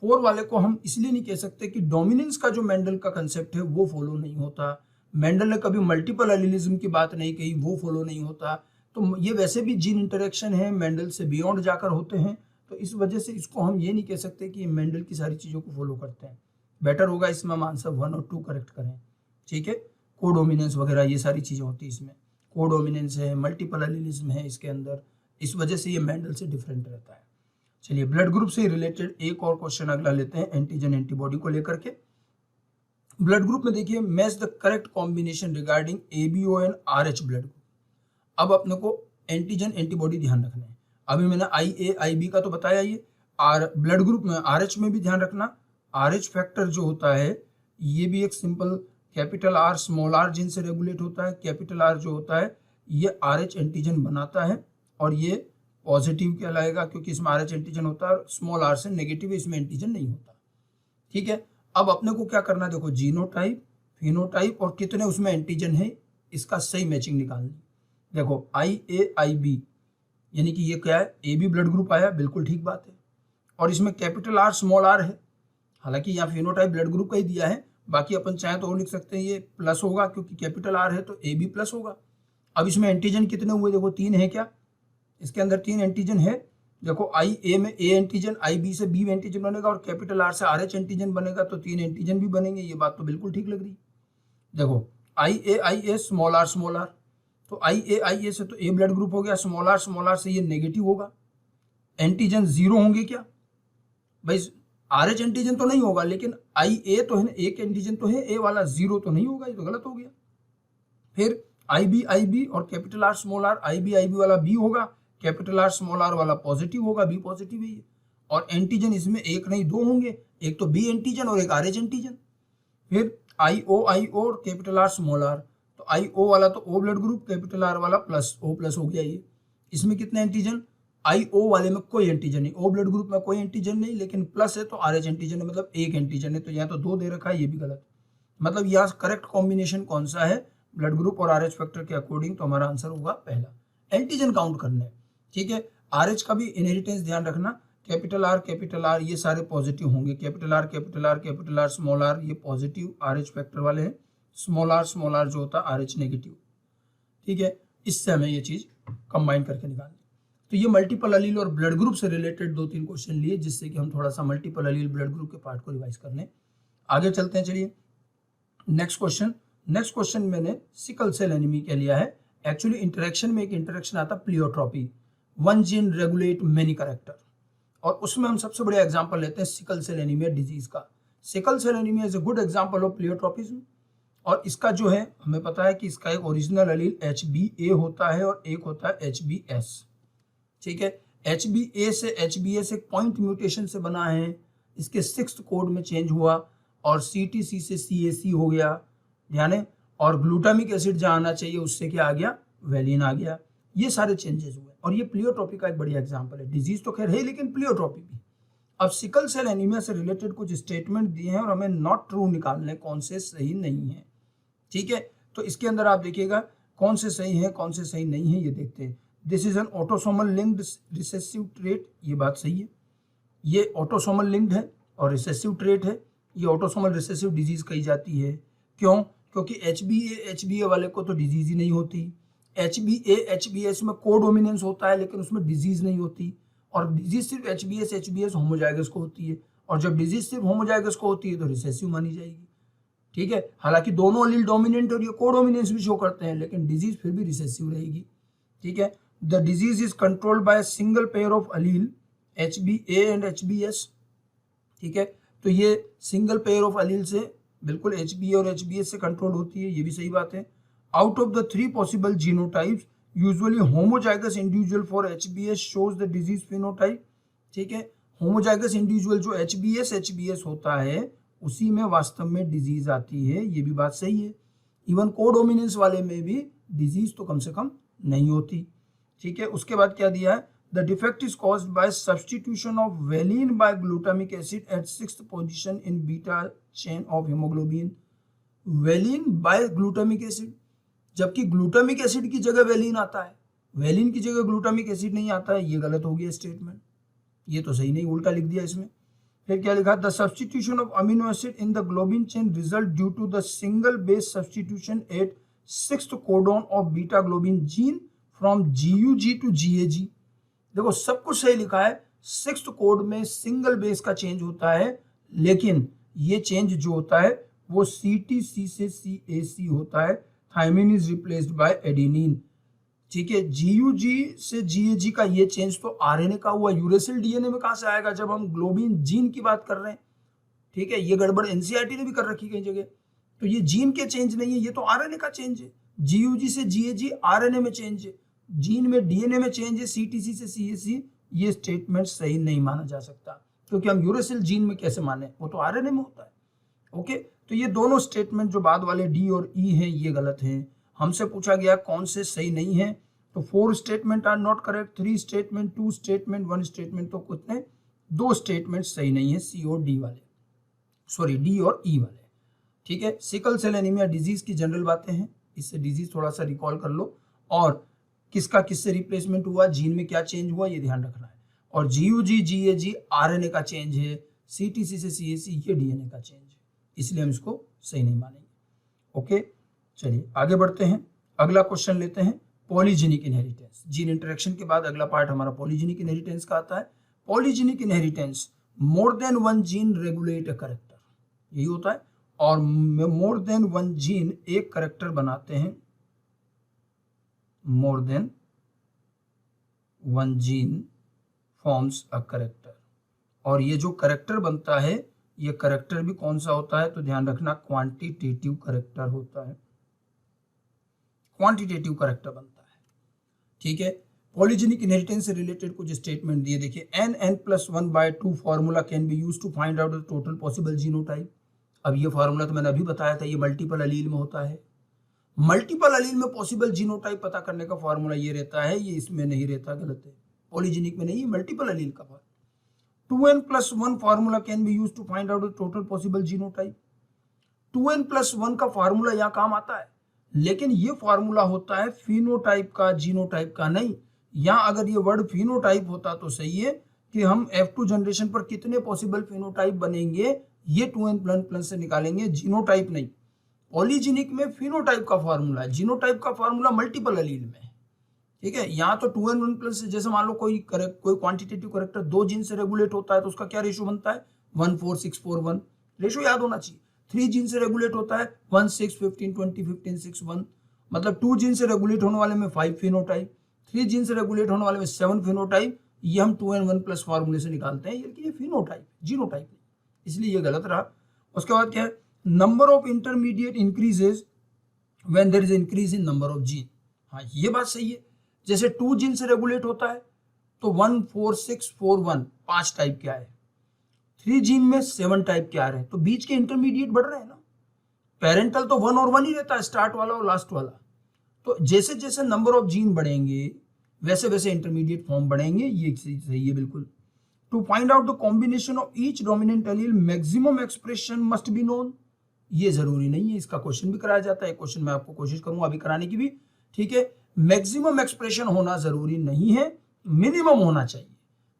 4 वाले को हम इसलिए नहीं कह सकते कि डोमिनेंस का जो मेंडल का कंसेप्ट है वो फॉलो नहीं होता, मेंडल ने कभी मल्टीपल एलिलिज्म की बात नहीं कही, वो फॉलो नहीं होता। तो ये वैसे भी जीन इंटरेक्शन है, मेंडल से बियॉन्ड जाकर होते हैं, तो इस वजह से इसको हम ये नहीं कह सकते कि मेंडल की सारी चीज़ों को फॉलो करते हैं। बेटर होगा इसमें हम आंसर 1 और 2 करेक्ट करें, ठीक है। कोडोमिनेंस वगैरह ये सारी चीज़ें होती है इसमें, कोडोमिनेंस है, मल्टीपल एलिलिज्म है इसके अंदर, इस वजह से ये मेंडल से डिफरेंट रहता है। चलिए ब्लड ग्रुप से रिलेटेड एक और क्वेश्चन अगला लेते हैं, एंटीजन एंटीबॉडी को लेकर के। ब्लड ग्रुप में देखिए match the correct combination regarding ABO and RH blood group. अब अपने को एंटीजन एंटीबॉडी ध्यान रखना है। अभी मैंने आई ए आई बी का तो बताया, ये ब्लड ग्रुप में आरएच में भी ध्यान रखना। आरएच फैक्टर जो होता है ये भी एक simple capital R small R जिन से रेगुलेट होता है। कैपिटल आर जो होता है ये आरएच एंटीजन बनाता है और ये पॉजिटिव कहलाएगा क्योंकि इसमें आरएच एंटीजन होता है, स्मॉल आर से नेगेटिव, इसमें एंटीजन नहीं होता, ठीक है। अब अपने को क्या करना है, देखो जीनोटाइप, फिनोटाइप और कितने उसमें एंटीजन है, इसका सही मैचिंग निकालनी। देखो आई ए आई बी यानी कि ये क्या है, ए बी ब्लड ग्रुप आया, बिल्कुल ठीक बात है, और इसमें कैपिटल आर स्मॉल आर है, हालांकि यहाँ फिनोटाइप ब्लड ग्रुप का ही दिया है, बाकी अपन चाहे तो और लिख सकते हैं, ये प्लस होगा क्योंकि कैपिटल आर है तो ए बी प्लस होगा। अब इसमें एंटीजन कितने हुए, देखो 3 है, क्या इसके अंदर 3 एंटीजन है। देखो आई ए में ए एंटीजन, आई बी से बी एंटीजन बनेगा और कैपिटल आर से आर एच एंटीजन बनेगा, तो 3 एंटीजन भी बनेंगे, ये बात तो बिल्कुल ठीक लग रही। देखो आई ए स्मॉल आर, तो आई ए से तो ए ब्लड ग्रुप हो गया, स्मॉल आर से ये नेगेटिव होगा। एंटीजन 0 होंगे क्या भाई, आर एच एंटीजन तो नहीं होगा, लेकिन आई ए तो है ना, एक एंटीजन तो है ए वाला, 0 तो नहीं होगा, ये तो गलत हो गया। फिर आई बी और capital R small R, I B वाला बी होगा, कैपिटल आर स्मॉल आर वाला पॉजिटिव होगा, बी पॉजिटिव है ये। और एंटीजन इसमें एक नहीं 2 होंगे, एक तो बी एंटीजन और एक आर एच एंटीजन। फिर आई ओ और कैपिटल आर स्मॉल आर, तो आई ओ वाला तो O blood group, capital R वाला प्लस ओ प्लस हो गया ये। इसमें कितने एंटीजन, आई ओ वाले में कोई एंटीजन नहीं, ओ ब्लड ग्रुप में कोई एंटीजन नहीं, लेकिन प्लस है तो आर एच एंटीजन है, मतलब एक एंटीजन है, तो यहाँ तो 2 दे रखा है, ये भी गलत। मतलब यहाँ करेक्ट कॉम्बिनेशन कौन सा है ब्लड ग्रुप और आरएच फैक्टर के अकॉर्डिंग, तो हमारा आंसर होगा पहला। एंटीजन काउंट करना है, ठीक है। आरएच का भी इनहेरिटेंस ध्यान रखना, कैपिटल आर ये सारे पॉजिटिव होंगे, कैपिटल आर स्मॉल आर ये पॉजिटिव आरएच फैक्टर वाले हैं, स्मॉल आर जो होता है आरएच नेगेटिव, ठीक है। इससे हमें ये चीज कंबाइन करके निकालनी। तो ये मल्टीपल अलील और ब्लड ग्रुप से रिलेटेड 2-3 क्वेश्चन लिए, जिससे कि हम थोड़ा सा मल्टीपल अलील ब्लड ग्रुप के पार्ट को रिवाइज कर लें। आगे चलते हैं, चलिए नेक्स्ट क्वेश्चन मैंने सिकल सेल एनीमिया के लिया है। एक्चुअली इंटरेक्शन में एक इंटरेक्शन आता है pleiotropy, one gene regulate many character, और उसमें हम सबसे बड़ा एग्जांपल लेते हैं सिकल सेल एनीमिया डिजीज का। Sickle cell anaemia is a good example of pleiotropism, और इसका जो है हमें पता है कि इसका एक ओरिजिनल अलील HBA होता है और एक होता है HBS, ठीक है। HBA से HBS एक पॉइंट म्यूटेशन से बना है, इसके 6th कोड में चेंज हुआ, और CTC से CAC हो गया, ध्यान है, और ग्लूटामिक एसिड जहाँ आना चाहिए उससे क्या आ गया, वेलिन आ गया, ये सारे चेंजेस हुए, और ये प्लियोट्रॉपी का एक बढ़िया एग्जांपल है। डिजीज तो खैर है लेकिन प्लियोट्रॉपी भी। अब सिकल सेल एनीमिया से रिलेटेड कुछ स्टेटमेंट दिए हैं और हमें नॉट ट्रू निकालने कौन से सही नहीं है, ठीक है। तो इसके अंदर आप देखिएगा कौन से सही है कौन से सही नहीं है ये देखते हैं। This is an autosomal linked recessive trait, ये बात सही है, ये ऑटोसोमल लिंक्ड है और रिसेसिव ट्रेट है, ये ऑटोसोमल रिसेसिव डिजीज कही जाती है। क्यों? क्योंकि HbA वाले को तो डिजीज ही नहीं होती। HbA में कोडोमिनेंस होता है लेकिन उसमें डिजीज नहीं होती, और डिजीज सिर्फ HbS होमोजाइगस को होती है, और जब डिजीज सिर्फ होमोजाइगस को होती है तो रिसेसिव मानी जाएगी। ठीक है, हालांकि दोनों अलील डोमिनेंट और ये कोडोमिनेंस भी शो करते हैं लेकिन डिजीज फिर भी रिसेसिव रहेगी। ठीक है, the disease is controlled by single pair of allele HbA and HbS। ठीक है, तो ये सिंगल पेयर ऑफ अलील से बिल्कुल HbA और HbS से कंट्रोल होती है, ये भी सही बात है। Out of the 3 possible genotypes usually homozygous individual for HbS shows the disease phenotype. ठीक है, होमोजाइगस इंडिविजुअल जो HbS होता है उसी में वास्तव में डिजीज आती है, ये भी बात सही है। इवन कोडोमिनेंस वाले में भी डिजीज तो कम से कम नहीं होती। ठीक है, उसके बाद क्या दिया है, the defect is caused by substitution of valine by glutamic acid at 6th position in beta chain of haemoglobin. Valine by glutamic acid, जबकि ग्लूटामिक एसिड की जगह वेलिन आता है, वेलिन की जगह ग्लूटामिक एसिड नहीं आता है, ये गलत हो गया स्टेटमेंट, ये तो सही नहीं, उल्टा लिख दिया इसमें। फिर क्या लिखा, the substitution of amino acid in the globin chain result due to the single base substitution at 6th codon of beta globin gene from GUG to GAG। देखो सब कुछ सही लिखा है, 6th कोड में सिंगल बेस का चेंज होता है, लेकिन ये चेंज जो होता है वो CTC से CAC होता है, thymine is replaced by adenine. ठीक है, GUG से GAG का ये चेंज तो RNA का हुआ, यूरेसिल DNA में कहां से आएगा जब हम ग्लोबिन जीन की बात कर रहे हैं। ठीक है, ये गड़बड़ NCERT ने भी कर रखी कई जगह, तो ये जीन के चेंज नहीं है, ये तो RNA का चेंज है। GUG से GAG RNA में चेंज है, जीन में DNA में चेंज है, CTC से CAC, ये स्टेटमेंट सही नहीं माना जा सकता, क्योंकि हम यूरेसिल जीन में कैसे माने, वो तो RNA में होता है। ओके, तो ये दोनों स्टेटमेंट जो बाद वाले D और E हैं ये गलत हैं। हमसे पूछा गया कौन से सही नहीं है, तो 4 statement are not correct, 3 statement, 2 statement, 1 statement, तो कितने, 2 स्टेटमेंट सही नहीं है, C और D वाले, सॉरी D और E वाले। ठीक है, सिकल सेल एनीमिया डिजीज की जनरल बातें हैं, इससे डिजीज थोड़ा सा रिकॉल कर लो, और किसका किससे रिप्लेसमेंट हुआ, जीन में क्या चेंज हुआ ये ध्यान रखना है, और GUG GAG RNA का चेंज है, CTC से CAC ये DNA का चेंज है, इसलिए हम इसको सही नहीं मानेंगे। ओके, चलिए आगे बढ़ते हैं, अगला क्वेश्चन लेते हैं, पॉलीजेनिक इनहेरिटेंस। जीन इंटरेक्शन के बाद अगला पार्ट हमारा पॉलीजेनिक इनहेरिटेंस का आता है। Polygenic inheritance, more than 1 gene regulate a character, यही होता है, और मोर देन 1 जीन एक कैरेक्टर बनाते हैं, more than 1 gene forms a character, और ये जो कैरेक्टर बनता है ये कैरेक्टर भी कौन सा होता है, तो ध्यान रखना क्वांटिटेटिव कैरेक्टर होता है, क्वांटिटेटिव कैरेक्टर बनता है। ठीक है, पॉलीजेनिक इनहेरिटेंस से रिलेटेड कुछ स्टेटमेंट दिए, देखिए, N+1/2 formula can be used to find out the total possible genotype. अब ये फार्मूला तो मैंने अभी बताया था, ये मल्टीपल अलील में होता है, मल्टीपल अलील में पॉसिबल जीनोटाइप पता करने का फार्मूला ये रहता है, ये इसमें नहीं रहता, गलत है, पॉलीजेनिक में नहीं, मल्टीपल अलील का formula. 2n+1 formula can be used to find out the total possible genotype. 2n+1 का फार्मूला यहाँ काम आता है, लेकिन ये फार्मूला होता है फिनोटाइप का, जीनोटाइप का नहीं। यहाँ अगर ये वर्ड फिनोटाइप होता तो सही है कि हम F2 जनरेशन पर कितने पॉसिबल फिनोटाइप बनेंगे ये 2n+1 से निकालेंगे, जीनोटाइप नहीं। पॉलीजेनिक में फिनोटाइप का फार्मूला है, जीनोटाइप का फार्मूला मल्टीपल अलील में। ठीक है, यहाँ तो 2n1+ से, जैसे मान लो कोई क्वांटिटेटिव कैरेक्टर 2 जीन से रेगुलेट होता है तो उसका क्या रेशो बनता है, 1:4:6:4:1, रेशो याद होना चाहिए। 3 जीन से रेगुलेट होता है 1:6:15:20:15:6:1, मतलब 2 जीन से रेगुलेट होने वाले में 5 फिनोटाइप, 3 जीन से रेगुलेट होने वाले में 7 फिनोटाइप, ये हम 2n1+ फार्मूले से निकालते हैं, ये फिनोटाइप, जीनोटाइप नहीं, इसलिए ये गलत रहा। उसके बाद क्या है, number of intermediate increases when there is increase in number of gene. हाँ, ये बात सही है, जैसे 2 जीन से रेगुलेट होता है तो 1:4:6:4:1 5 टाइप के आए, 3 जीन में 7 टाइप के आ रहे हैं, तो बीच के इंटरमीडिएट बढ़ रहे हैं ना। पेरेंटल तो 1 और 1 ही रहता है, स्टार्ट वाला और लास्ट वाला, तो जैसे जैसे नंबर ऑफ जीन बढ़ेंगे वैसे वैसे इंटरमीडिएट फॉर्म बढ़ेंगे, ये सही है बिल्कुल। To find out the combination of each dominant allele maximum expression must be known, ये जरूरी नहीं है, इसका क्वेश्चन भी कराया जाता है, क्वेश्चन मैं आपको कोशिश करूंगा अभी कराने की भी, ठीक है, मैक्सिमम एक्सप्रेशन होना जरूरी नहीं है, मिनिमम होना चाहिए।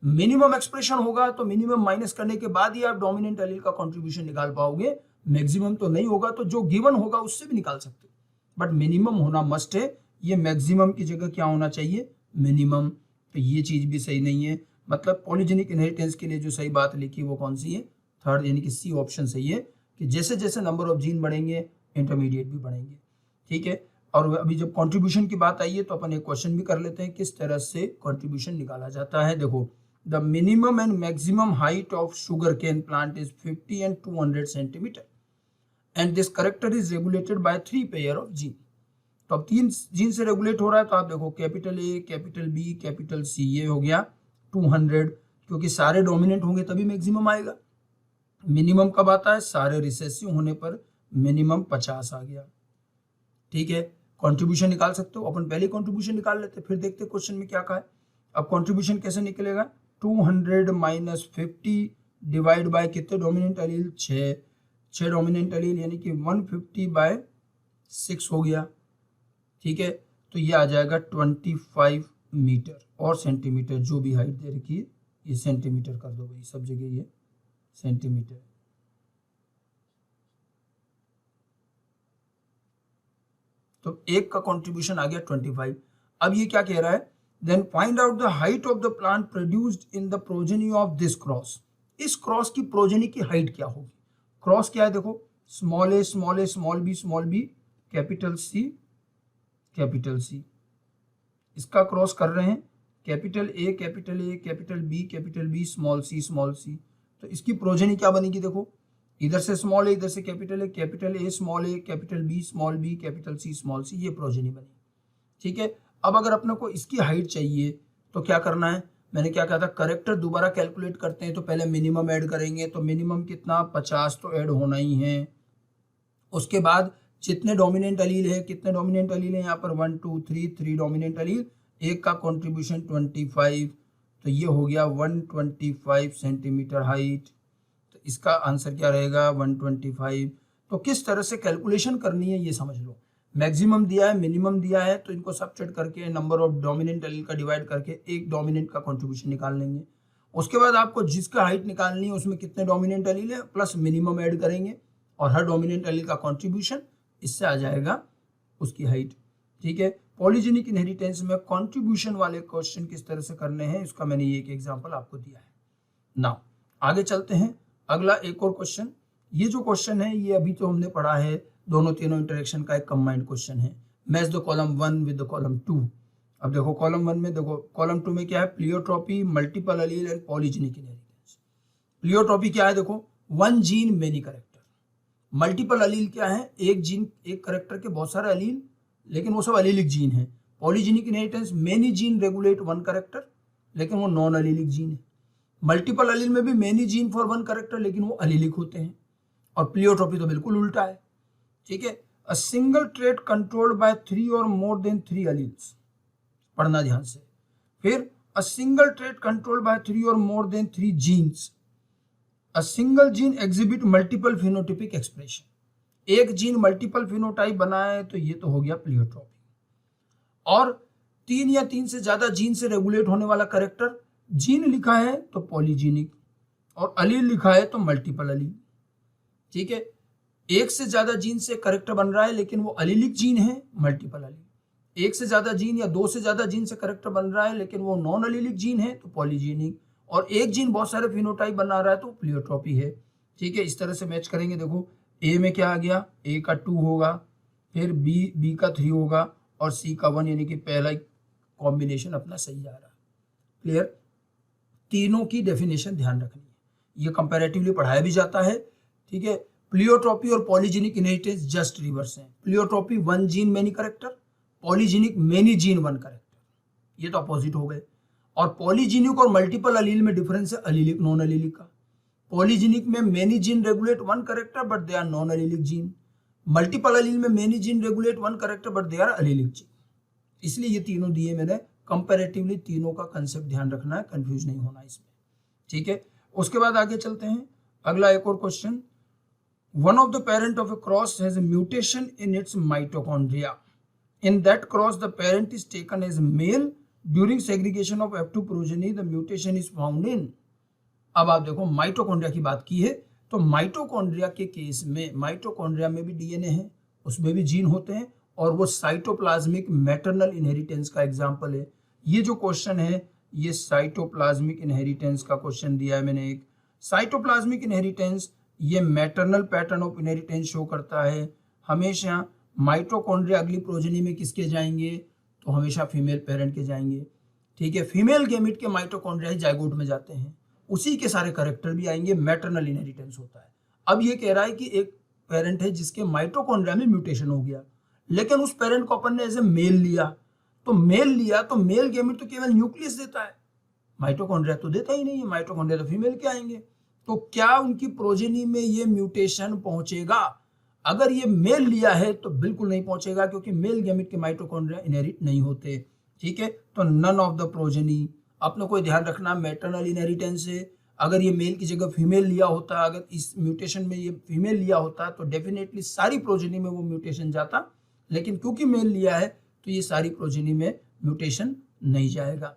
मिनिमम एक्सप्रेशन होगा तो मिनिमम माइनस करने के बाद ही आप डोमिनेंट एलील का कंट्रीब्यूशन निकाल पाओगे। मैक्सिमम तो नहीं होगा तो जो गिवन होगा उससे भी निकाल सकते हो, बट मिनिमम होना मस्ट है। ये मैक्सिमम की जगह क्या होना चाहिए, मिनिमम। तो ये चीज भी सही नहीं है, मतलब पॉलीजेनिक इनहेरिटेंस के लिए जो सही बात लिखी वो कौन सी है, थर्ड, यानी कि सी ऑप्शन सही है कि जैसे जैसे नंबर ऑफ जीन बढ़ेंगे इंटरमीडिएट भी बढ़ेंगे। ठीक है, और अभी जब कंट्रीब्यूशन की बात आई है तो अपन एक क्वेश्चन भी कर लेते हैं किस तरह से कंट्रीब्यूशन निकाला जाता है। देखो, the minimum and maximum height of sugar cane plant is 50 and 200 centimetre and this character is regulated by 3 pair of gene. तो अब 3 जीन से रेगुलेट हो रहा है, तो आप देखो capital A, capital B, capital C, ये हो गया 200, क्योंकि सारे डोमिनेंट होंगे तभी मैक्सिमम आएगा। मिनिमम कब आता है, सारे रिसेसिव होने पर मिनिमम 50 आ गया। ठीक है, कंट्रीब्यूशन निकाल सकते हो, अपन पहले कंट्रीब्यूशन निकाल लेते फिर देखते क्वेश्चन में क्या कहा है। अब कंट्रीब्यूशन कैसे निकलेगा, 200 माइनस 50 डिवाइड बाय कितने डोमिनेंट एलील, 6 डोमिनेंट एलील, यानी कि 150/6 हो गया। ठीक है, तो ये आ जाएगा 25 मीटर, और सेंटीमीटर जो भी हाइट दे रखी है ये सेंटीमीटर कर दो भाई, सब जगह ये सेंटीमीटर। तो एक का कंट्रीब्यूशन आ गया 25। अब ये क्या कह रहा है, then find out the height of the plant produced in the progeny of this cross. इस क्रॉस की प्रोजेनी की हाइट क्या होगी। क्रॉस क्या है, देखो, small A small A small B capital C capital C, इसका क्रॉस कर रहे हैं, capital A capital B small C. तो इसकी प्रोजेनी क्या बनेगी, देखो, इधर से स्मॉल ए, इधर से capital A small A, capital B capital C small C, ये प्रोजेनी बनी। ठीक है, अब अगर अपने को इसकी हाइट चाहिए तो क्या करना है, मैंने क्या कहा था, करेक्टर दोबारा कैलकुलेट करते हैं तो पहले मिनिमम ऐड करेंगे, तो मिनिमम कितना, 50 तो ऐड होना ही है। उसके बाद जितने डोमिनेंट एलील है, कितने डोमिनेंट एलील है यहाँ पर, 1 2 3 डोमिनेंट एलील, एक का कंट्रीब्यूशन 25, तो ये हो गया 125 सेंटीमीटर हाइट। तो इसका आंसर क्या रहेगा, 125। तो किस तरह से कैलकुलेशन करनी है ये समझ लो। मैक्सिमम दिया है, मिनिमम दिया है, तो इनको सब्ट्रैक्ट करके नंबर ऑफ डोमिनेंट एलील का डिवाइड करके एक डोमिनेंट का कंट्रीब्यूशन निकाल लेंगे। उसके बाद आपको जिसका हाइट निकालनी है उसमें कितने डोमिनेंट एलील है प्लस मिनिमम ऐड करेंगे, और हर डोमिनेंट एलील का कंट्रीब्यूशन, इससे आ जाएगा उसकी हाइट। ठीक है, पॉलीजेनिक इनहेरिटेंस में कंट्रीब्यूशन वाले क्वेश्चन किस तरह से करने हैं, इसका मैंने ये एक एग्जांपल आपको दिया है। नाउ आगे चलते हैं, अगला एक और क्वेश्चन। ये जो क्वेश्चन है ये अभी तो हमने पढ़ा है, दोनों तीनों इंटरेक्शन का एक कंबाइंड क्वेश्चन है, match the column 1 with the column 2। अब देखो कॉलम 1 में, देखो कॉलम 2 में क्या है, pleiotropy, multiple allele and polygenic inheritance. Pleiotropy क्या है, देखो, 1 gene many character. Multiple allele क्या है, एक जीन एक करेक्टर के बहुत सारे एलील, लेकिन वो सब एलीलिक जीन है। Polygenic inheritance, many gene regulate 1 character, लेकिन वो नॉन एलीलिक जीन है। मल्टीपल एलील में भी मेनी जीन फॉर 1 करेक्टर, लेकिन वो एलीलिक होते हैं। और प्लियोट्रॉपी तो बिल्कुल उल्टा है। ठीक है, अ सिंगल ट्रेट कंट्रोल्ड बाय 3 और मोर देन 3 एलील्स, पढ़ना ध्यान से। फिर a single trait controlled by 3 और more than 3 genes, a single gene exhibit multiple phenotypic expression. एक जीन मल्टीपल फिनोटाइप बनाए तो ये तो हो गया प्लियोट्रॉपी। और 3 या 3 से ज्यादा जीन से रेगुलेट होने वाला करेक्टर, जीन लिखा है तो पॉलीजेनिक, और एलील लिखा है तो मल्टीपल एलील। ठीक है, एक से ज्यादा जीन से करेक्टर बन रहा है लेकिन वो एलीलिक जीन है, मल्टीपल एलील। एक से ज्यादा जीन या 2 से ज्यादा जीन से करेक्टर बन रहा है लेकिन वो नॉन एलीलिक जीन है तो पॉलीजेनिक, और एक जीन बहुत सारे फिनोटाइप बना रहा है तो प्लियोट्रॉपी है। ठीक है, इस तरह से मैच करेंगे। देखो ए में क्या आ गया, ए का 2 होगा, फिर बी का 3 होगा, और सी का 1, यानी कि पहला कॉम्बिनेशन अपना सही आ रहा है। क्लियर, तीनों की डेफिनेशन ध्यान रखनी है, ये कंपैरेटिवली पढ़ाया भी जाता है। ठीक है, प्लियोट्रॉपी और पॉलीजेनिक इनहेरिटेंस जस्ट रिवर्स हैं। Pleiotropy 1 gene many character, polygenic many gene 1 character, ये तो अपोजिट हो गए। और पॉलीजेनिक और मल्टीपल एलील में डिफरेंस है एलीलिक नॉन एलीलिक का। पॉलीजेनिक में many gene regulate 1 character but they are non allelic gene, multiple allele में many gene regulate 1 character but they are allelic gene. इसलिए ये तीनों दिए मैंने, कंपैरेटिवली तीनों का कंसेप्ट ध्यान रखना है, कंफ्यूज नहीं होना इसमें। ठीक है, उसके बाद आगे चलते हैं, अगला एक और question. One of the parent of A cross has a mutation in its mitochondria In that cross, the parent is taken as male. During segregation of F2 progeny, the mutation is found in. अब आप देखो माइटोकॉन्ड्रिया की बात की है, तो माइटोकॉन्ड्रिया के केस में माइटोकॉन्ड्रिया में भी डीएनए है, उसमें भी जीन होते हैं, और वो साइटोप्लाज्मिक मैटरनल इनहेरिटेंस का एग्जाम्पल है। ये जो क्वेश्चन है ये साइटोप्लाज्मिक इनहेरिटेंस का क्वेश्चन दिया है मैंने एक। साइटोप्लाज्मिक इनहेरिटेंस ये maternal pattern of inheritance show करता है। हमेशा माइटोकॉन्ड्रिया अगली प्रोजेनी में किसके जाएंगे, तो हमेशा फीमेल पेरेंट के जाएंगे, ठीक है। फीमेल गैमेट के माइटोकॉन्ड्रिया जाइगोट में जाते हैं, उसी के सारे कैरेक्टर भी आएंगे, मैटरनल इनहेरिटेंस होता है। अब ये कह रहा है कि एक पेरेंट है जिसके माइटोकॉन्ड्रिया में म्यूटेशन हो गया, लेकिन उस पेरेंट को अपन ने एज ए मेल लिया, तो मेल गैमेट तो केवल न्यूक्लियस देता है, माइटोकॉन्ड्रिया तो देता ही नहीं है, माइटोकॉन्ड्रिया तो फीमेल के आएंगे। तो क्या उनकी प्रोजेनी में ये म्यूटेशन पहुंचेगा? अगर ये मेल लिया है तो बिल्कुल नहीं पहुंचेगा, क्योंकि मेल गैमेट के माइटोकॉन्ड्रिया इनहेरिट नहीं होते, ठीक है। तो नन ऑफ द प्रोजेनी, अपने को ध्यान रखना मैटरनल इनहेरिटेंस है। अगर ये मेल की जगह फीमेल लिया होता, अगर इस म्यूटेशन में ये फीमेल लिया होता तो डेफिनेटली सारी प्रोजेनी में वो म्यूटेशन जाता, लेकिन क्योंकि मेल लिया है तो ये सारी प्रोजेनी में म्यूटेशन नहीं जाएगा।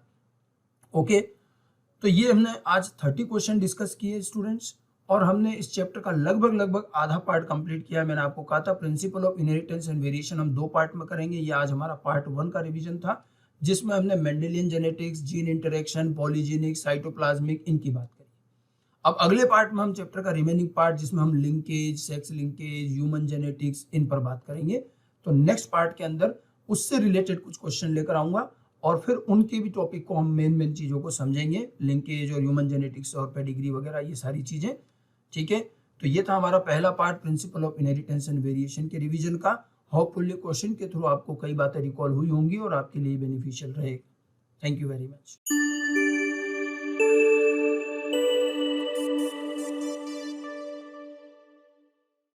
ओके, तो ये हमने आज 30 क्वेश्चन डिस्कस किए स्टूडेंट्स, और हमने इस चैप्टर का लगभग आधा पार्ट कंप्लीट किया। मैंने आपको कहा था principle of inheritance and variation हम 2 पार्ट में करेंगे। ये आज हमारा पार्ट 1 का रिवीजन था, जिसमें हमने Mendelian genetics, gene interaction, polygenic, cytoplasmic, इनकी बात करी। अब अगले पार्ट में हम चैप्टर का रिमेनिंग पार्ट, जिसमें हम linkage, sex linkage, human genetics, इन पर बात करेंगे। तो नेक्स्ट पार्ट के अंदर उससे रिलेटेड कुछ क्वेश्चन लेकर आऊंगा, और फिर उनके भी टॉपिक को हम मेन चीजों को समझेंगे, लिंकेज और ह्यूमन जेनेटिक्स और पेडिग्री वगैरह, ये सारी चीजें, ठीक है। तो ये था हमारा पहला part principle of inheritance and variation के रिवीजन का। होपफुली क्वेश्चन के थ्रू आपको कई बातें रिकॉल हुई होंगी और आपके लिए बेनिफिशियल रहेगा। Thank you very much.